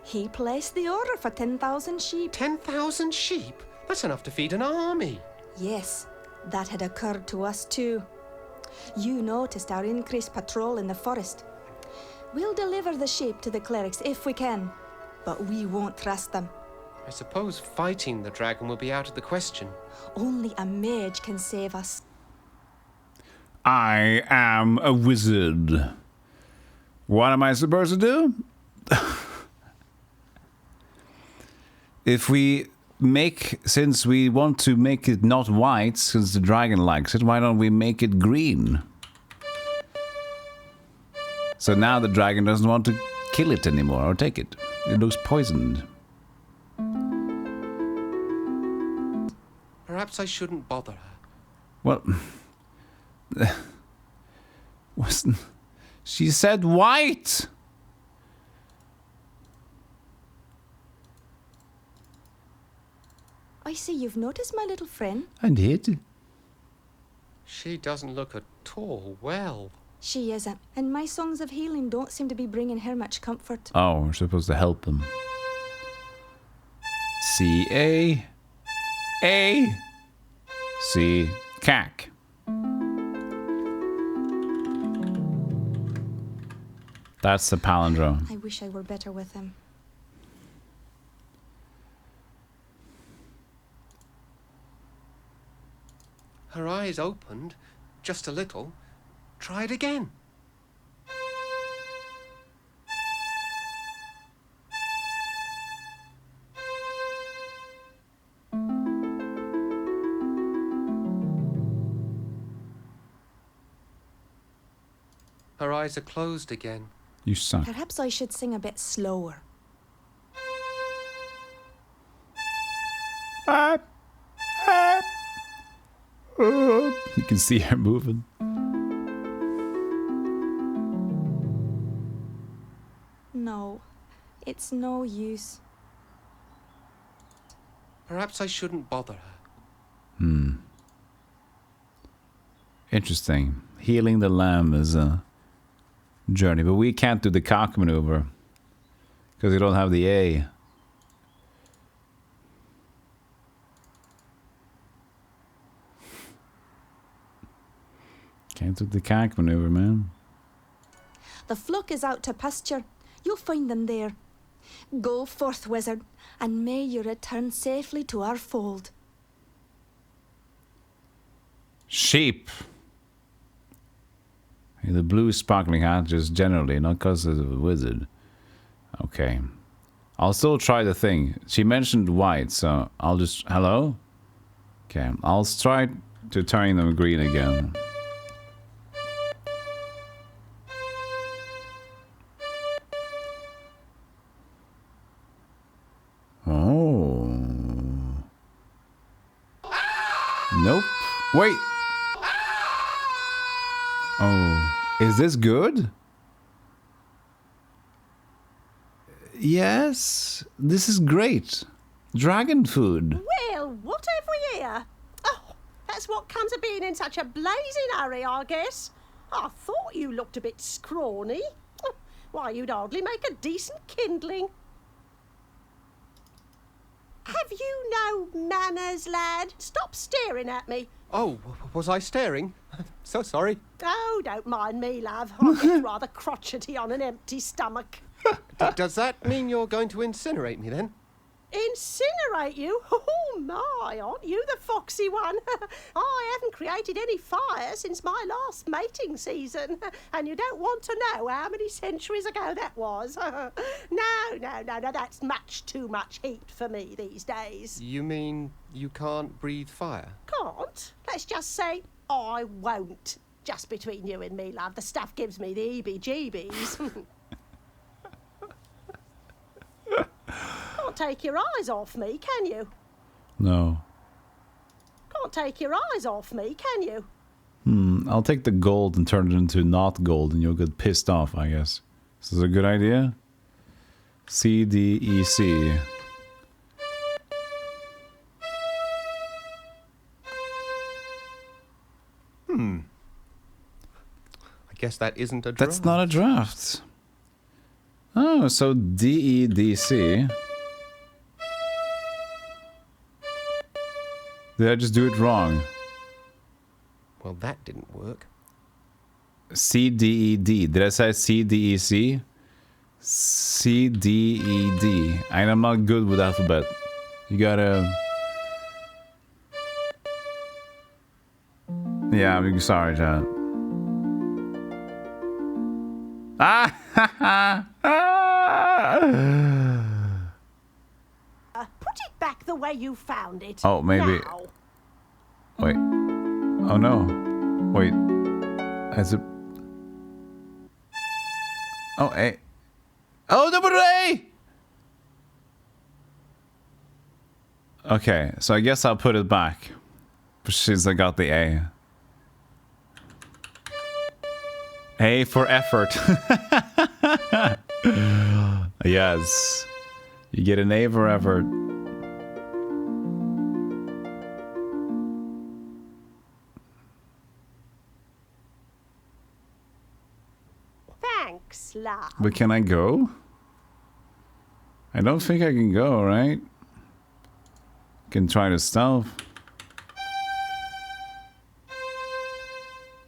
He placed the order for 10,000 sheep. 10,000 sheep? That's enough to feed an army. Yes, that had occurred to us too. You noticed our increased patrol in the forest. We'll deliver the sheep to the clerics if we can, but we won't trust them. I suppose fighting the dragon will be out of the question. Only a mage can save us. I am a wizard. What am I supposed to do? If we make, since we want to make it not white, since the dragon likes it, why don't we make it green? So now the dragon doesn't want to kill it anymore or take it. It looks poisoned. Perhaps I shouldn't bother her. Well, wasn't she said white? I see you've noticed my little friend. I did. She doesn't look at all well. She isn't, and my songs of healing don't seem to be bringing her much comfort. Oh, we're supposed to help them. C-A. A. C. CAC. That's the palindrome. I wish I were better with him. Her eyes opened, just a little. Try it again. Her eyes are closed again. You suck. Perhaps I should sing a bit slower. You can see her moving. No, it's no use. Perhaps I shouldn't bother her. Interesting. Healing the lamb is a journey, but we can't do the cock maneuver because we don't have the A. Can't do the cock maneuver, man. The flock is out to pasture. You'll find them there. Go forth, wizard, and may you return safely to our fold. Sheep. The blue sparkling hat just generally, not because of a wizard. Okay. I'll still try the thing. She mentioned white, so I'll just... Hello? Okay, I'll try to turn them green again. Oh. Nope. Wait. Oh. Is this good? Yes. This is great. Dragon food. Well, what have we here? Oh, that's what comes of being in such a blazing hurry, I guess. I thought you looked a bit scrawny. Why, you'd hardly make a decent kindling. Have you no manners, lad? Stop staring at me. Oh, was I staring? So sorry. Oh, don't mind me, love. I get rather crotchety on an empty stomach. Does that mean you're going to incinerate me then? Incinerate you? Oh my, aren't you the foxy one? I haven't created any fire since my last mating season, and you don't want to know how many centuries ago that was. No, that's much too much heat for me these days. You mean you can't breathe fire? Can't? Let's just say I won't. Just between you and me, love, the stuff gives me the heebie-jeebies. Can't take your eyes off me, can you? No. Can't take your eyes off me, can you? I'll take the gold and turn it into not gold and you'll get pissed off, I guess. Is this a good idea? C, D, E, C. I guess that isn't a draft. That's not a draft. Oh, so D, E, D, C. Did I just do it wrong? Well, that didn't work. C, D, E, D. Did I say C, D, E, C? C, D, E, D. And I'm not good with alphabet. You gotta... Yeah, I'm sorry, Chad. Put it back the way you found it. Oh, maybe... Now. Wait. Oh, no. Wait. Has it... Oh, A. Oh, number A! Okay, so I guess I'll put it back. Since I got the A. A for effort. Yes. You get an A for effort. Thanks, love. But can I go? I don't think I can go, right? Can try to stealth.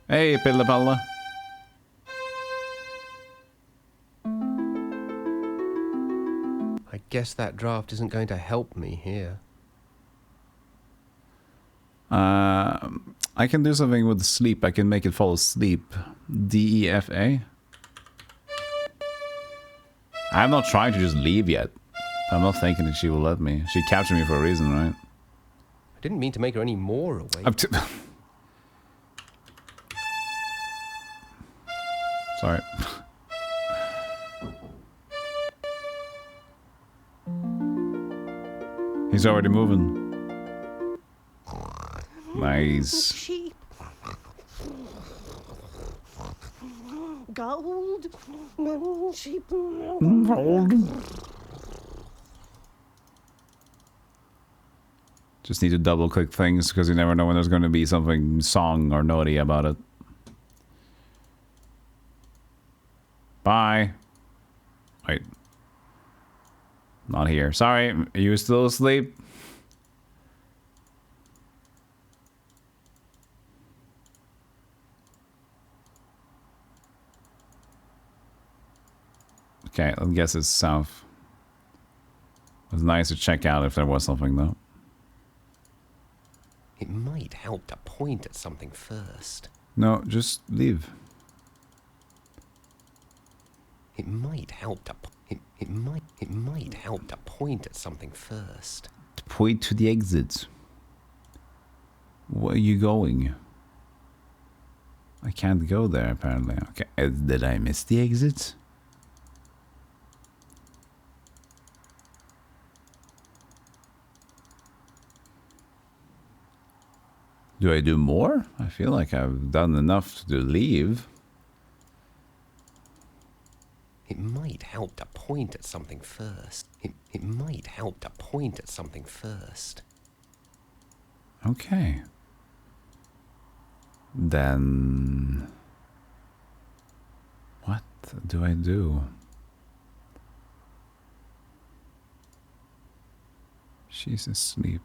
Hey, Pilla Palla. I guess that draft isn't going to help me here. I can do something with sleep. I can make it fall asleep. D, E, F, A. I'm not trying to just leave yet. I'm not thinking that she will let me. She captured me for a reason, right? I didn't mean to make her any more awake. Sorry. He's already moving. Nice. Sheep. Gold. Sheep. Just need to double click things because you never know when there's going to be something song or naughty about it. Bye. Wait. Not here. Sorry, are you still asleep? Okay, I guess it's south. It was nice to check out if there was something though. It might help to point at something first. No, just leave. It might help to it might help to point at something first. To point to the exit. Where are you going? I can't go there apparently. Okay, did I miss the exit? Do I do more? I feel like I've done enough to leave. It might help to point at something first. It might help to point at something first. Okay. Then... what do I do? She's asleep.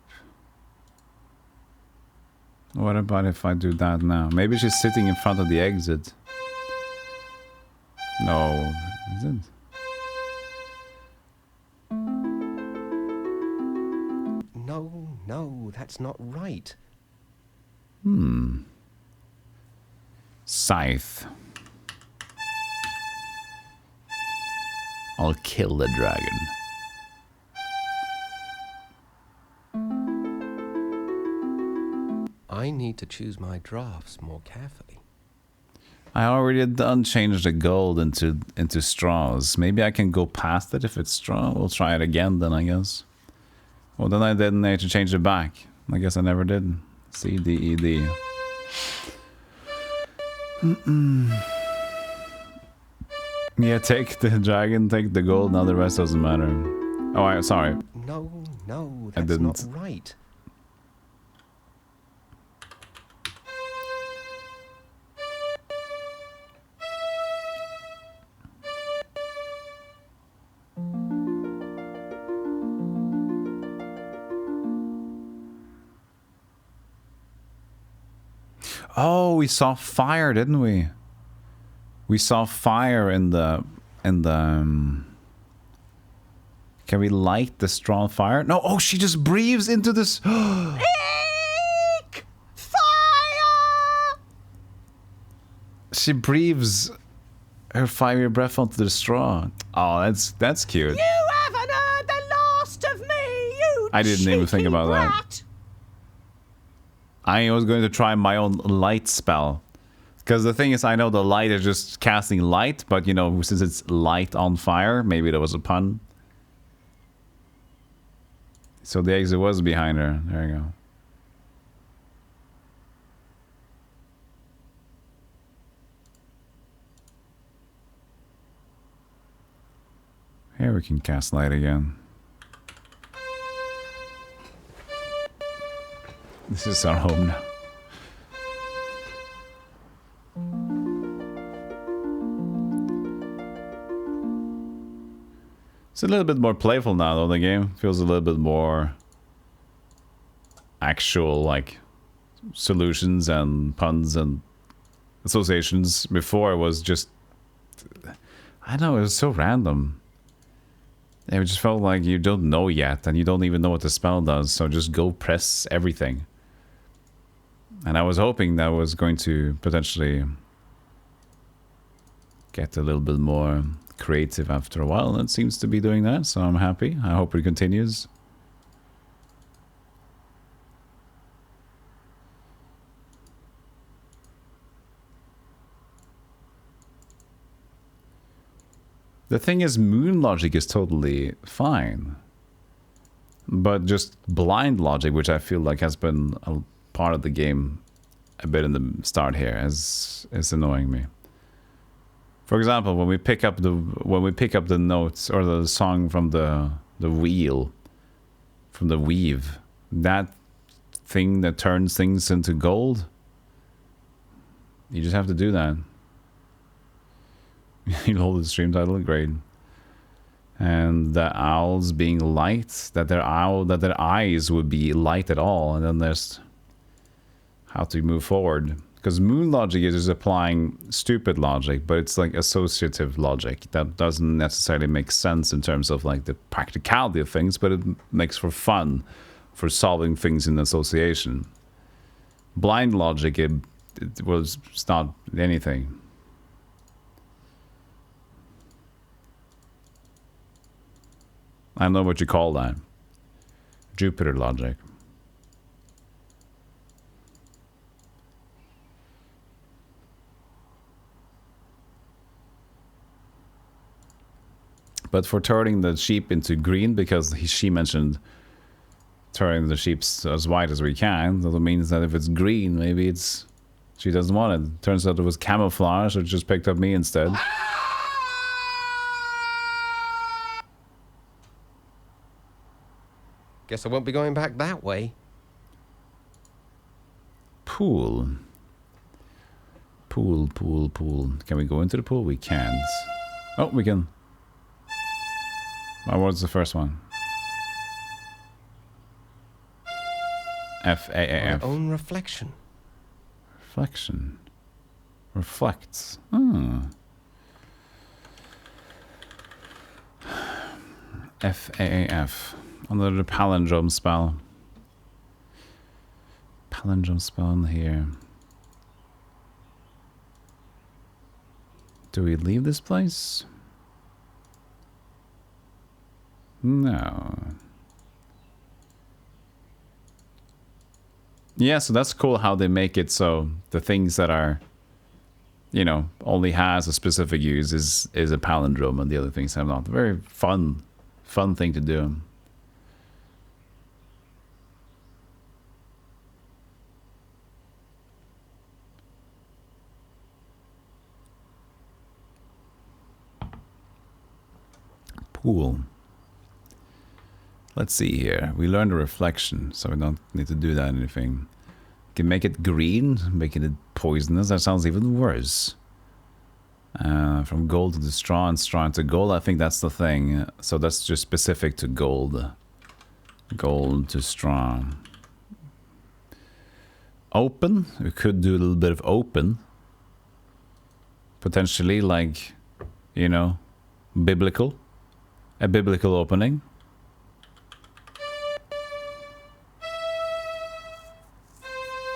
What about if I do that now? Maybe she's sitting in front of the exit. No, is it? No, that's not right. Scythe. I'll kill the dragon. I need to choose my drafts more carefully. I already done changed the gold into straws. Maybe I can go past it if it's straw. We'll try it again then, I guess. Well, then I didn't need to change it back. I guess I never did. C, D, E, D. Yeah, take the dragon, take the gold, now the rest doesn't matter. Oh, sorry. No, that's not right. Oh, we saw fire, didn't we? We saw fire in the can we light the straw fire? No, oh, she just breathes into this. Eek! Fire! She breathes her fiery breath onto the straw. Oh, that's cute. You haven't heard the last of me, you I didn't even think about brat. that. I was going to try my own light spell. Because the thing is, I know the light is just casting light, but you know, since it's light on fire, maybe there was a pun. So the exit was behind her. There you go. Here we can cast light again. This is our home now. It's a little bit more playful now, though. The game feels a little bit more actual, like solutions and puns and associations. Before it was just, I don't know, it was so random. It just felt like you don't know yet, and you don't even know what the spell does. So just go press everything. And I was hoping that was going to potentially get a little bit more creative after a while, and it seems to be doing that, so I'm happy. I hope it continues. The thing is, moon logic is totally fine. But just blind logic, which I feel like has been a part of the game a bit in the start here, is annoying me. For example, when we pick up the notes or the song from the wheel, from the weave, that thing that turns things into gold, you just have to do that. You hold the stream title, great. And the owls being light, that their eyes would be light at all, and then there's how to move forward. Because moon logic is just applying stupid logic, but it's like associative logic that doesn't necessarily make sense in terms of like the practicality of things, but it makes for fun for solving things in association. Blind logic, it was not anything. I don't know what you call that. Jupiter logic. But for turning the sheep into green, because she mentioned turning the sheep as white as we can, that means that if it's green, maybe it's she doesn't want it. Turns out it was camouflage, or just picked up me instead. Guess I won't be going back that way. Pool. Pool. Can we go into the pool? We can't. Oh, we can. What was the first one? F-A-A-F. My own reflection. Reflection. Reflects. F-A-A-F. Under the palindrome spell. Palindrome spell in here. Do we leave this place? No. Yeah, so that's cool how they make it so the things that are, you know, only has a specific use is a palindrome, and the other things have not. Very fun thing to do. Pool. Let's see here. We learned a reflection, so we don't need to do that anything. Can make it green, making it poisonous. That sounds even worse. From gold to straw and straw into gold. I think that's the thing. So that's just specific to gold. Gold to straw. Open. We could do a little bit of open. Potentially, like, you know, biblical. A biblical opening.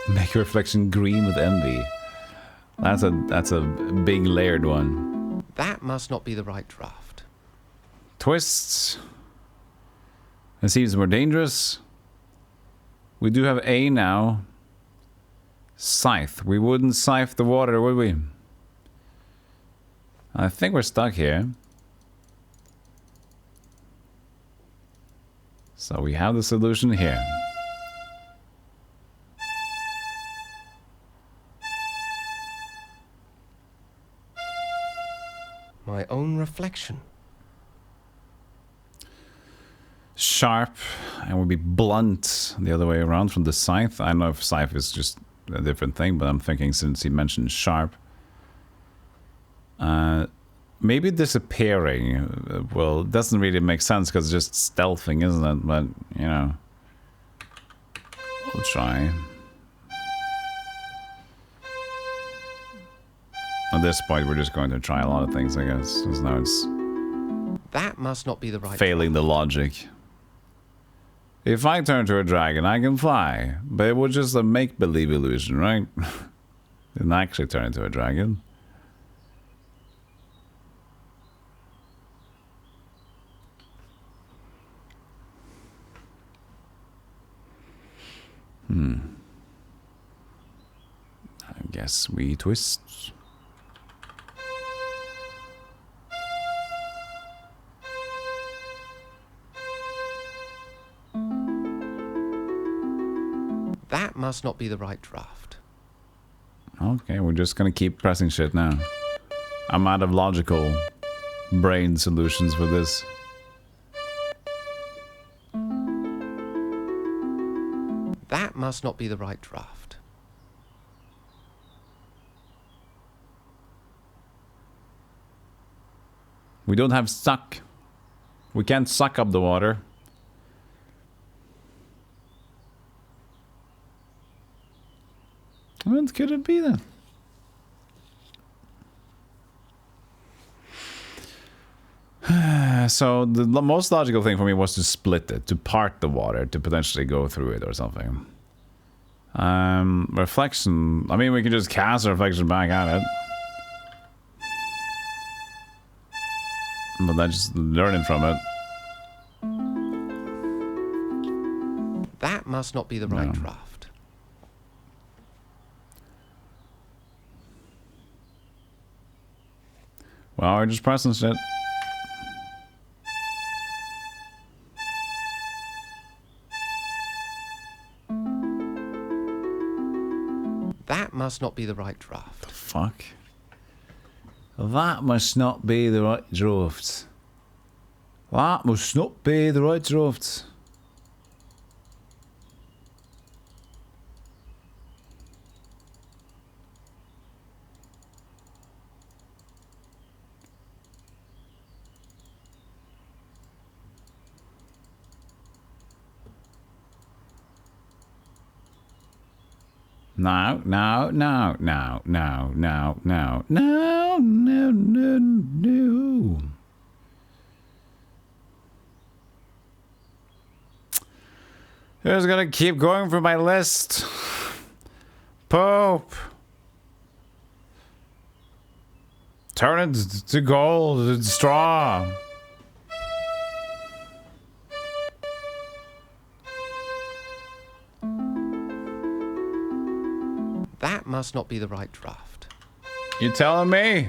Make a reflection green with envy. That's a big layered one. That must not be the right draft. Twists. It seems more dangerous. We do have A now. Scythe. We wouldn't scythe the water, would we? I think we're stuck here. So we have the solution here. My own reflection. Sharp, and would be blunt the other way around from the scythe. I don't know if scythe is just a different thing, but I'm thinking since he mentioned sharp. Maybe disappearing. Well, it doesn't really make sense because it's just stealthing, isn't it? But, you know. We'll try. At this point, we're just going to try a lot of things, I guess. Because now it's... That must not be the right... Failing the logic. If I turn to a dragon, I can fly. But it was just a make-believe illusion, right? Didn't actually turn into a dragon. I guess we twist. must not be the right draft. Okay, we're just gonna keep pressing shit now. I'm out of logical brain solutions for this. That must not be the right draft. We don't have suck. We can't suck up the water. What could it be then? So the most logical thing for me was to split it, to part the water, to potentially go through it or something. Reflection. I mean, we can just cast a reflection back at it. But that's just learning from it. That must not be the right draft. Well, we're just pressing shit. That must not be the right draft. The fuck? That must not be the right draft. That must not be the right draft. No, no, no, no, no, no, no, no, no, no, no. I'm just gonna keep going through my list. Pope. Turn it to gold and straw. That must not be the right draft. You telling me?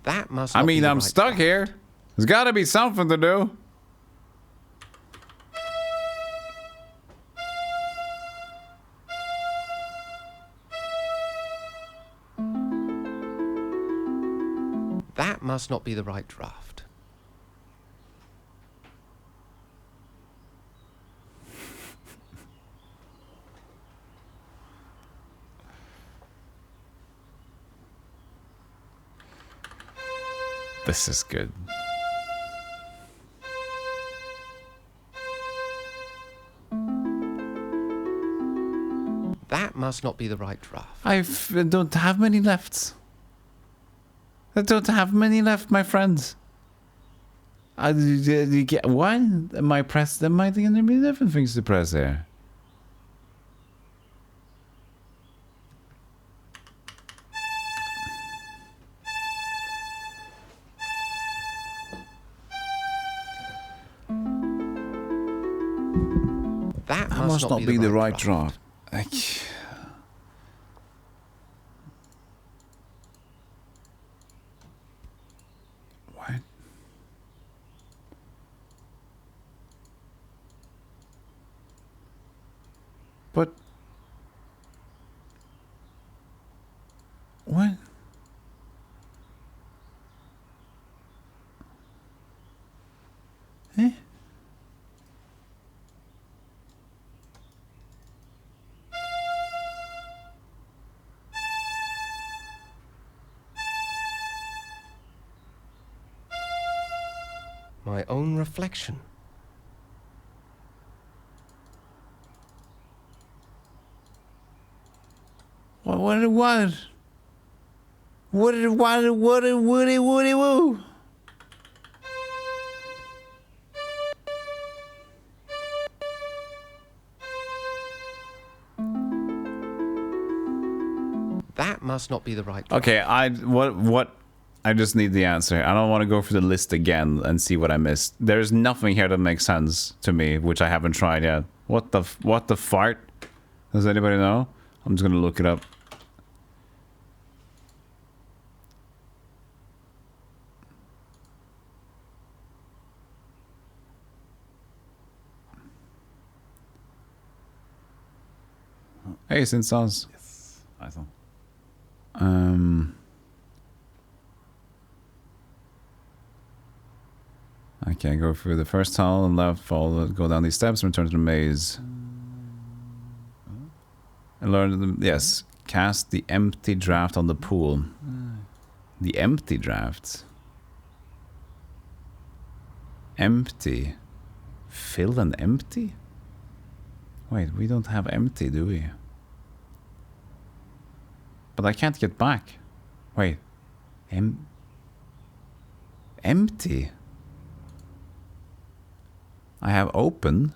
That must I not be mean, the I'm right stuck draft. here. There's gotta be something to do. That must not be the right draft. This is good. That must not be the right draft. I don't have many left. I don't have many left, my friends. You get one? Am I pressed? There might be different things to press here. That must not be the right draft. What? But what? Eh? My own reflection. What? Woo? That must not be the right draft. Okay, what? I just need the answer. I don't want to go through the list again and see what I missed. There's nothing here that makes sense to me, which I haven't tried yet. What the fart? Does anybody know? I'm just gonna look it up. Hey, Sinstans. Yes. I thought. Okay, go through the first tunnel and left, follow, go down these steps, and return to the maze. And learn the, yes, cast the empty draft on the pool. The empty draft. Empty. Fill and empty? Wait, we don't have empty, do we? But I can't get back. Wait. Empty? I have open.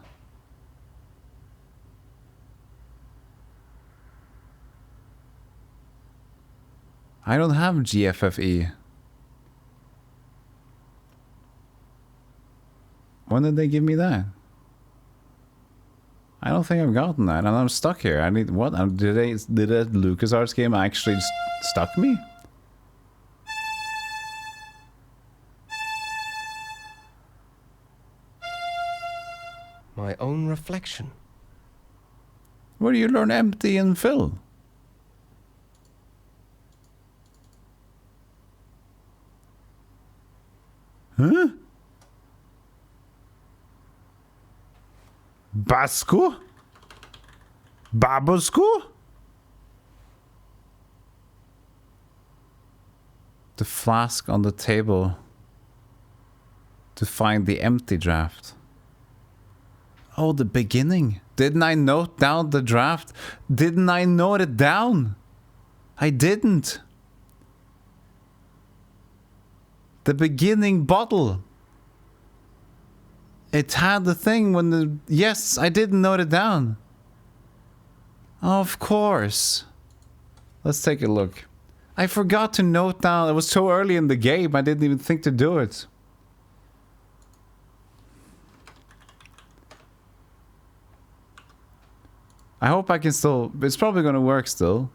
I don't have GFFE. When did they give me that? I don't think I've gotten that, and I'm stuck here. I need what? Did that LucasArts game actually stuck me? My own reflection. Where do you learn empty and fill? Huh? Basco? Babosco? The flask on the table to find the empty draft. Oh, the beginning. Didn't I note down the draft? Didn't I note it down? I didn't. The beginning bottle. It had the thing when the... Yes, I didn't note it down. Of course. Let's take a look. I forgot to note down. It was so early in the game, I didn't even think to do it. I hope I can still... It's probably gonna work still.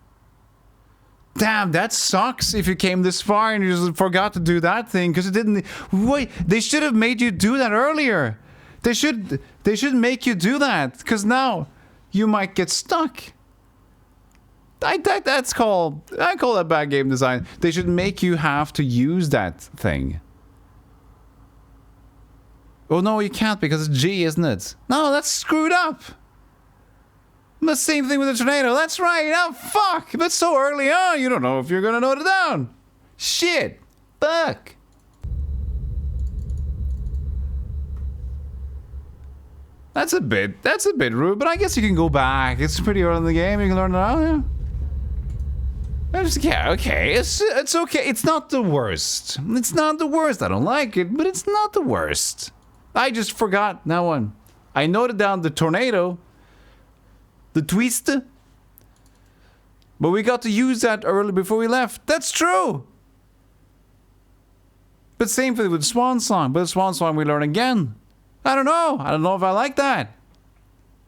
Damn, that sucks if you came this far and you just forgot to do that thing because it didn't... Wait, they should have made you do that earlier. They should make you do that because now you might get stuck. I call that bad game design. They should make you have to use that thing. Oh no, you can't because it's G, isn't it? No, that's screwed up. The same thing with the tornado. That's right. Oh, fuck. That's so early on. You don't know if you're going to note it down. Shit. Fuck. That's a bit rude, but I guess you can go back. It's pretty early in the game. You can learn it out, yeah. Yeah, okay. It's okay. It's not the worst. It's not the worst. I don't like it, but it's not the worst. I just forgot that one. I noted down the tornado. The twist. But we got to use that early before we left. That's true. But same thing with Swan Song. But the Swan Song we learn again. I don't know. I don't know if I like that.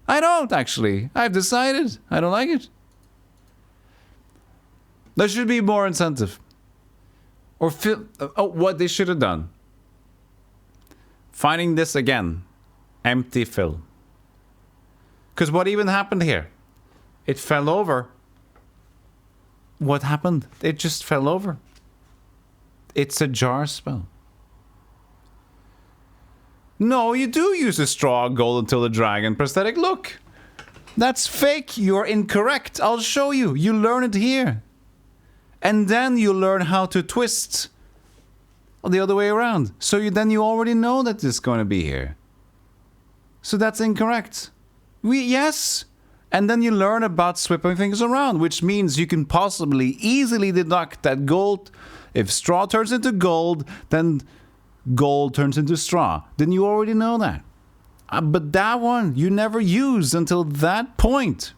I don't, actually. I've decided. I don't like it. There should be more incentive. Or what they should have done. Finding this again. Empty fill. Because what even happened here? It fell over. What happened? It just fell over. It's a jar spell. No, you do use a straw gold until the dragon prosthetic. Look. That's fake. You're incorrect. I'll show you. You learn it here. And then you learn how to twist the other way around. So then you already know that this is going to be here. So that's incorrect. Yes. And then you learn about swapping things around, which means you can possibly easily deduct that gold, if straw turns into gold, then gold turns into straw. Then you already know that. But that one you never used until that point.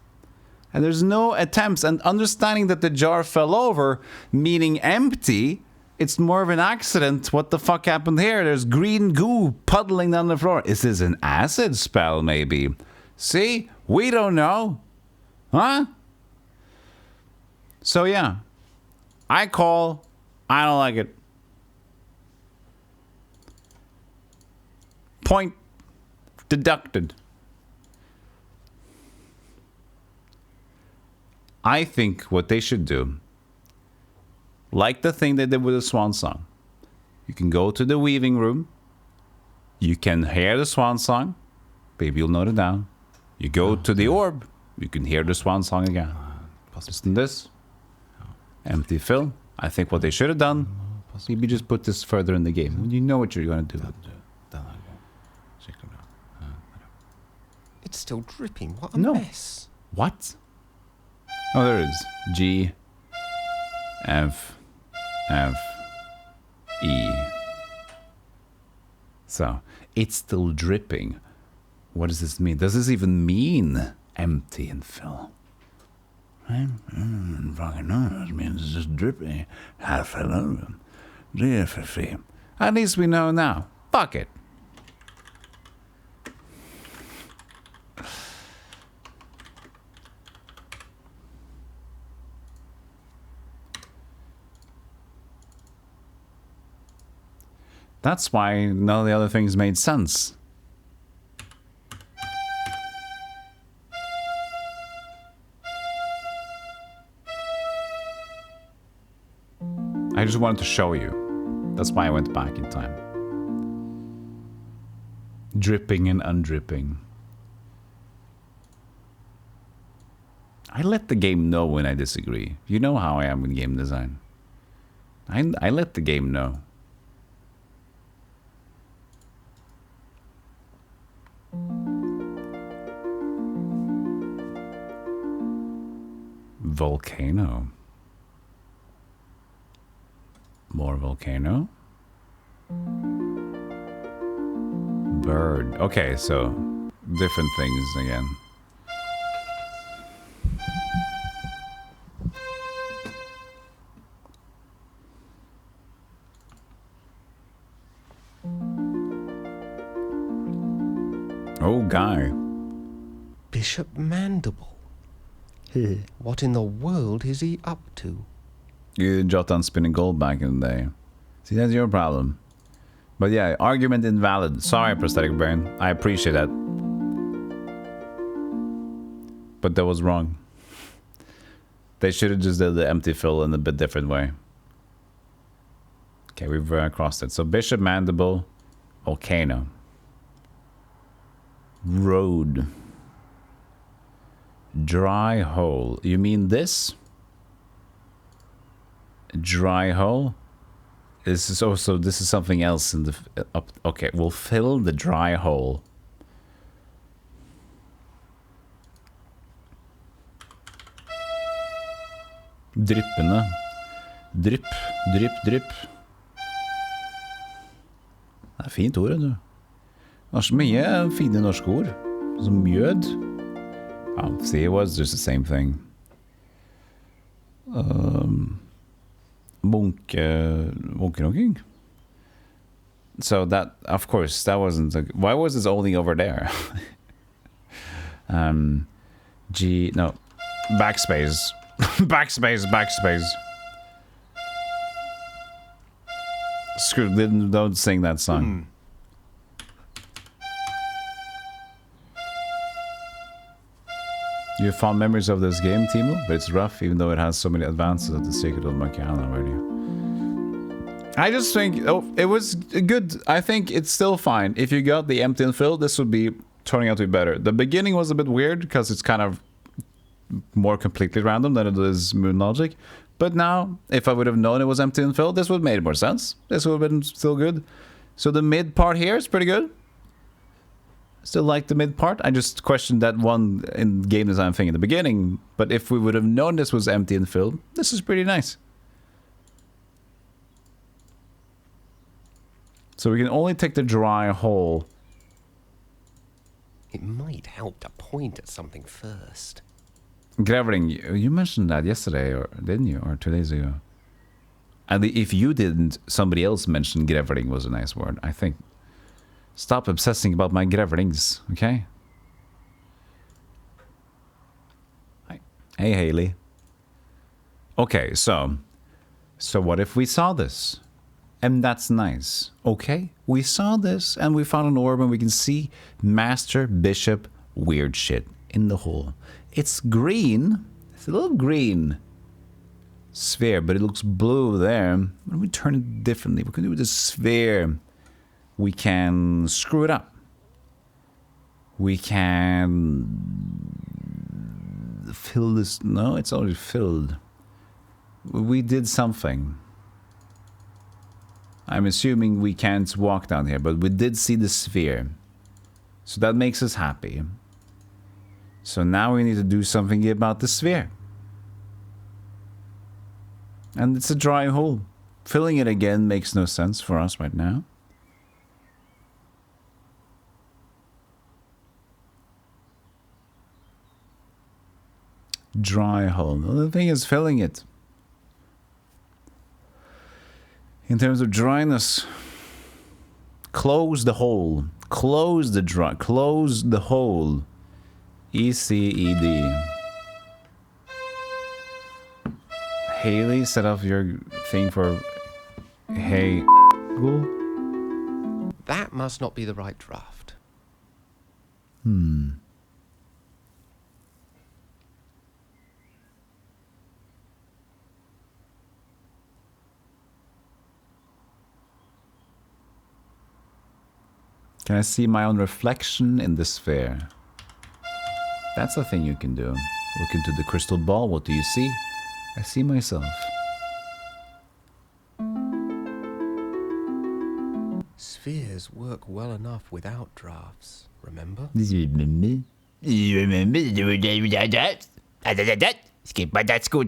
And there's no attempts. And understanding that the jar fell over, meaning empty, it's more of an accident. What the fuck happened here? There's green goo puddling down the floor. Is this an acid spell, maybe? See? We don't know. Huh? So yeah. I don't like it. Point deducted. I think what they should do, like the thing they did with the swan song, you can go to the weaving room, you can hear the swan song, maybe you'll note it down. You go to the orb, you can hear the swan song again. Listen to this. Empty fill. I think what they should have done, maybe just put this further in the game. You know what you're going to do. It's still dripping. What a mess. What? Oh, there it is. G, F, F, E. So, it's still dripping. What does this mean? Does this even mean empty and fill? Right? Fucking no, it means it's just dripping. Half alone. At least we know now. Fuck it. That's why none of the other things made sense. I just wanted to show you. That's why I went back in time. Dripping and undripping. I let the game know when I disagree. You know how I am with game design. I let the game know. Volcano. More volcano. Bird. Okay, so different things again. Oh, guy. Bishop Mandible. What in the world is he up to? You didn't jot down spinning gold back in the day. See, that's your problem. But yeah, argument invalid. Sorry, prosthetic brain. I appreciate that. But that was wrong. They should have just did the empty fill in a bit different way. Okay, we've crossed it. So Bishop Mandible, Volcano. Road. Dry hole. You mean this? Dry hole? This is also, this is something else in the up. Okay, we'll fill the dry hole. Dryppende. Drypp, drypp, drypp. Det er fint ord, du. Det er så mye fine norske ord. Som mjød. Oh, see, it was just the same thing. Munkerunking. So that, of course, that wasn't. Why was this only over there? G, no, backspace, backspace, backspace. Screw, don't sing that song. You have fond memories of this game, Timo, but it's rough, even though it has so many advances of the Secret of Makiana already. I just think, it was good. I think it's still fine. If you got the empty and fill, this would be turning out to be better. The beginning was a bit weird, because it's kind of more completely random than it is Moon Logic. But now, if I would have known it was empty and fill, this would have made more sense. This would have been still good. So the mid part here is pretty good. Still like the mid part. I just questioned that one in game design thing in the beginning. But if we would have known this was empty and filled, this is pretty nice. So we can only take the dry hole. It might help to point at something first. Gravering, you mentioned that yesterday, or didn't you? Or 2 days ago? And if you didn't, somebody else mentioned gravering was a nice word, I think. Stop obsessing about my gravelings, okay? Hi. Hey, Haley. Okay, so what if we saw this? And that's nice, okay? We saw this, and we found an orb, and we can see Master, Bishop, weird shit in the hole. It's green, It's a little green sphere, but it looks blue there. Why don't we turn it differently? We can do with the sphere. We can screw it up. We can fill this. No, it's already filled. We did something. I'm assuming we can't walk down here, but we did see the sphere. So that makes us happy. So now we need to do something about the sphere. And it's a dry hole. Filling it again makes no sense for us right now. Dry hole. The other thing is filling it. In terms of dryness, close the hole. Close the hole. ECED. Haley, set up your thing for hey Google. That must not be the right draft. Can I see my own reflection in the sphere? That's a thing you can do. Look into the crystal ball. What do you see? I see myself. Spheres work well enough without drafts, remember? You remember? Skip by that school.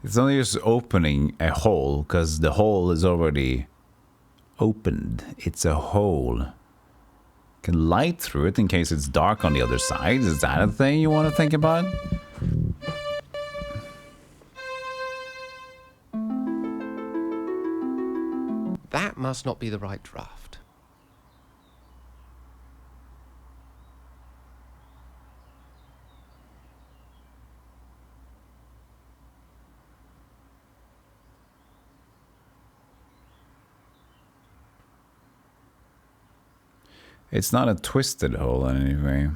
It's only just opening a hole, because the hole is already opened. It's a hole. Can light through it in case it's dark on the other side. Is that a thing you want to think about? That must not be the right draft. It's not a twisted hole anyway.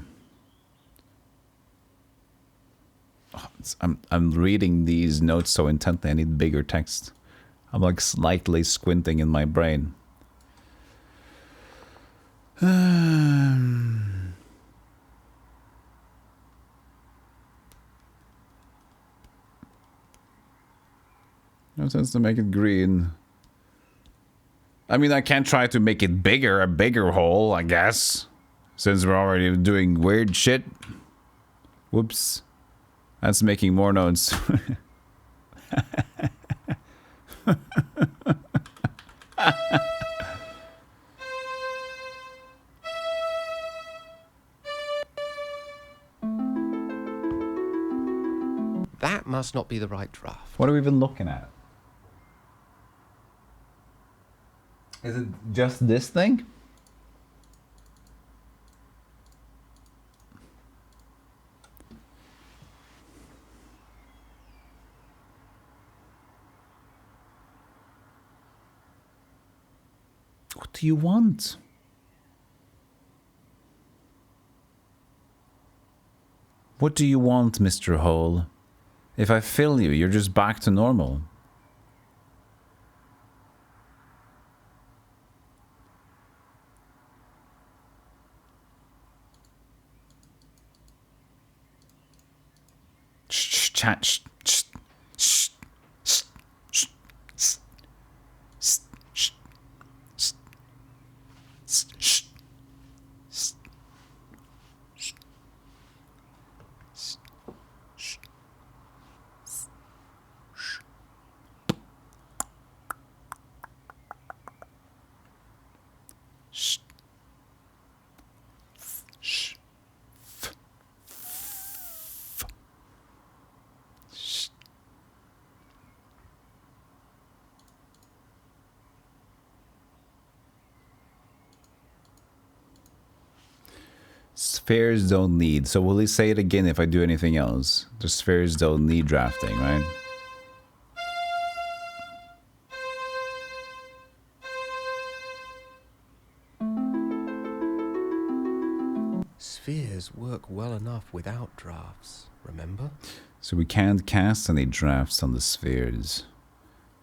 Oh, I'm reading these notes so intently. I need bigger text. I'm like slightly squinting in my brain. No sense to make it green. I mean, I can't try to make it bigger, a bigger hole, I guess. Since we're already doing weird shit. Whoops. That's making more notes. That must not be the right draft. What are we even looking at? Is it just this thing? What do you want? What do you want, Mr. Hole? If I fill you, you're just back to normal. Chat. spheres don't need. So will he say it again if I do anything else? The spheres don't need drafting, right? Spheres work well enough without drafts, remember? So we can't cast any drafts on the spheres.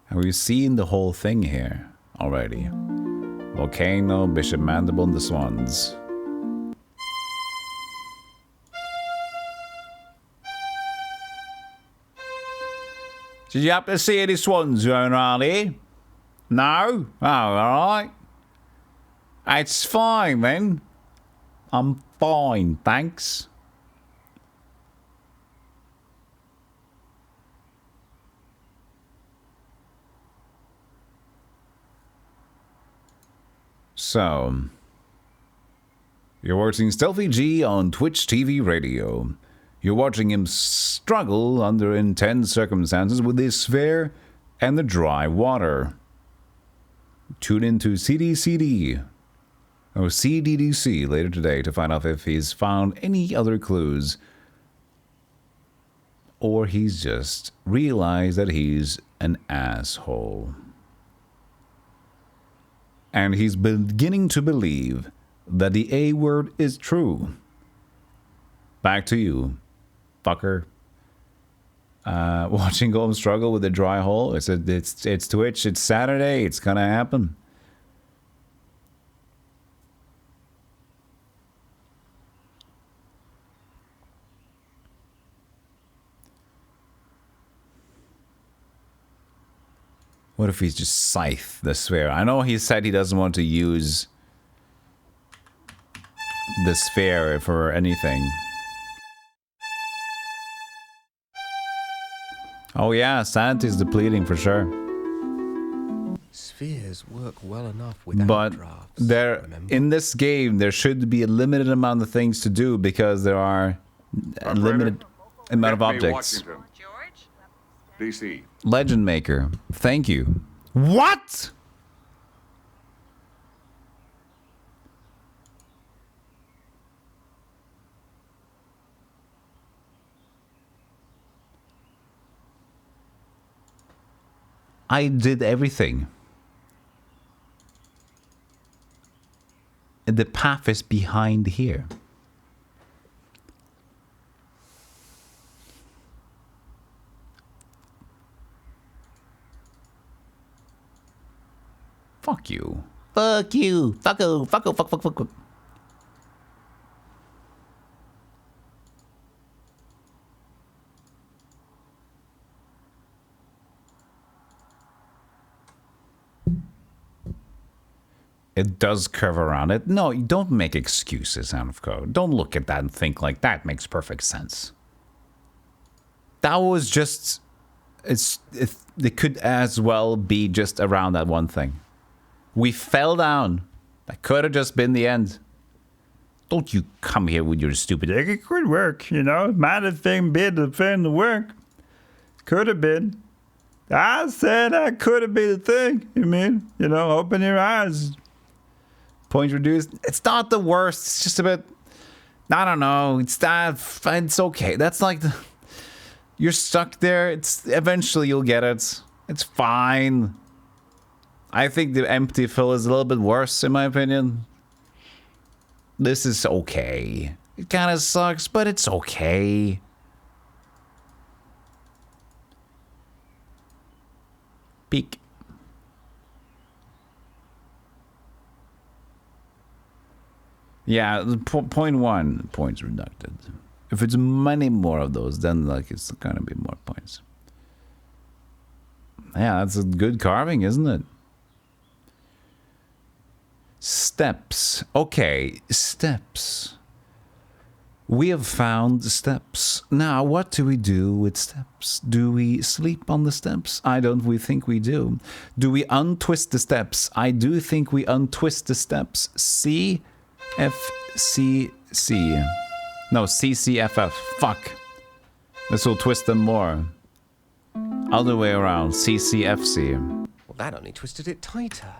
And we've seen the whole thing here already. Volcano, Bishop Mandible, and the Swans. Did you happen to see any swans going around here? No? Oh, alright. It's fine then. I'm fine, thanks. So, you're watching Stealthy G on Twitch TV Radio. You're watching him struggle under intense circumstances with his sphere and the dry water. Tune into CDCD or CDDC later today to find out if he's found any other clues, or he's just realized that he's an asshole. And he's beginning to believe that the A word is true. Back to you, fucker. Watching Golem struggle with a dry hole. It's Twitch. It's Saturday. It's gonna happen. What if he's just scythe the sphere? I know he said he doesn't want to use the sphere for anything. Oh yeah, sanity's depleting for sure. Spheres work well enough without drafts. But there, in this game, there should be a limited amount of things to do because there are a limited amount of objects. DC. Legend Maker, thank you. What? I did everything. The path is behind here. Fuck you. Fuck you. Fucko. Fucko. Fuck. Fuck. Fuck. Fuck. It does curve around it. No, you don't make excuses out of code. Don't look at that and think like that makes perfect sense. That was just... it could as well be just around that one thing. We fell down. That could have just been the end. Don't you come here with your stupid... It could work, you know? Might have been the thing to work. Could have been. I said that could have been the thing. You mean? You know, open your eyes. Point reduced. It's not the worst. It's just a bit... I don't know. It's okay. That's like the... You're stuck there. Eventually you'll get it. It's fine. I think the empty fill is a little bit worse, in my opinion. This is okay. It kind of sucks, but it's okay. Peek. Yeah, point 1 points reducted. If it's many more of those, then like it's gonna be more points. Yeah, that's a good carving, isn't it? Steps. Okay, steps. We have found steps. Now, what do we do with steps? Do we sleep on the steps? We think we do. Do we untwist the steps? I do think we untwist the steps. C, F, C, C. No, C, C, F, F. Fuck. This will twist them more. Other way around. C, C, F, C. Well, that only twisted it tighter.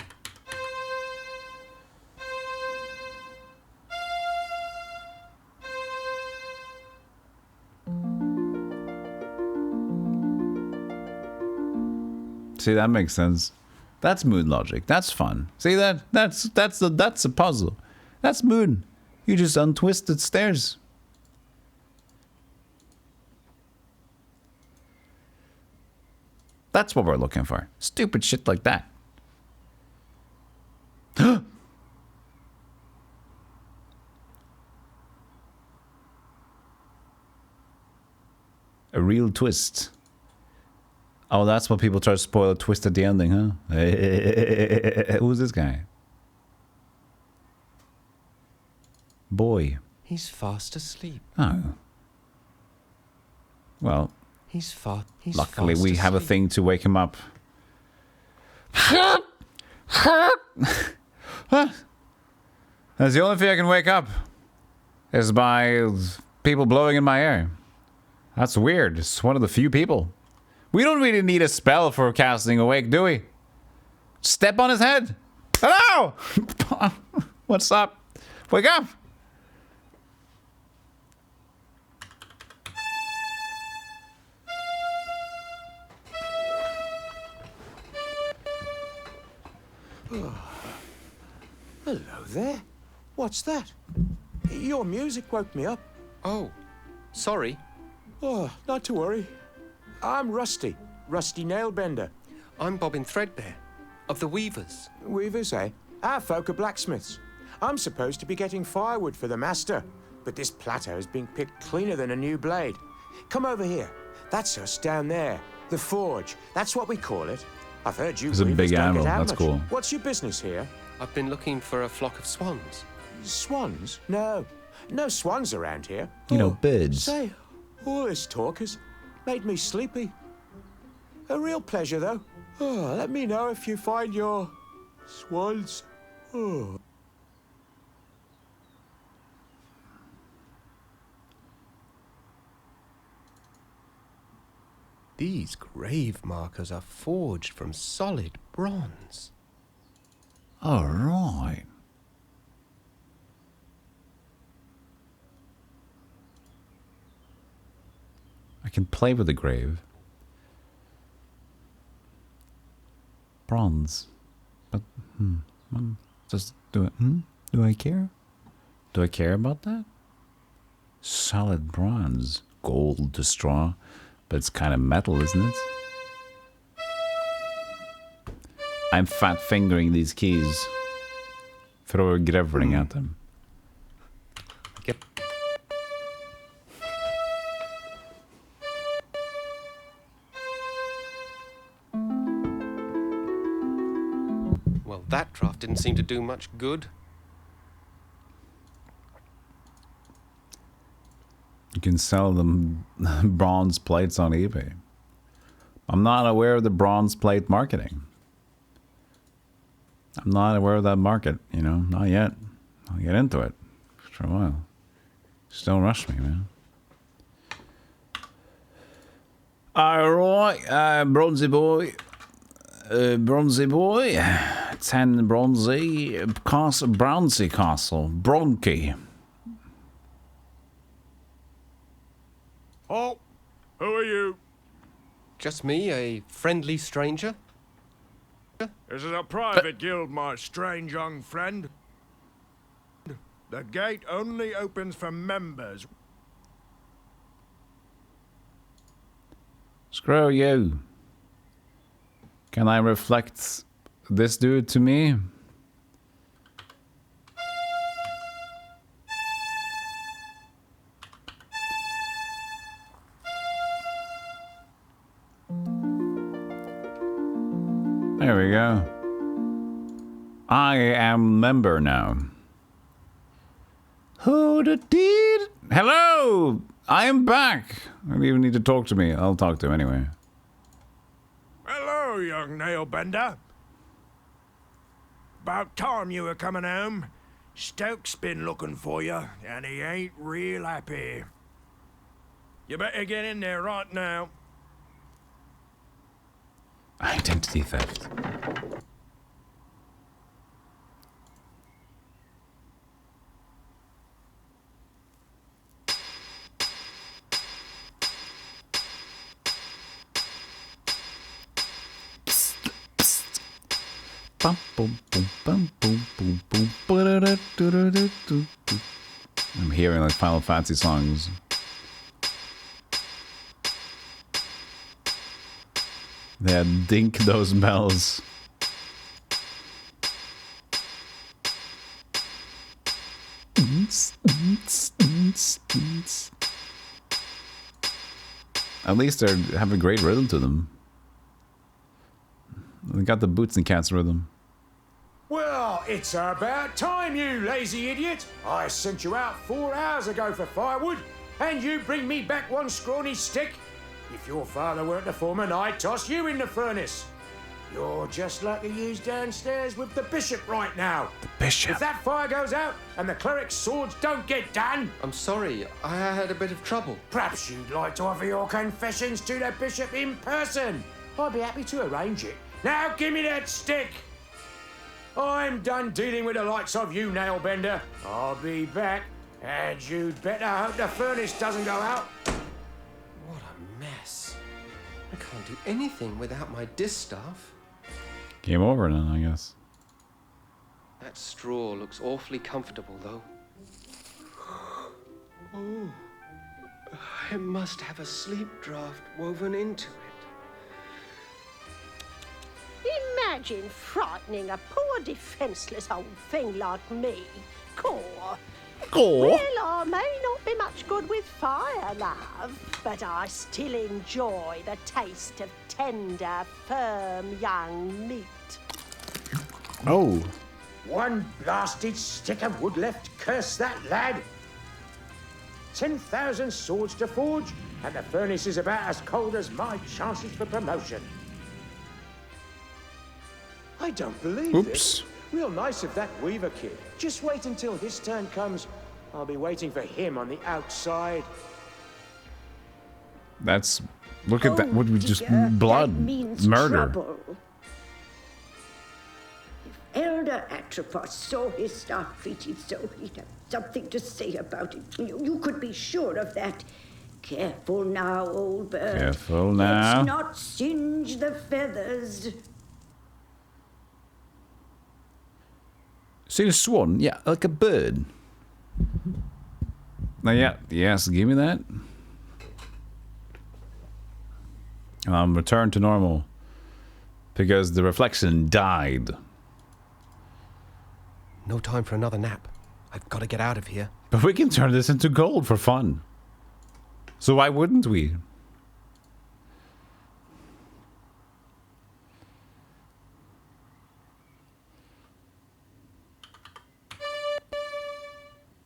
See, that makes sense. That's moon logic. That's fun. See that? That's a puzzle. That's moon. You just untwisted stairs. That's what we're looking for. Stupid shit like that. A real twist. Oh, that's what people try to spoil a twist at the ending, huh? Who's this guy? Boy. He's fast asleep. Oh. Well. He's luckily, fast we have a asleep. thing to wake him up. That's the only thing I can wake up. Is by people blowing in my ear. That's weird. It's one of the few people. We don't really need a spell for casting awake, do we? Step on his head. Hello! What's up? Wake up! Hello there. What's that? Your music woke me up. Oh, sorry. Oh, not to worry. I'm Rusty Nailbender. I'm Bobbin Threadbare, of the Weavers. Weavers, eh? Our folk are blacksmiths. I'm supposed to be getting firewood for the master, but this plateau has been picked cleaner than a new blade. Come over here. That's us down there. The forge. That's what we call it. I've heard you It's a weavers big don't animal. get out That's much. cool. What's your business here? I've been looking for a flock of swans. Swans? No. No swans around here. You know, birds. Say, all this talk has made me sleepy. A real pleasure, though. Oh, let me know if you find your swans. Oh. These grave markers are forged from solid bronze. All right. I can play with the grave. Bronze. But, just do it. Do I care? Do I care about that? Solid bronze. Gold to straw. But it's kind of metal, isn't it? I'm fat fingering these keys. Throw a grevling at them. Yep. Well, that draft didn't seem to do much good. You can sell them bronze plates on eBay. I'm not aware of the bronze plate marketing. I'm not aware of that market, you know, not yet. I'll get into it for a while. Just don't rush me, man. Alright, bronzy boy. Bronzy boy. 10 bronzy. Bronzy castle. Bronky. Oh, who are you? Just me, a friendly stranger? This is a private guild, my strange young friend. The gate only opens for members. Screw you. Can I reflect this dude to me? There we go. I am member now. Who the did? Hello! I am back. I don't even need to talk to me. I'll talk to him anyway. Hello, young nailbender. About time you were coming home. Stoke's been looking for you, and he ain't real happy. You better get in there right now. Identity theft. Psst. I'm hearing like Final Fantasy songs. Yeah, dink those bells. At least they have a great rhythm to them. They got the Boots and Cats rhythm. Well, it's about time, you lazy idiot. I sent you out 4 hours ago for firewood, and you bring me back one scrawny stick. If your father weren't the foreman, I'd toss you in the furnace. You're just like you downstairs with the bishop right now. The bishop? If that fire goes out and the cleric's swords don't get done... I'm sorry, I had a bit of trouble. Perhaps you'd like to offer your confessions to the bishop in person. I'd be happy to arrange it. Now give me that stick. I'm done dealing with the likes of you, Nailbender. I'll be back, and you'd better hope the furnace doesn't go out. What a mess. I can't do anything without my distaff. Game over then, I guess. That straw looks awfully comfortable, though. Oh, it must have a sleep draft woven into it. Imagine frightening a poor defenseless old thing like me. Caw. Well, I may not be much good with fire, love, but I still enjoy the taste of tender, firm young meat. Oh. One blasted stick of wood left, curse that lad. 10,000 swords to forge, and the furnace is about as cold as my chances for promotion. I don't believe this. Real nice of that Weaver kid. Just wait until his turn comes. I'll be waiting for him on the outside. That's... Look at that. What we just... Blood. Murder. Trouble. If Elder Atropos saw his staff treated so, he'd have something to say about it. You could be sure of that. Careful now, old bird. Careful now. Let's not singe the feathers. See the swan? Yeah, like a bird. Now, yeah, yes, give me that. Return to normal. Because the reflection died. No time for another nap. I've got to get out of here. But we can turn this into gold for fun. So why wouldn't we?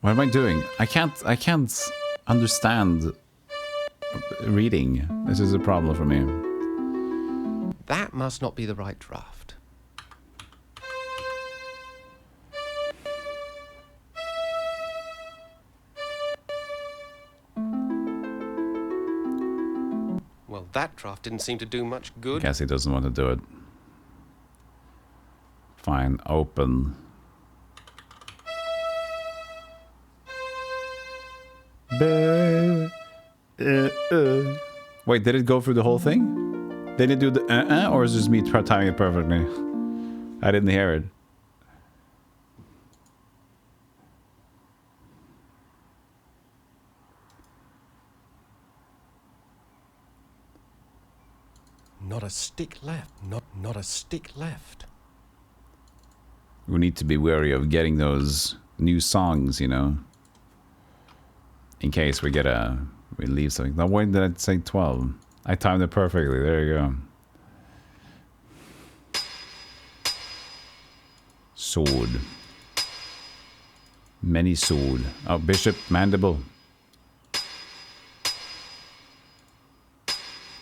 What am I doing? I can't understand reading. This is a problem for me. That must not be the right draft. Well, that draft didn't seem to do much good. Guess he doesn't want to do it. Fine, open. Wait, did it go through the whole thing? Did it do the or is it just me timing it perfectly? I didn't hear it. Not a stick left. Not a stick left. We need to be wary of getting those new songs, you know. In case we leave something. Now, when did I say 12? I timed it perfectly. There you go. Sword. Many sword. Oh, bishop, mandible.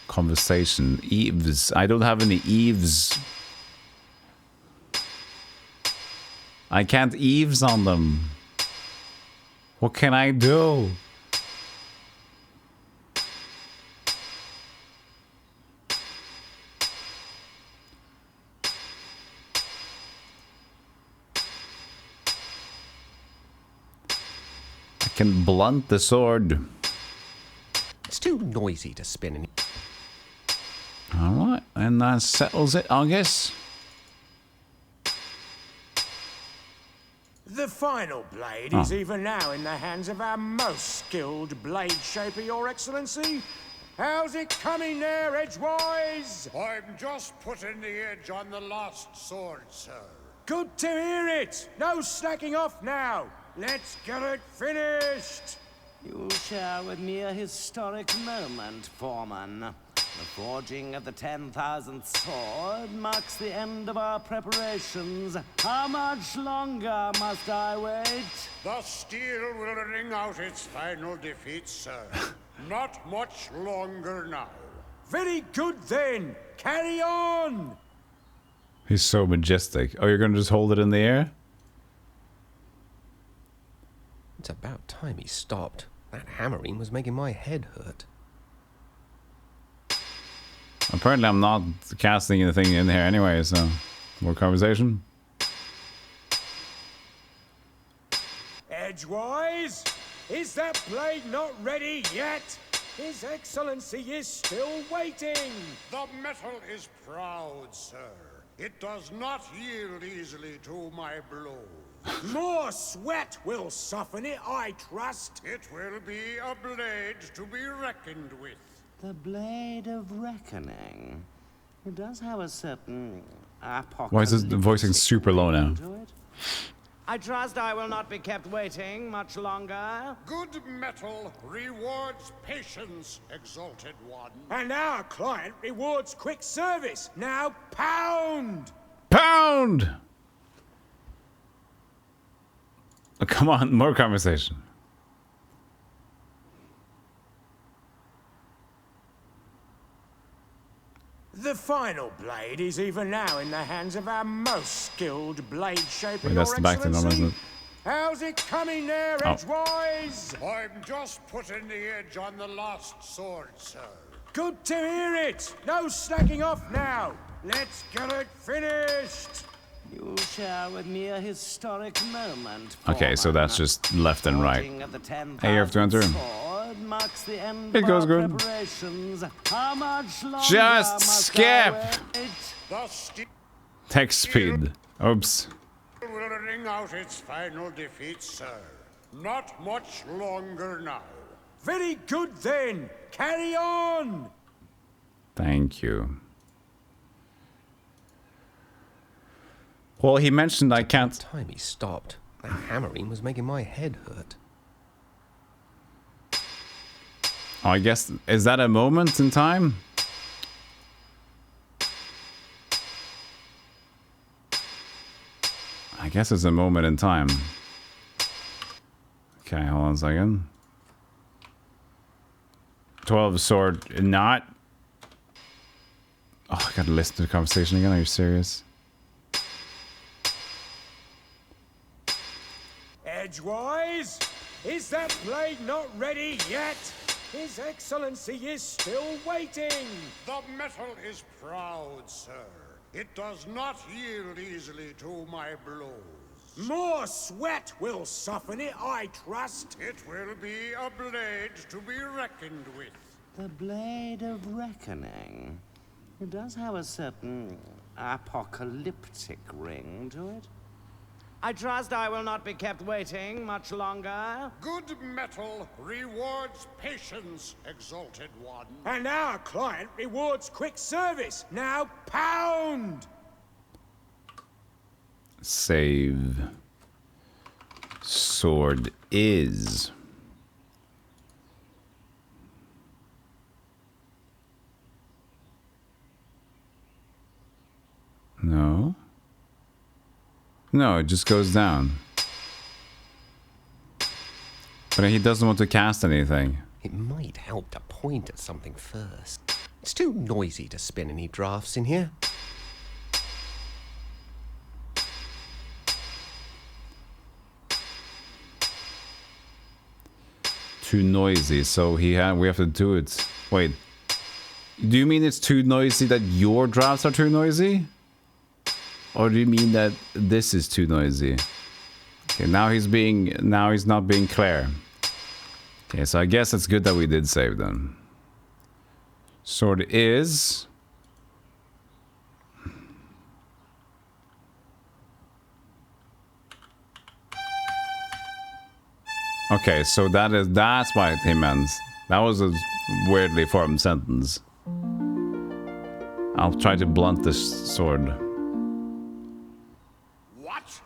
Conversation. Eaves. I don't have any eaves. I can't eaves on them. What can I do? I can blunt the sword. It's too noisy to spin any. Alright, and that settles it, I guess. The final blade is even now in the hands of our most skilled blade shaper, Your Excellency. How's it coming there, Edgewise? I'm just putting the edge on the last sword, sir. Good to hear it. No slacking off now. Let's get it finished. You'll share with me a historic moment, Foreman. The forging of the 10,000th sword marks the end of our preparations. How much longer must I wait? The steel will ring out its final defeat, sir. Not much longer now. Very good then. Carry on. He's so majestic. Oh, you're gonna just hold it in the air? It's about time he stopped. That hammering was making my head hurt. Apparently I'm not casting anything in here anyway, so... More conversation? Edgewise, is that blade not ready yet? His Excellency is still waiting. The metal is proud, sir. It does not yield easily to my blows. More sweat will soften it, I trust. It will be a blade to be reckoned with. The Blade of Reckoning. It does have a certain apocalyptic. Why is this voicing super low now? I trust I will not be kept waiting much longer. Good metal rewards patience, exalted one. And our client rewards quick service. Now pound! Pound! Oh, come on, more conversation. The final blade is even now in the hands of our most skilled blade shaper, Wait, that's Your the back to normal, isn't Excellency. it? How's it coming there, Edgewise? I'm just putting the edge on the last sword, sir. Good to hear it. No slacking off now. Let's get it finished. You'll share with me a historic moment. Okay, so that's just left and right. Hey, you have to enter. It goes good. Just skip! Text speed. Oops. Will ring out its final defeat, sir. Not much longer now. Very good then. Carry on. Thank you. Well, he mentioned I can't... By the time he stopped, that hammering was making my head hurt. Oh, I guess... Is that a moment in time? I guess it's a moment in time. Okay, hold on a second. 12 sword, not... Oh, I gotta listen to the conversation again, are you serious? Edgewise, is that blade not ready yet? His Excellency is still waiting. The metal is proud, sir. It does not yield easily to my blows. More sweat will soften it, I trust. It will be a blade to be reckoned with. The Blade of Reckoning. It does have a certain apocalyptic ring to it. I trust I will not be kept waiting much longer. Good metal rewards patience, exalted one. And our client rewards quick service. Now pound! Save. Sword is. No. No, it just goes down. But he doesn't want to cast anything. It might help to point at something first. It's too noisy to spin any drafts in here. Too noisy, so we have to do it. Wait. Do you mean it's too noisy that your drafts are too noisy? Or do you mean that this is too noisy? Okay, now he's not being clear. Okay, so I guess it's good that we did save them. Sword is... Okay, so that's why it meant. That was a weirdly formed sentence. I'll try to blunt this sword. What?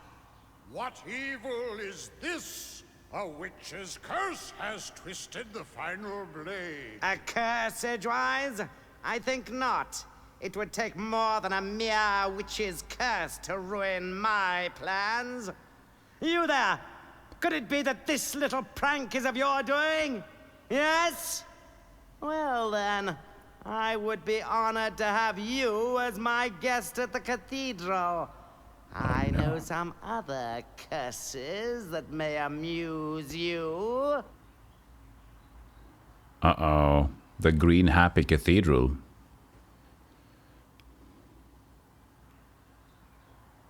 What evil is this? A witch's curse has twisted the final blade. A curse, Edgewise? I think not. It would take more than a mere witch's curse to ruin my plans. You there! Could it be that this little prank is of your doing? Yes? Well then, I would be honored to have you as my guest at the cathedral. I know some other curses that may amuse you. Uh-oh. The Green Happy Cathedral.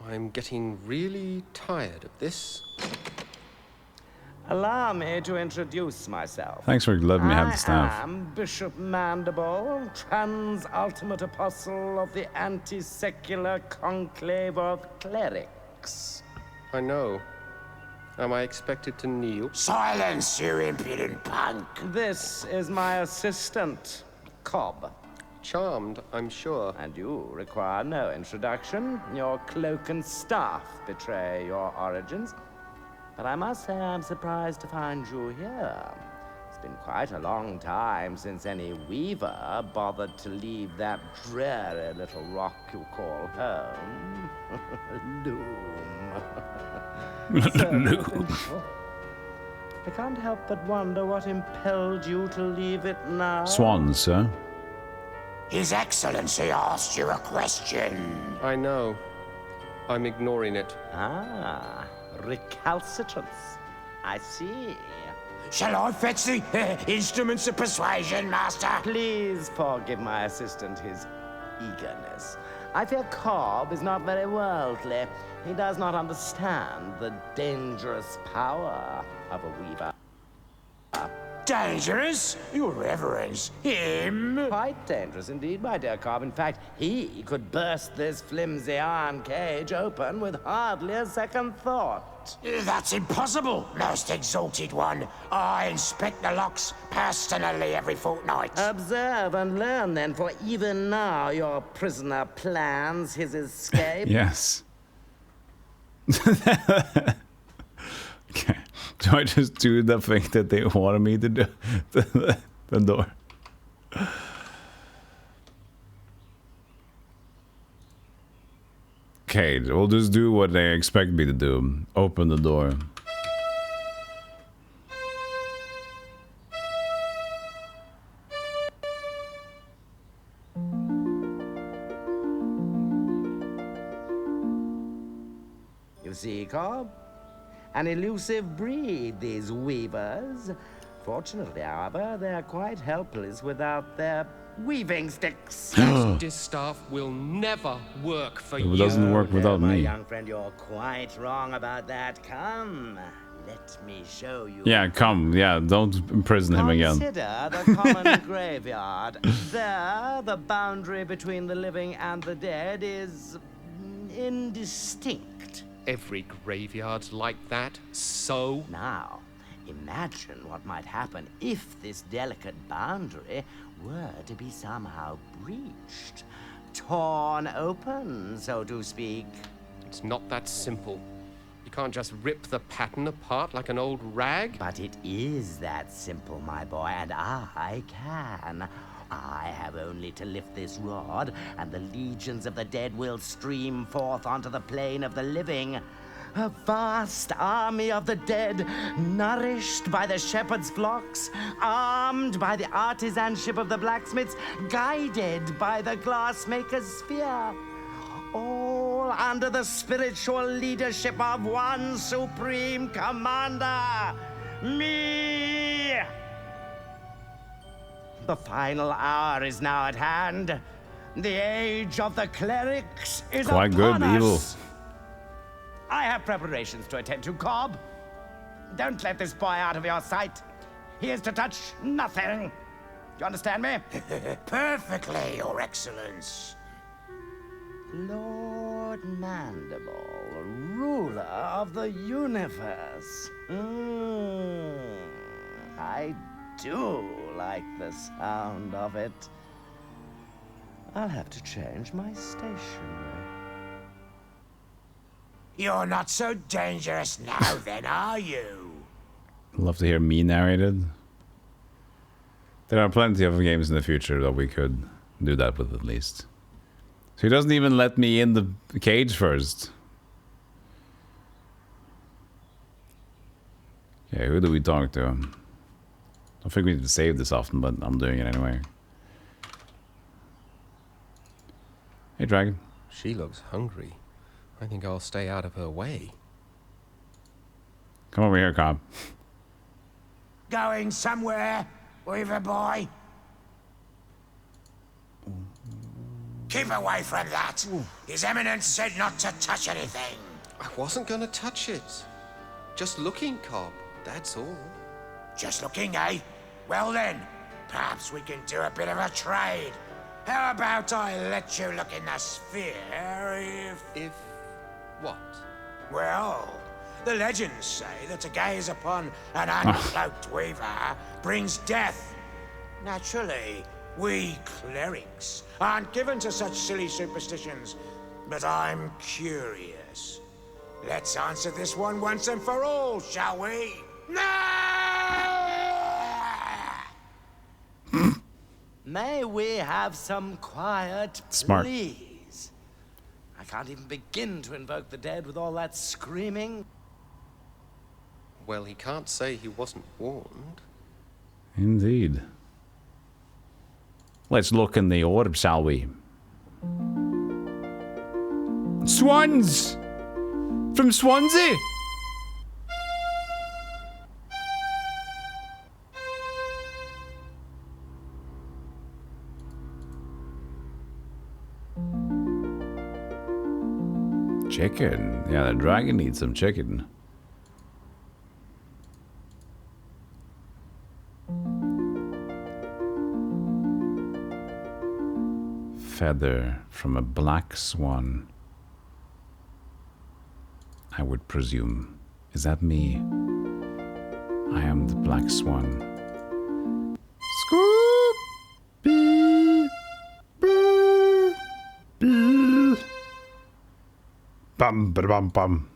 I'm getting really tired of this. Allow me to introduce myself. Thanks for letting me have the staff. I am Bishop Mandible, trans-ultimate apostle of the anti-secular conclave of clerics. I know. Am I expected to kneel? Silence, you impudent punk! This is my assistant, Cobb. Charmed, I'm sure. And you require no introduction. Your cloak and staff betray your origins. But I must say I'm surprised to find you here. It's been quite a long time since any weaver bothered to leave that dreary little rock you call home. Loom. Loom. I can't help but wonder what impelled you to leave it now. Swans, sir. His Excellency asked you a question. I know. I'm ignoring it. Ah, recalcitrance. I see. Shall I fetch the instruments of persuasion, Master? Please forgive my assistant his eagerness. I fear Cobb is not very worldly. He does not understand the dangerous power of a weaver. Dangerous? Your Reverence, him? Quite dangerous indeed, my dear Cobb. In fact, he could burst this flimsy iron cage open with hardly a second thought. That's impossible, most exalted one. I inspect the locks personally every fortnight. Observe and learn then, for even now your prisoner plans his escape. Yes. Okay. Do I just do the thing that they wanted me to do? The door. Okay, we'll just do what they expect me to do. Open the door. You see, Cobb? An elusive breed, these weavers. Fortunately, however, they're quite helpless without their weaving sticks. That distaff will never work for you. It doesn't work without my me. young friend, you're quite wrong about that. Come, let me show you. Yeah, come. Yeah, don't imprison him again. Consider the common graveyard. There, the boundary between the living and the dead is indistinct. Every graveyard's like that, so? Now, imagine what might happen if this delicate boundary were to be somehow breached. Torn open, so to speak. It's not that simple. You can't just rip the pattern apart like an old rag. But it is that simple, my boy, and I can. I have only to lift this rod, and the legions of the dead will stream forth onto the plane of the living. A vast army of the dead, nourished by the shepherd's flocks, armed by the artisanship of the blacksmiths, guided by the glassmaker's spear. All under the spiritual leadership of one supreme commander, me! The final hour is now at hand. The age of the clerics is Quite upon good, us. evil. I have preparations to attend to, Cobb. Don't let this boy out of your sight. He is to touch nothing. Do you understand me? Perfectly, Your Excellence. Lord Mandible, ruler of the universe. I do like the sound of it. I'll have to change my stationery. You're not so dangerous now, then, are you? Love to hear me narrated. There are plenty of games in the future that we could do that with, at least. So he doesn't even let me in the cage first. Okay, who do we talk to? I don't think we need to save this often, but I'm doing it anyway. Hey, Dragon. She looks hungry. I think I'll stay out of her way. Come over here, Cobb. Going somewhere, Weaver boy? Keep away from that. His Eminence said not to touch anything. I wasn't gonna touch it. Just looking, Cobb. That's all. Just looking, eh? Well then, perhaps we can do a bit of a trade. How about I let you look in the sphere if... what? Well, the legends say that to gaze upon an uncloaked weaver brings death. Naturally, we clerics aren't given to such silly superstitions, but I'm curious. Let's answer this one once and for all, shall we? May we have some quiet, Smart. please? I can't even begin to invoke the dead with all that screaming. Well, he can't say he wasn't warned. Indeed. Let's look in the orb, shall we? Swans! From Swansea! Chicken. Yeah, the dragon needs some chicken. Feather from a black swan. I would presume. Is that me? I am the black swan. Scoop! Beep! Beep! Beep! Bum ba bum bum.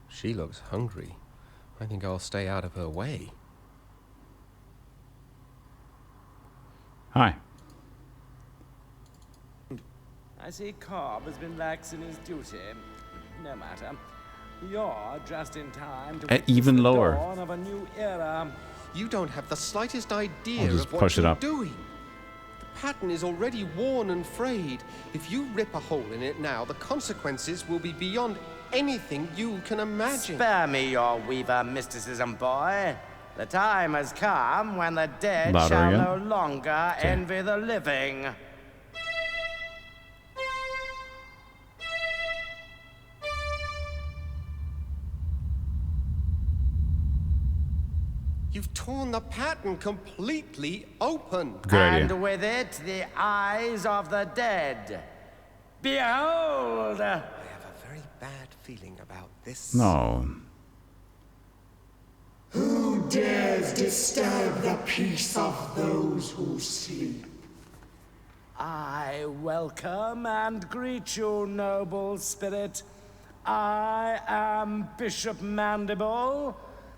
She looks hungry. I think I'll stay out of her way. Hi. I see Cobb has been lax in his duty. No matter. You're just in time to witness even the lower. dawn of a new era. You don't have the slightest idea I'll just of what push it you're up. doing. The pattern is already worn and frayed. If you rip a hole in it now, the consequences will be beyond anything you can imagine. Spare me your weaver mysticism, boy. The time has come when the dead Louder shall again. no longer envy the living. You've torn the pattern completely open. Good idea. And with it, the eyes of the dead. Behold! I have a very bad feeling about this. No. Who dares disturb the peace of those who sleep? I welcome and greet you, noble spirit. I am Bishop Mandible,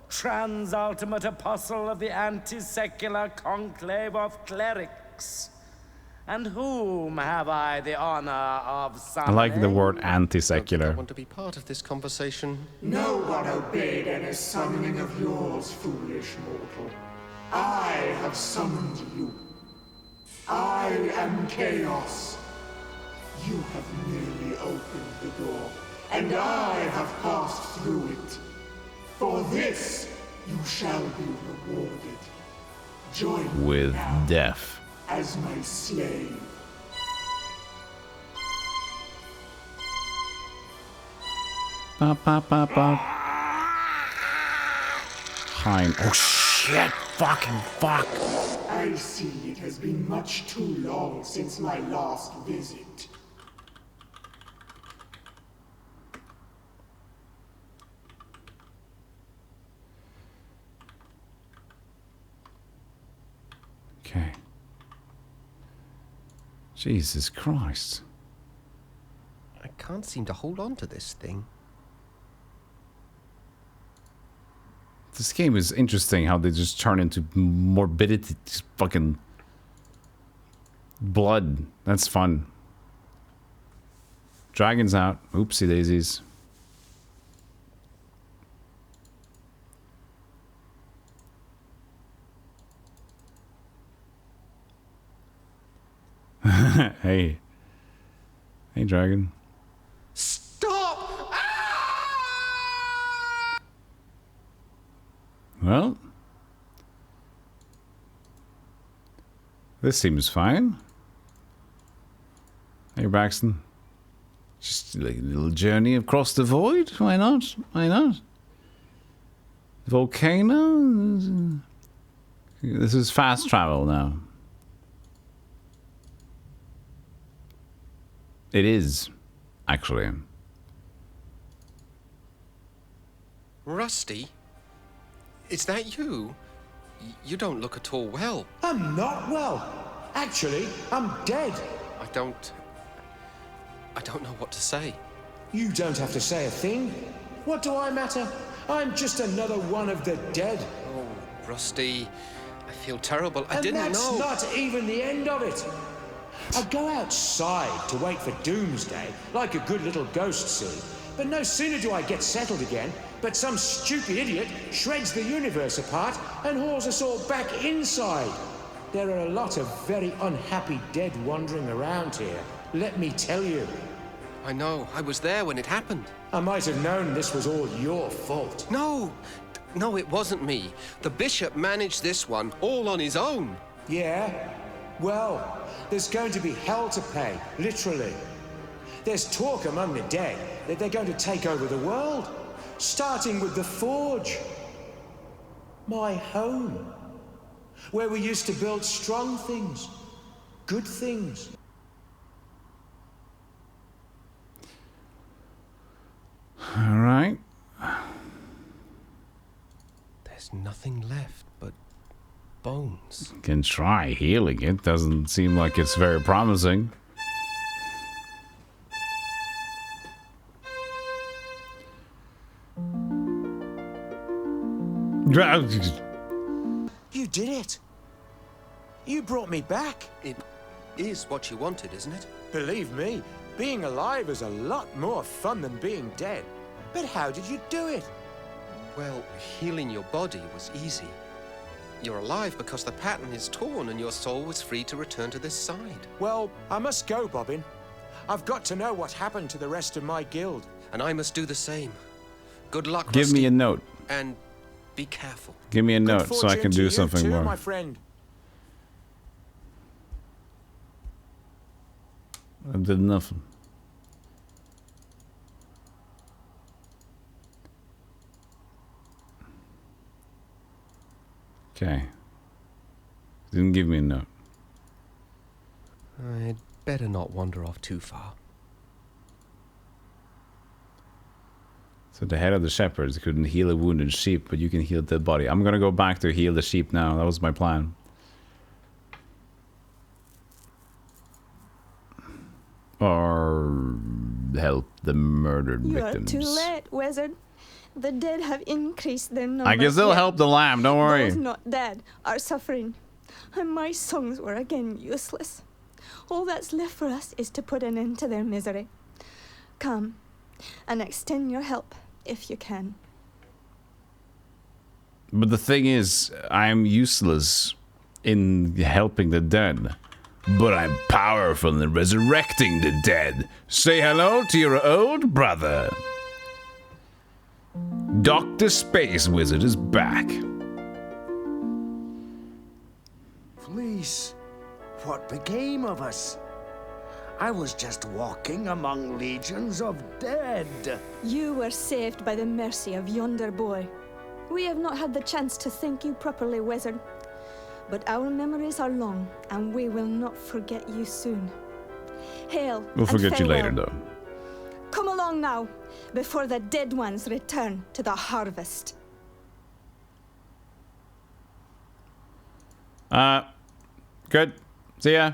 trans-ultimate apostle of the anti-secular conclave of clerics. And whom have I the honor of I summoning? like the word I anti-secular. want to be part of this conversation. No one obeyed any summoning of yours, foolish mortal. I have summoned you. I am Chaos. You have merely opened the door, and I have passed through it. For this, you shall be rewarded. Join me With now death. as my slave. Ba, ba, ba, ba. Hein. Oh shit! fucking fuck. I see it has been much too long since my last visit. Okay. Jesus Christ. I can't seem to hold on to this thing. This game is interesting how they just turn into morbidity, just fucking blood. That's fun. Dragon's out. Oopsie daisies. Hey. Hey, dragon. Stop! Well, this seems fine. Hey, Braxton. Just like a little journey across the void. Why not? Why not? Volcano? This is fast travel now. It is, actually. Rusty? Is that you? You don't look at all well. I'm not well. Actually, I'm dead. I don't know what to say. You don't have to say a thing. What do I matter? I'm just another one of the dead. Oh, Rusty, I feel terrible. I And didn't know. that's not even the end of it. I go outside to wait for doomsday, like a good little ghost see. But no sooner do I get settled again, but some stupid idiot shreds the universe apart and hauls us all back inside. There are a lot of very unhappy dead wandering around here, let me tell you. I know. I was there when it happened. I might have known this was all your fault. No, it wasn't me. The bishop managed this one all on his own. Yeah? Well, there's going to be hell to pay, literally. There's talk among the dead that they're going to take over the world, starting with the Forge. My home. Where we used to build strong things, good things. All right. There's nothing left but bones. Can try healing it. Doesn't seem like it's very promising. You did it. You brought me back. It is what you wanted, isn't it? Believe me, being alive is a lot more fun than being dead. But how did you do it? Well, healing your body was easy. You're alive because the pattern is torn and your soul was free to return to this side. Well, I must go, Bobbin. I've got to know what happened to the rest of my guild. And I must do the same. Good luck, Give Rusty. me a note. And be careful. Give me a note so I can do something too, more. My friend. I did nothing. Okay. Didn't give me a note. I'd better not wander off too far. So the head of the shepherds couldn't heal a wounded sheep, but you can heal a dead body. I'm gonna go back to heal the sheep now. That was my plan. Or help the murdered victims. You're too late, wizard. The dead have increased their numbers. I guess they'll yet help the lamb, don't worry. Those not dead are suffering. And my songs were again useless. All that's left for us is to put an end to their misery. Come, and extend your help, if you can. But the thing is, I'm useless in helping the dead. But I'm powerful in resurrecting the dead. Say hello to your old brother. Dr. Space Wizard is back. Fleece, what became of us? I was just walking among legions of dead. You were saved by the mercy of yonder boy. We have not had the chance to thank you properly, wizard. But our memories are long, and we will not forget you soon. Hail. We'll forget you farewell. later, though. Come along now, before the dead ones return to the harvest. Good. See ya.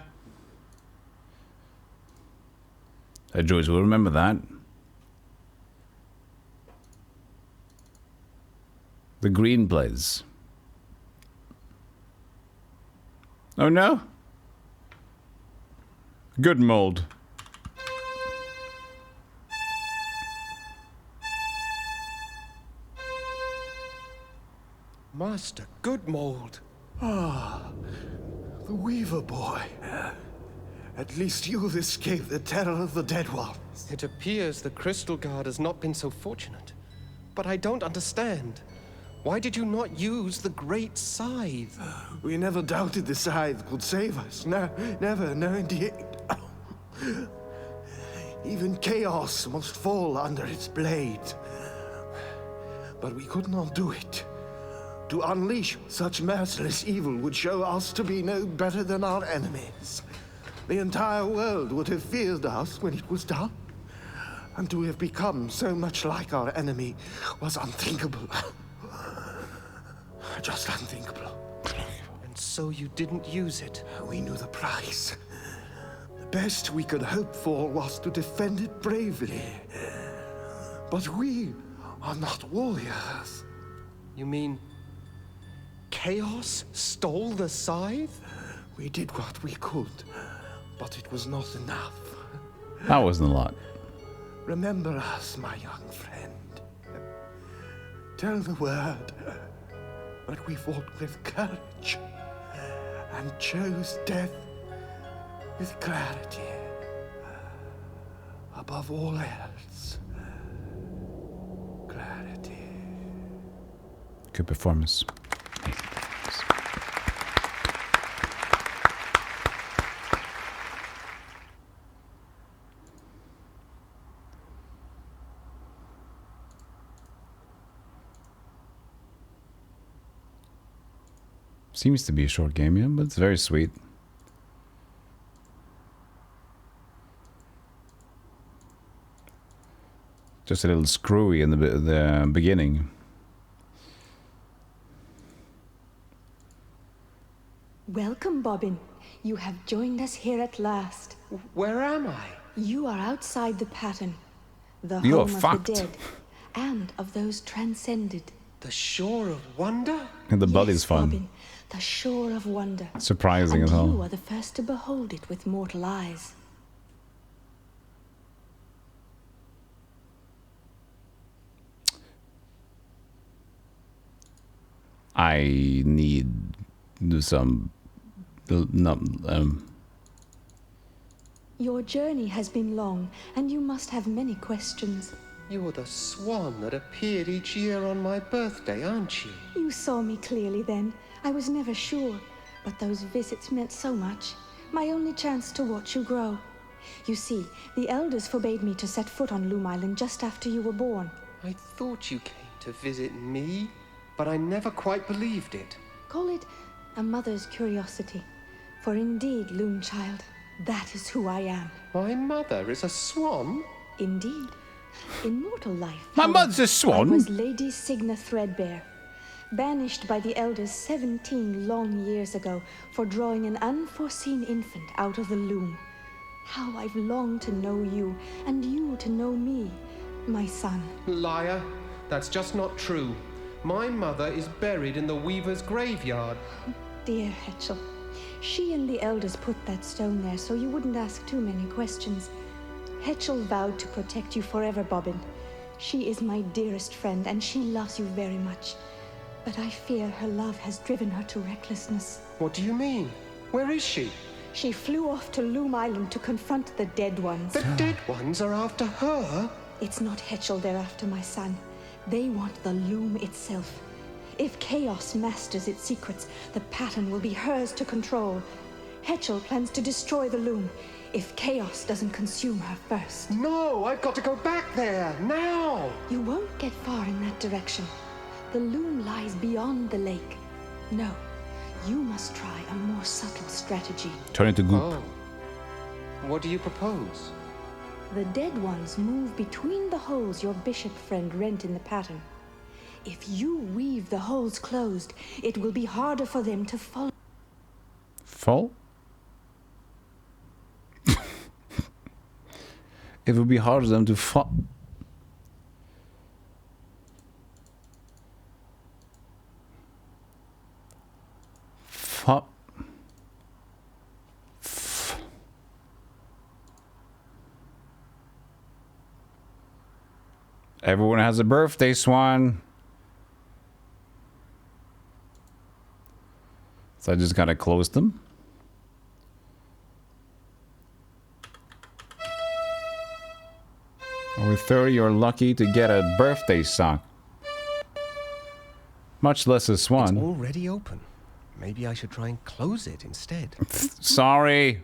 Joyce will remember that. The green place. Oh no. Good mold. Master Goodmold. Ah, the Weaver boy. At least you've escaped the terror of the Dead Ones. It appears the Crystal Guard has not been so fortunate. But I don't understand. Why did you not use the Great Scythe? We never doubted the scythe could save us. No, never, no indeed. Even chaos must fall under its blade. But we could not do it. To unleash such merciless evil would show us to be no better than our enemies. The entire world would have feared us when it was done. And to have become so much like our enemy was unthinkable. Just unthinkable. And so you didn't use it? We knew the price. The best we could hope for was to defend it bravely. But we are not warriors. You mean Chaos stole the scythe? We did what we could, but it was not enough. That wasn't a lot. Remember us, my young friend. Tell the word. But we fought with courage and chose death with clarity. Above all else, clarity. Good performance. Seems to be a short game, yeah, but it's very sweet. Just a little screwy in the beginning. Welcome, Bobbin. You have joined us here at last. Where am I? You are outside the pattern, the You're home fucked. of the dead, and of those transcended. The Shore of Wonder? And the body's Yes, fun. Bobbin, the Shore of Wonder. Surprising and as hell. you are the first to behold it with mortal eyes. I need some. Your journey has been long, and you must have many questions. You're the swan that appeared each year on my birthday, aren't you? You saw me clearly then. I was never sure, but those visits meant so much. My only chance to watch you grow. You see, the elders forbade me to set foot on Loom Island just after you were born. I thought you came to visit me, but I never quite believed it. Call it a mother's curiosity. For indeed, Loom Child, that is who I am. My mother is a swan? Indeed. In mortal life, My however, mother's a swan? I was Lady Signa Threadbare, banished by the elders 17 long years ago for drawing an unforeseen infant out of the loom. How I've longed to know you, and you to know me, my son. Liar. That's just not true. My mother is buried in the Weaver's graveyard. Dear Hetchel, she and the elders put that stone there so you wouldn't ask too many questions. Hetchel vowed to protect you forever, Bobbin. She is my dearest friend, and she loves you very much. But I fear her love has driven her to recklessness. What do you mean? Where is she? She flew off to Loom Island to confront the Dead Ones. The Dead Ones are after her? It's not Hetchel they're after, my son. They want the Loom itself. If Chaos masters its secrets, the pattern will be hers to control. Hetchel plans to destroy the Loom if Chaos doesn't consume her first. No, I've got to go back there, now! You won't get far in that direction. The loom lies beyond the lake. No, you must try a more subtle strategy. Turn it to goop. Oh. What do you propose? The dead ones move between the holes your bishop friend rent in the pattern. If you weave the holes closed, it will be harder for them to follow. Fall? It would be harder for them to fall. Everyone has a birthday, Swan. So I just gotta close them. Over 30, you're lucky to get a birthday sock. Much less a swan. It's already open. Maybe I should try and close it instead. Sorry.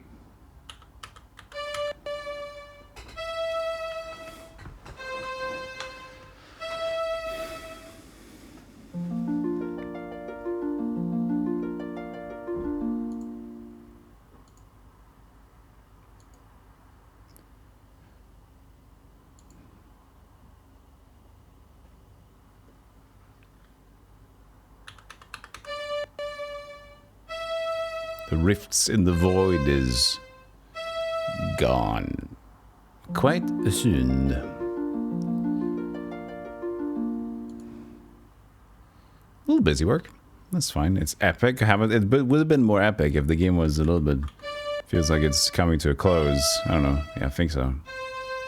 The rifts in the void is gone. Quite soon. A little busy work. That's fine. It's epic. It would have been more epic if the game was a little bit... Feels like it's coming to a close. I don't know. Yeah, I think so.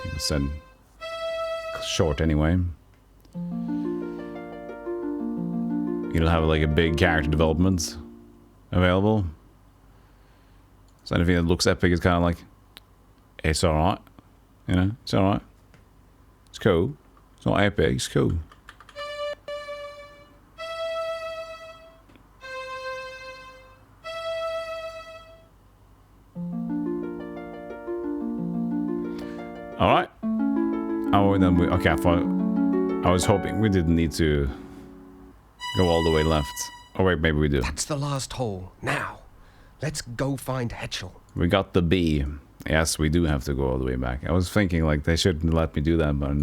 People said short anyway. You'll have like a big character development available. So anything that looks epic is kind of like, it's alright. You know, it's alright. It's cool. It's not epic, it's cool. Alright. Oh, and then we, okay, I was hoping we didn't need to go all the way left. Oh wait, maybe we do. That's the last hole. Now, let's go find Hetchel. We got the B. Yes, we do have to go all the way back. I was thinking like they shouldn't let me do that, but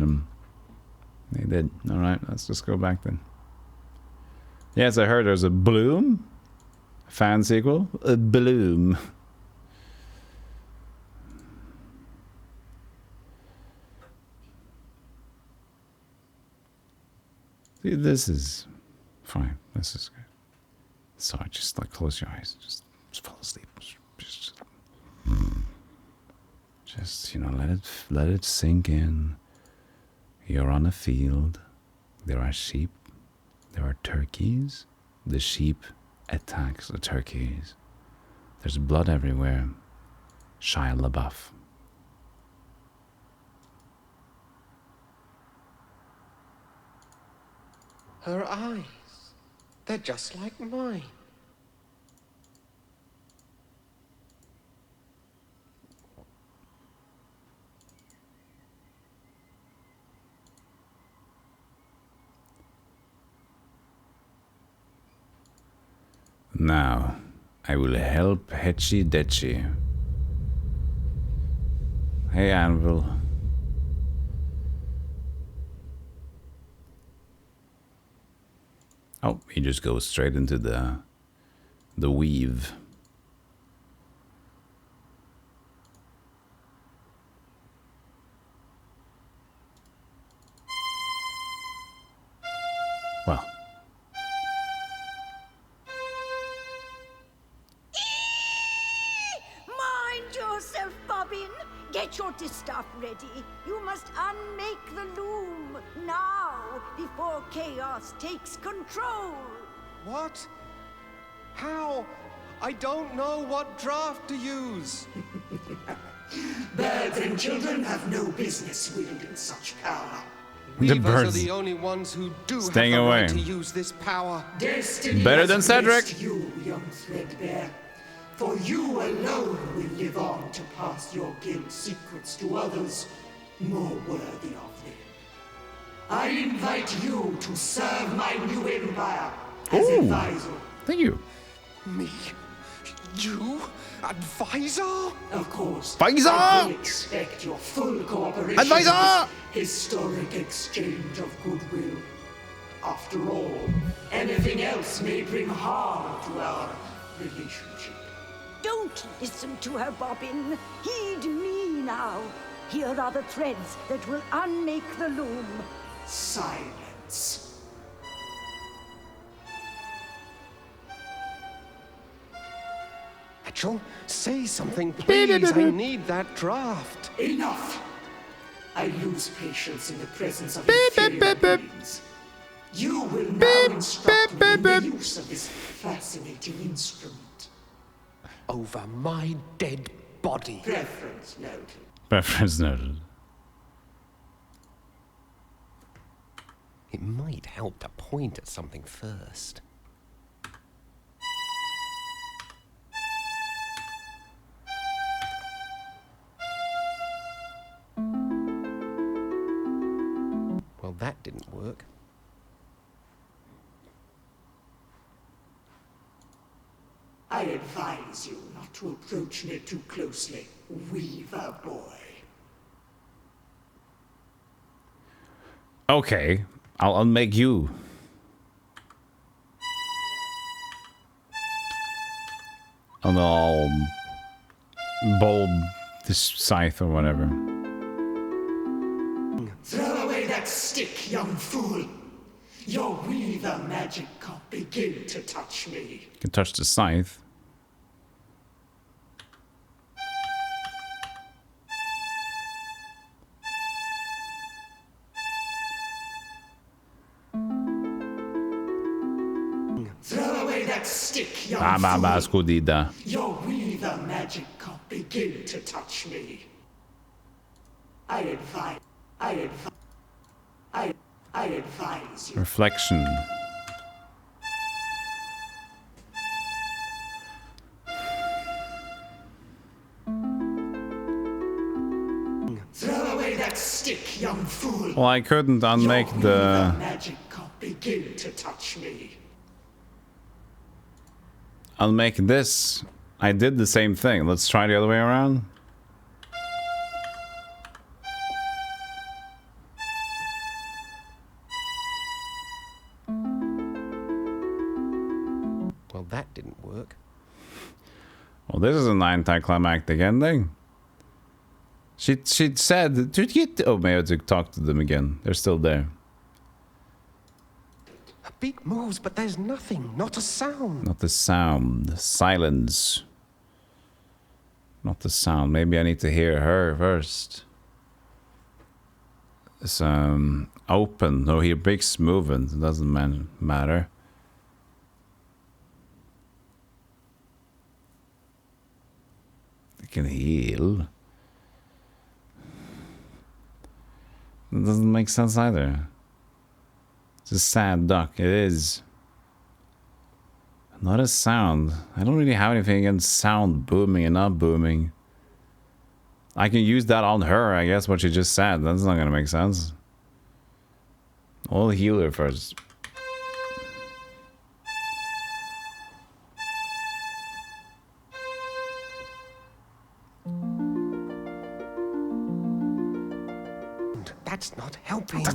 they did. All right, let's just go back then. Yes, I heard there's a Bloom fan sequel. A Bloom. See, this is fine. This is good. Sorry, just like close your eyes. Just fall asleep. Just you know, let it sink in. You're on a field. There are sheep. There are turkeys. The sheep attacks the turkeys. There's blood everywhere. Shia LaBeouf. Her eyes. They're just like mine. Now, I will help Hetchy Detchy. Hey, Anvil. Oh, he just goes straight into the weave. Well. Mind yourself, Bobbin. Get your distaff ready. You must unmake the loom now, before chaos takes control. What? How? I don't know what draft to use. Birds and children have no business wielding such power. The Weavers birds are the only ones who do staying have the away. right to use this power. Destiny Better has than Cedric. blessed you, young threadbare. For you alone will live on to pass your guild secrets to others more worthy of them. I invite you to serve my new empire as advisor. Thank you. Me? You? Advisor? Of course. Advisor! I will expect your full cooperation. Advisor! In this historic exchange of goodwill. After all, anything else may bring harm to our relationship. Don't listen to her, Bobbin. Heed me now. Here are the threads that will unmake the loom. Silence. Mitchell, say something, please. I need that draft. Enough. I lose patience in the presence of inferior beings. You will now instruct me in the use of this fascinating instrument. Over my dead body. Preference noted. Preference noted. It might help to point at something first. Well, that didn't work. I advise you not to approach me too closely, Weaver boy. Okay, I'll unmake you. And I'll bulb this scythe or whatever. Throw away that stick, young fool. Your Weaver magic can't begin to touch me. You can touch the scythe. Throw away that stick, young fool. Scudida. Your Weaver magic can't begin to touch me. I advise you. Reflection. Throw away that stick, young fool. Well, I couldn't unmake the... Magic can't begin to touch me. Unmake this. I did the same thing. Let's try the other way around. Well, that didn't work. Well, this is an anticlimactic ending. She said, "Did you get?" Oh, maybe I have to talk to them again. They're still there. A beak moves, but there's nothing. Not a sound. Not the sound. Silence. Not the sound. Maybe I need to hear her first. It's open. No, here beaks moving. It doesn't matter. They can heal. It doesn't make sense either. It's a sad duck. It is. Not a sound. I don't really have anything against sound booming and not booming. I can use that on her, I guess, what she just said. That's not gonna make sense. I'll heal her first. That's not helping.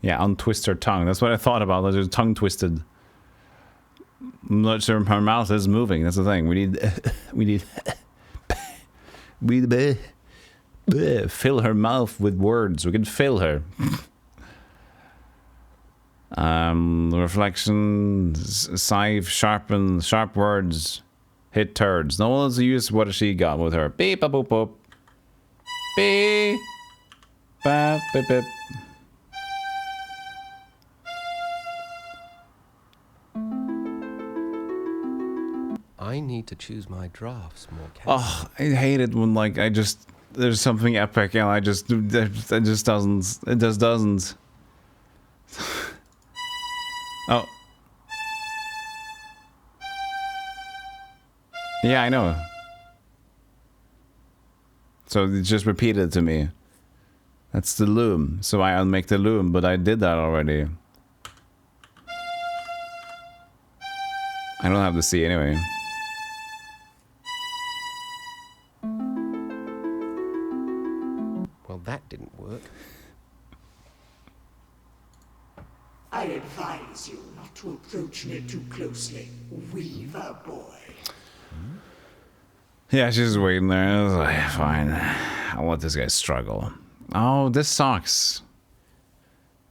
Yeah, untwist her tongue. That's what I thought about. Her tongue twisted. I'm not sure her mouth is moving. That's the thing. We need fill her mouth with words. We can fill her. Reflection, scythe, sharpen, sharp words, hit turds. No one's used what she got with her. Beep, boop, boop, boop. Beep, bap, beep, beep. I need to choose my drafts more carefully. Oh, I hate it when like there's something epic and it just doesn't. Oh. Yeah, I know. So it just repeated to me. That's the loom. So I unmake the loom, but I did that already. I don't have the C anyway. Well, that didn't work. I advise you not to approach me too closely, Weaver boy. Yeah, she's just waiting there. I was like, fine. I'll let this guy struggle. Oh, this sucks.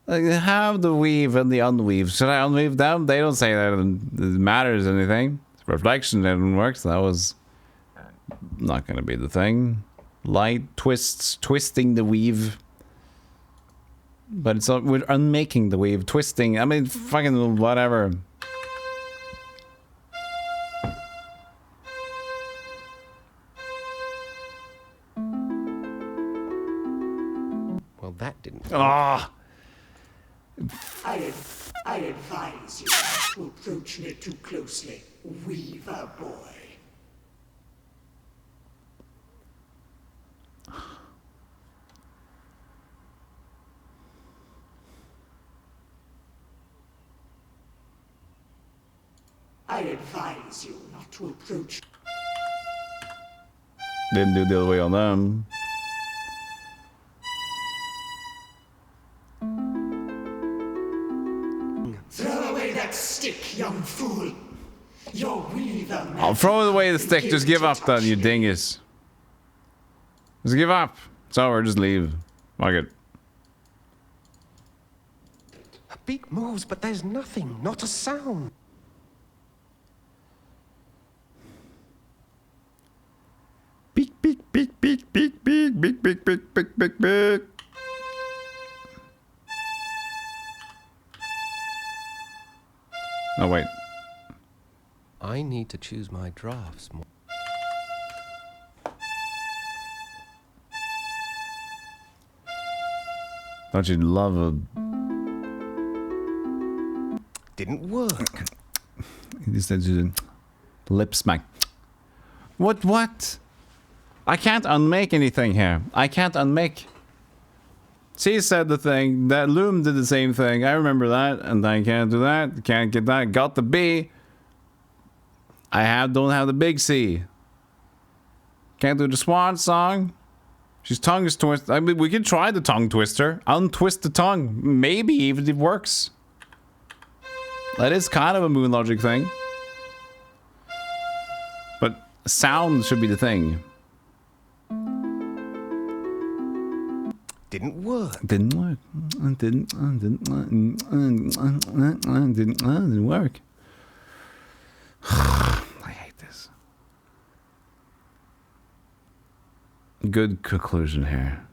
Like, they have the weave and the unweave. Should I unweave them? They don't say that it matters anything. Reflection didn't work, so that was not going to be the thing. Light twists, twisting the weave. But it's we're unmaking the weave, twisting. I mean, fucking whatever. Well, that didn't. Ah. I advise you not to approach me too closely, Weaver boy. I advise you not to approach. Didn't do the other way on them. Throw away that stick, young fool. Your weaver. I'll throw away the stick. Just give up then, you dingus. Just give up. It's over. Just leave. Fuck it. A beak moves, but there's nothing. Not a sound. Beak, beak, beak, beak, beak, beak, beak, beak, beak, beak, beak, beak. Oh, wait. I need to choose my drafts more. Don't you love a... Didn't work. He said you lip smack. What? I can't unmake anything here. I can't unmake. C said the thing. That Loom did the same thing. I remember that. And I can't do that. Can't get that. Got the B. Don't have the big C. Can't do the swan song. She's tongue is twisted. I mean, we can try the tongue twister. Untwist the tongue. Maybe even it works. That is kind of a moon logic thing. But sound should be the thing. Didn't work. Didn't work. Didn't work. I hate this. Good conclusion here.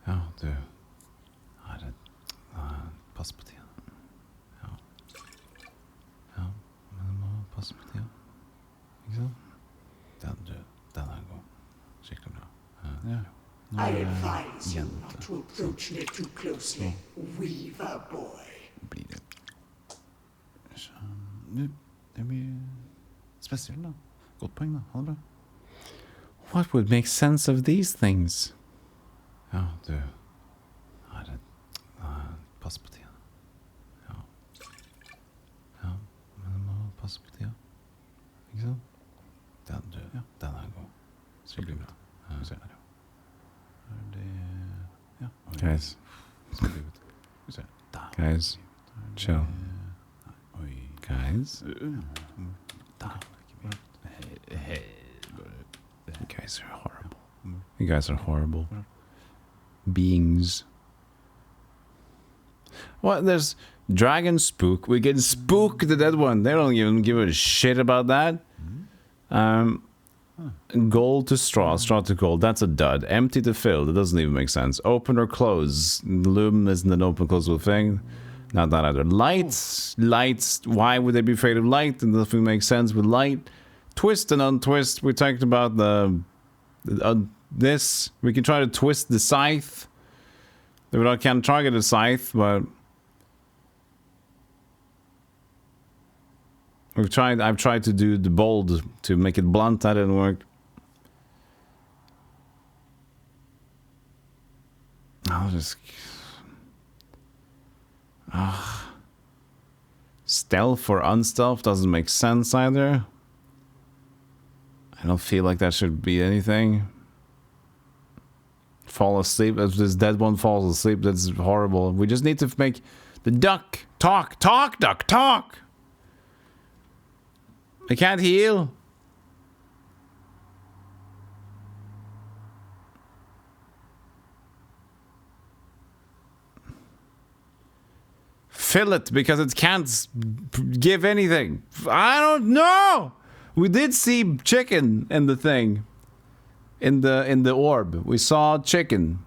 Ja, du. Har et pass på tida. Ja. Ja, men du må passe på tida. Ikke sant? Den er god. Skikkelig bra. Ja. I advise you not to approach me too closely, Weaver boy. Blir det. Det blir spesielt da. Godt poeng da. Ha det bra. What would make sense of these things? Ja, du. Har et pass på tida. Ja. Ja, men du må passe på tida. Ikke sant? Den er god. Skikkelig bra. Vi ser der, ja. Ja. Guys. Guys. Chill. Guys. You guys are horrible. You guys are horrible beings. What? There's dragon spook. We can spook the dead one. They don't even give a shit about that. Gold to straw, straw to gold. That's a dud. Empty to fill. That doesn't even make sense. Open or close. Loom isn't an open closable thing. Not that either. Lights. Why would they be afraid of light? It doesn't make sense with light. Twist and untwist. We talked about this. We can try to twist the scythe. We can't target the scythe, but I've tried to do the bold to make it blunt. That didn't work. I'll just... Stealth or unstealth doesn't make sense either. I don't feel like that should be anything. Fall asleep. If this dead one falls asleep, that's horrible. We just need to make the duck talk. Talk, duck, talk. I can't heal. Fill it because it can't give anything. I don't know. We did see chicken in the thing. In the orb. We saw chicken.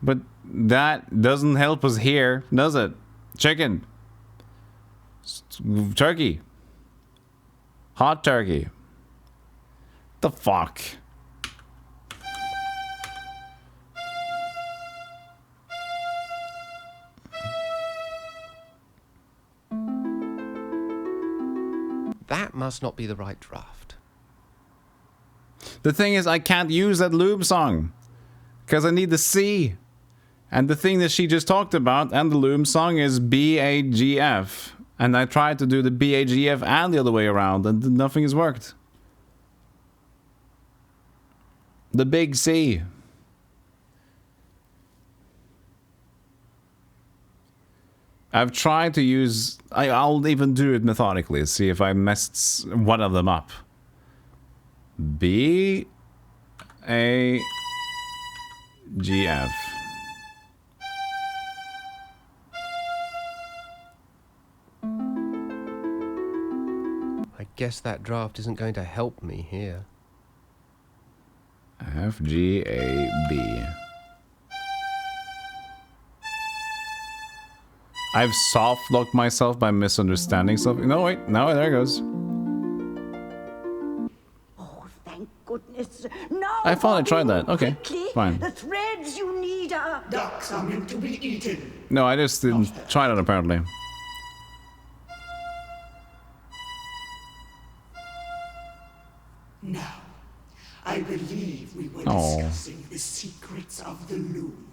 But that doesn't help us here, does it? Chicken. Turkey. Hot turkey. The fuck? That must not be the right draft. The thing is, I can't use that Loom song. Because I need the C. And the thing that she just talked about and the Loom song is BAGF. And I tried to do the BAGF and the other way around, and nothing has worked. The big C. I've tried to use... I'll even do it methodically, see if I messed one of them up. BAGF. I guess that draft isn't going to help me here. FGAB. I've soft locked myself by misunderstanding something. No, wait. No, there it goes. Oh, thank goodness. Now, I thought I tried that. Okay, quickly. fine. The threads you need are... Ducks are meant to be eaten. No, I just didn't try that apparently. Now, I believe we were discussing the secrets of the Loom.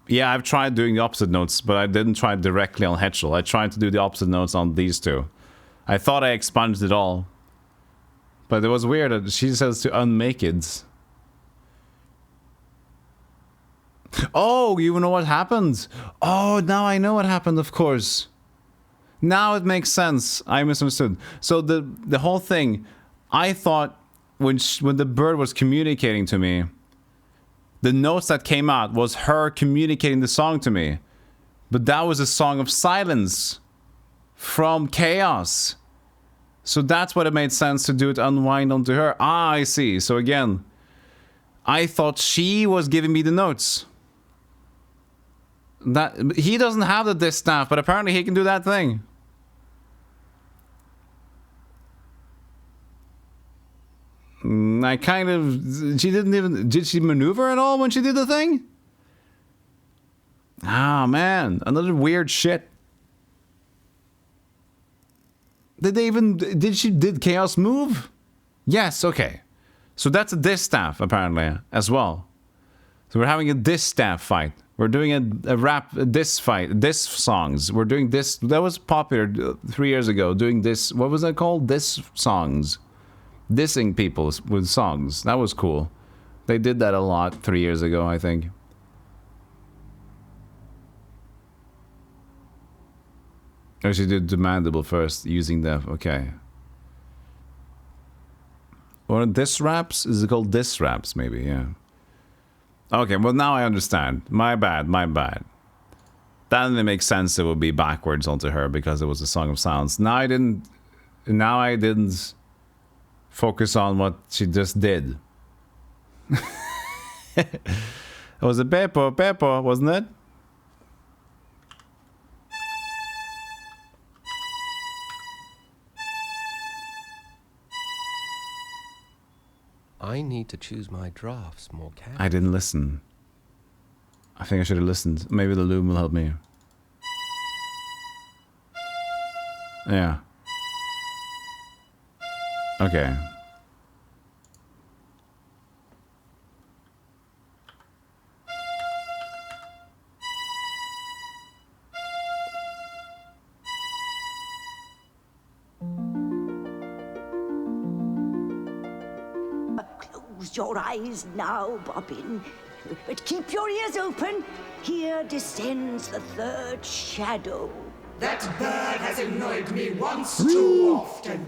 Yeah, I've tried doing the opposite notes, but I didn't try directly on Hetchel. I tried to do the opposite notes on these two. I thought I expunged it all. But it was weird that she says to unmake it. Oh, you know what happened? Oh, now I know what happened, of course. Now it makes sense. I misunderstood. So the whole thing, I thought when the bird was communicating to me, the notes that came out was her communicating the song to me. But that was a song of silence from Chaos. So that's what it made sense to do it unwind onto her. Ah, I see. So again, I thought she was giving me the notes. That he doesn't have the disc staff, but apparently he can do that thing. I kind of... She didn't even... Did she maneuver at all when she did the thing? Ah, man. Another weird shit. Did they even... Did Chaos move? Yes, okay. So that's a disc staff, apparently, as well. So we're having a disc staff fight. We're doing a rap... disc fight. Disc songs. We're doing this... That was popular 3 years ago. Doing this... What was that called? Disc songs. Dissing people with songs. That was cool. They did that a lot 3 years ago, I think. Or she did Demandable first, using the... Okay. Or diss raps? Is it called diss raps, maybe? Yeah. Okay, well now I understand. My bad, my bad. That didn't make sense it would be backwards onto her because it was a Song of Silence. Now I didn't focus on what she just did. It was a Beppo, wasn't it? I need to choose my drafts more carefully. I didn't listen. I think I should have listened. Maybe the Loom will help me. Yeah. Okay. Close your eyes now, Bobbin. But keep your ears open. Here descends the third shadow. That bird has annoyed me once too often.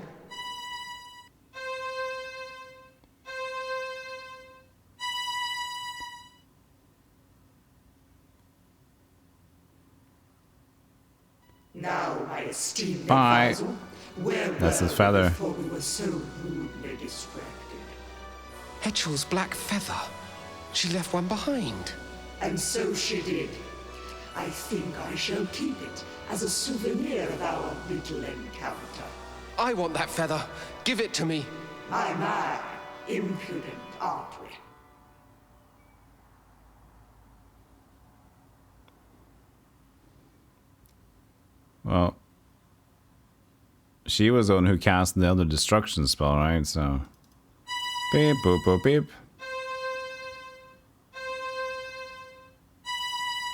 Now, my esteemed Bye. advisor, where That's were his feather. we before we were so rudely distracted? Hetchel's black feather. She left one behind. And so she did. I think I shall keep it as a souvenir of our little encounter. I want that feather. Give it to me. My, impudent, aren't we? Well, she was the one who cast the other destruction spell, right? So, beep, boop, boop, beep.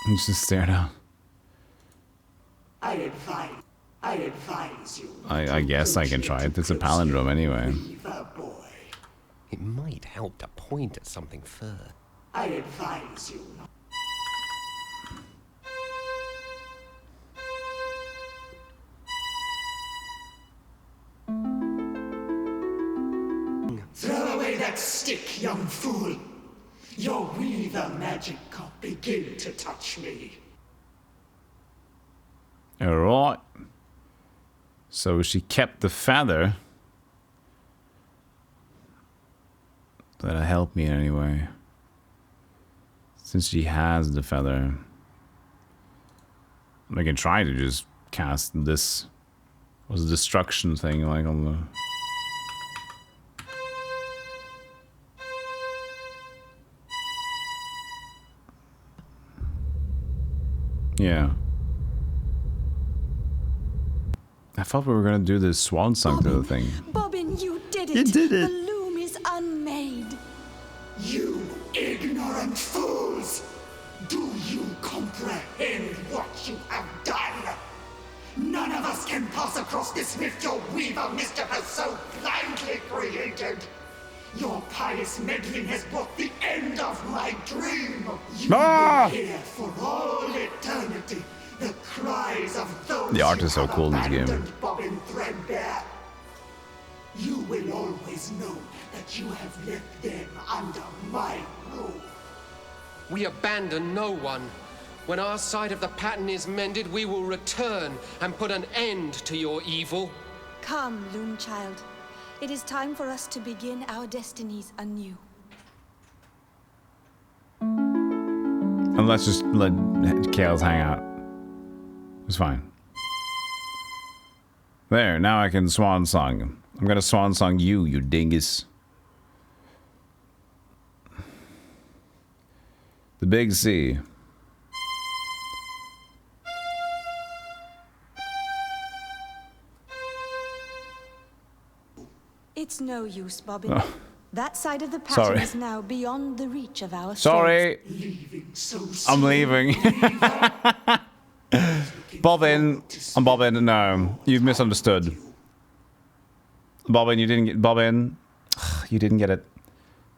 And just stare down. I advise you. I guess I can try it. It's a palindrome anyway. It might help to point at something further. I advise you. Throw away that stick, young fool. Your weaver magic can't begin to touch me. Alright. So she kept the feather. That'll help me anyway. Since she has the feather. I can try to just cast this. Was a destruction thing like on the... Yeah. I thought we were gonna do this swan song to the thing. Bobbin, you did it! You did it! The loom is unmade. You ignorant fools! Do you comprehend what you have done? None of us can pass across this rift your weaver mischief has so blindly created. Your pious meddling has brought the end of my dream. You will hear for all eternity the cries of those The art is so cool in this game. abandoned Bobbin Threadbare. You will always know that you have left them under my rule. We abandon no one. When our side of the pattern is mended, we will return and put an end to your evil. Come, Loom Child. It is time for us to begin our destinies anew. And let's just let Chaos hang out. It's fine. There, now I can swan song. I'm gonna swan song you, you dingus. The big C. It's no use, Bobbin. Oh. That side of the pattern Sorry. is now beyond the reach of our Sorry. I'm leaving. Bobbin. I'm Bobbin. No, you've misunderstood. Bobbin, you didn't get... Bobbin. You didn't get it.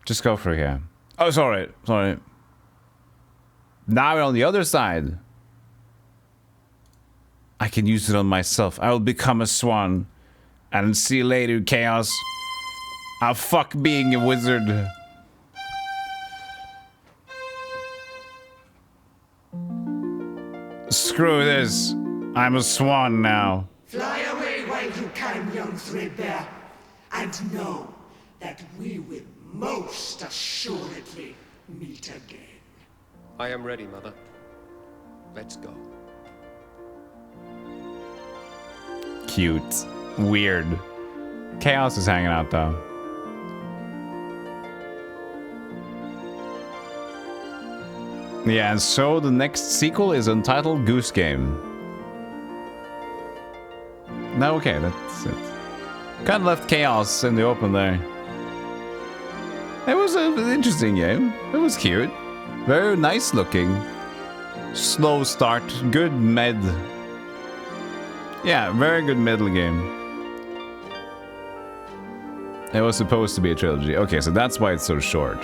Just go through here. Oh, sorry. Sorry. Now we're on the other side. I can use it on myself. I will become a swan. And see you later, Chaos. I'll fuck being a wizard. Screw this. I'm a swan now. Fly away while you can, young Threadbare, and know that we will most assuredly meet again. I am ready, Mother. Let's go. Cute. Weird. Chaos is hanging out though. Yeah, and so the next sequel is entitled Goose Game. No, okay, that's it. Kind of left chaos in the open there. It was an interesting game. It was cute. Very nice looking. Slow start. Good med. Yeah, very good middle game. It was supposed to be a trilogy. Okay, so that's why it's so short.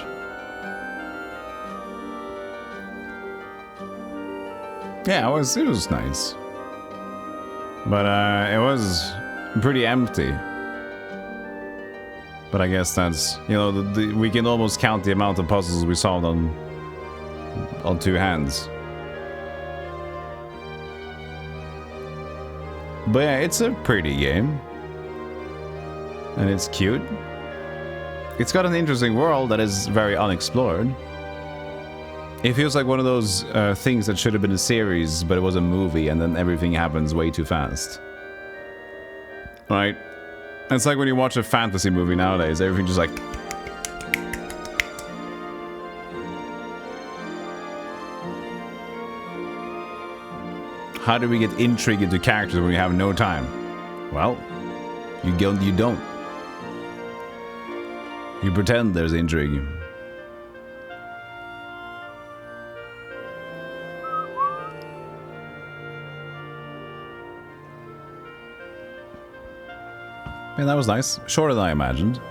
Yeah, it was nice. But it was pretty empty. But I guess that's, you know, we can almost count the amount of puzzles we solved on two hands. But yeah, it's a pretty game. And it's cute. It's got an interesting world that is very unexplored. It feels like one of those things that should have been a series, but it was a movie, and then everything happens way too fast. Right? It's like when you watch a fantasy movie nowadays, everything just like... How do we get intrigue into characters when we have no time? Well, you don't. You pretend there's intrigue. Man, that was nice. Shorter than I imagined.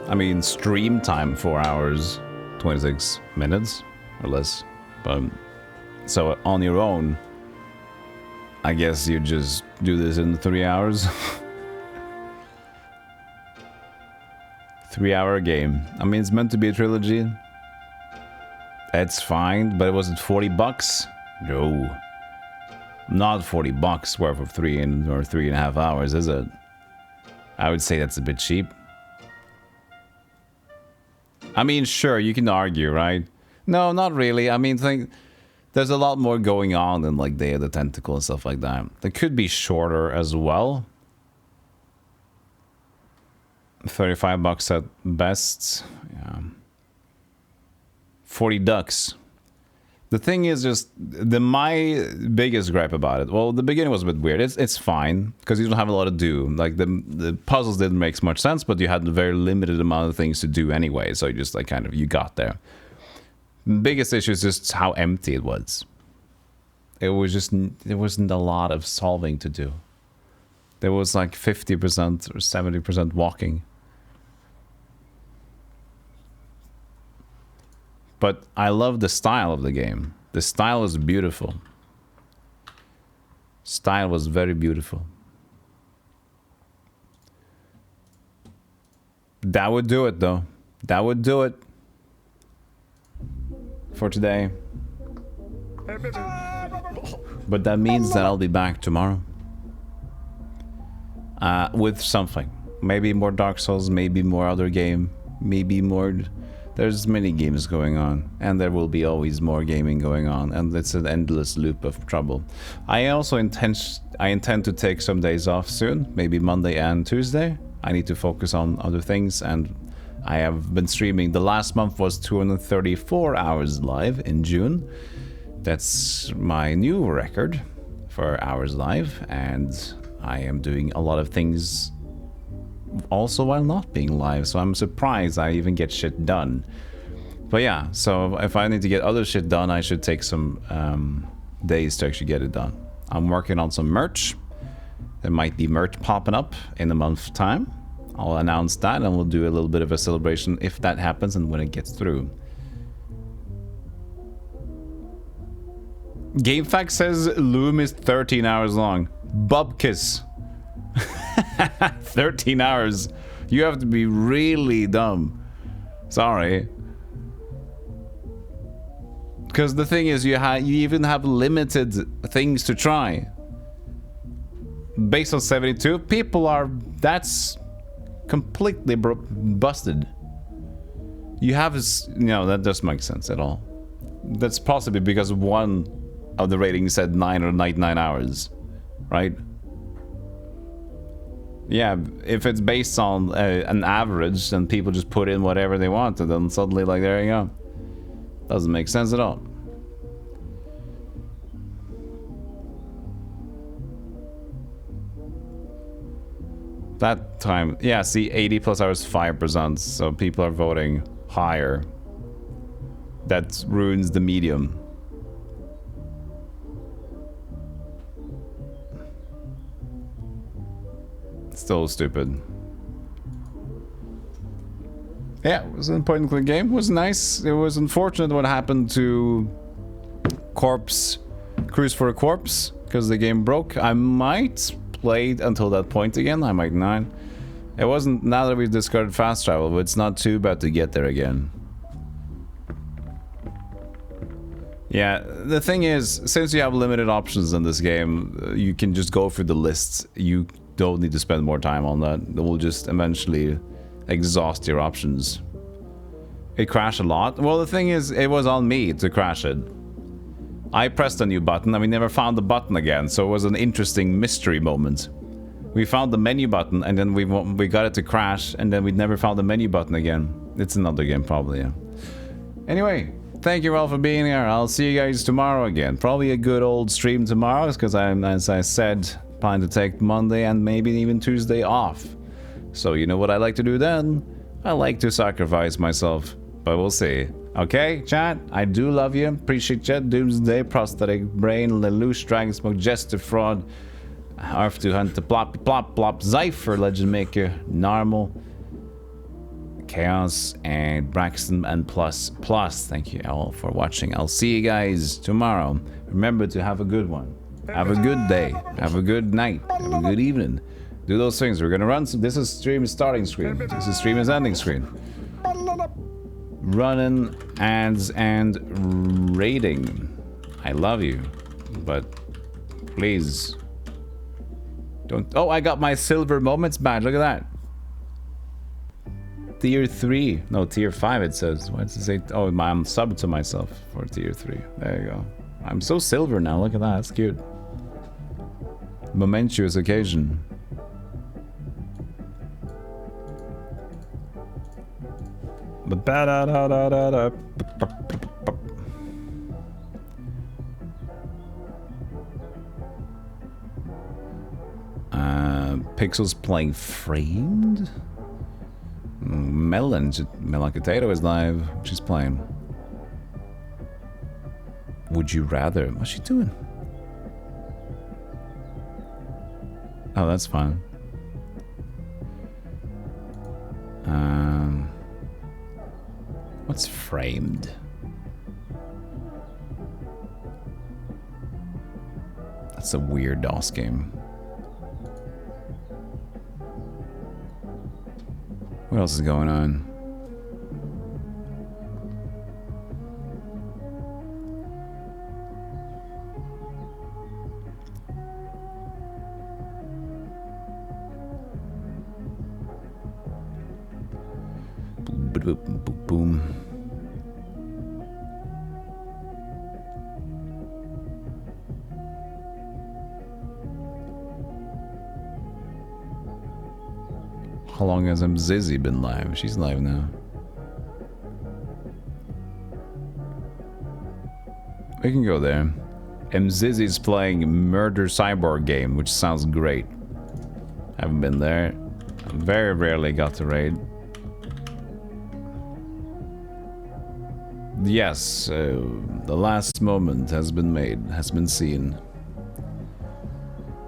I mean, stream time 4 hours, 26 minutes or less. But so on your own, I guess you just do this in 3 hours. 3 hour game. I mean, it's meant to be a trilogy. It's fine, but was it $40? No. Not $40 worth of 3.5 hours, is it? I would say that's a bit cheap. I mean, sure, you can argue, right? No, not really. I mean, there's a lot more going on than like Day of the Tentacle and stuff like that. It could be shorter as well. $35 at best. Yeah. 40 ducks. The thing is just my biggest gripe about it. Well, the beginning was a bit weird. It's fine because you don't have a lot to do. Like the puzzles didn't make much sense, but you had a very limited amount of things to do anyway. So you just like kind of you got there. The biggest issue is just how empty it was. It was just there wasn't a lot of solving to do. There was like 50% or 70% walking. But I love the style of the game. The style is beautiful. Style was very beautiful. That would do it, though. That would do it for today. But that means that I'll be back tomorrow. With something. Maybe more Dark Souls, maybe more other game, maybe more... There's many games going on, and there will be always more gaming going on, and it's an endless loop of trouble. I also intend to take some days off soon, maybe Monday and Tuesday. I need to focus on other things, and I have been streaming. The last month was 234 hours live in June. That's my new record for hours live, and I am doing a lot of things also while not being live, so I'm surprised I even get shit done. But yeah, so if I need to get other shit done, I should take some days to actually get it done. I'm working on some merch. There might be merch popping up in a month's time. I'll announce that and we'll do a little bit of a celebration if that happens and when it gets through. GameFAQ says Loom is 13 hours long. Bubkiss. 13 hours. You have to be really dumb. Sorry. Because the thing is, you even have limited things to try. Based on 72, people are... That's completely busted. You have... No, that doesn't make sense at all. That's possibly because one of the ratings said 9 or 99 hours. Right? Yeah, if it's based on an average, then people just put in whatever they want, and then suddenly, like, there you go. Doesn't make sense at all. That time, yeah, see, 80 plus hours, 5%. So people are voting higher. That ruins the medium. Still stupid. Yeah, it was an important click game. It was nice. It was unfortunate what happened to Cruise for a Corpse, because the game broke. I might play it until that point again. I might not. It wasn't, now that we've discarded fast travel, but it's not too bad to get there again. Yeah, the thing is, since you have limited options in this game, you can just go through the lists. You don't need to spend more time on that. It will just eventually exhaust your options. It crashed a lot. Well, the thing is, it was on me to crash it. I pressed a new button and we never found the button again, so it was an interesting mystery moment. We found the menu button and then we got it to crash and then we never found the menu button again. It's another game probably, yeah. Anyway, thank you all for being here. I'll see you guys tomorrow again. Probably a good old stream tomorrow because I'm, as I said, planning to take Monday and maybe even Tuesday off. So you know what I like to do then? I like to sacrifice myself, but we'll see. Okay, chat? I do love you. Appreciate you. Doomsday, Prosthetic Brain, Lelouch, Dragon Smoke, Jester Fraud, Arf to Hunt, the Plop, Plop, Plop, Zypher, Legend Maker, Normal, Chaos, and Braxton, and Plus. Thank you all for watching. I'll see you guys tomorrow. Remember to have a good one. Have a good day. Have a good night. Have a good evening. Do those things. We're gonna run some. This is stream starting screen. This is stream is ending screen. Running ads and rating. I love you, but please don't. Oh, I got my silver moments badge. Look at that. Tier 3. No, tier 5 it says. Why does it say? Oh, I'm subbed to myself for tier 3. There you go. I'm so silver now. Look at that. That's cute. Momentous occasion. Pixels playing Framed? Melon Potato is live. She's playing. Would you rather? What's she doing? Oh, that's fine. What's Framed? That's a weird DOS game. What else is going on? Boom. How long has Zizzy been live? She's live now. We can go there. Zizzy's playing Murder Cyborg game, which sounds great. Haven't been there. Very rarely got to raid. Yes, the last moment has been made, has been seen.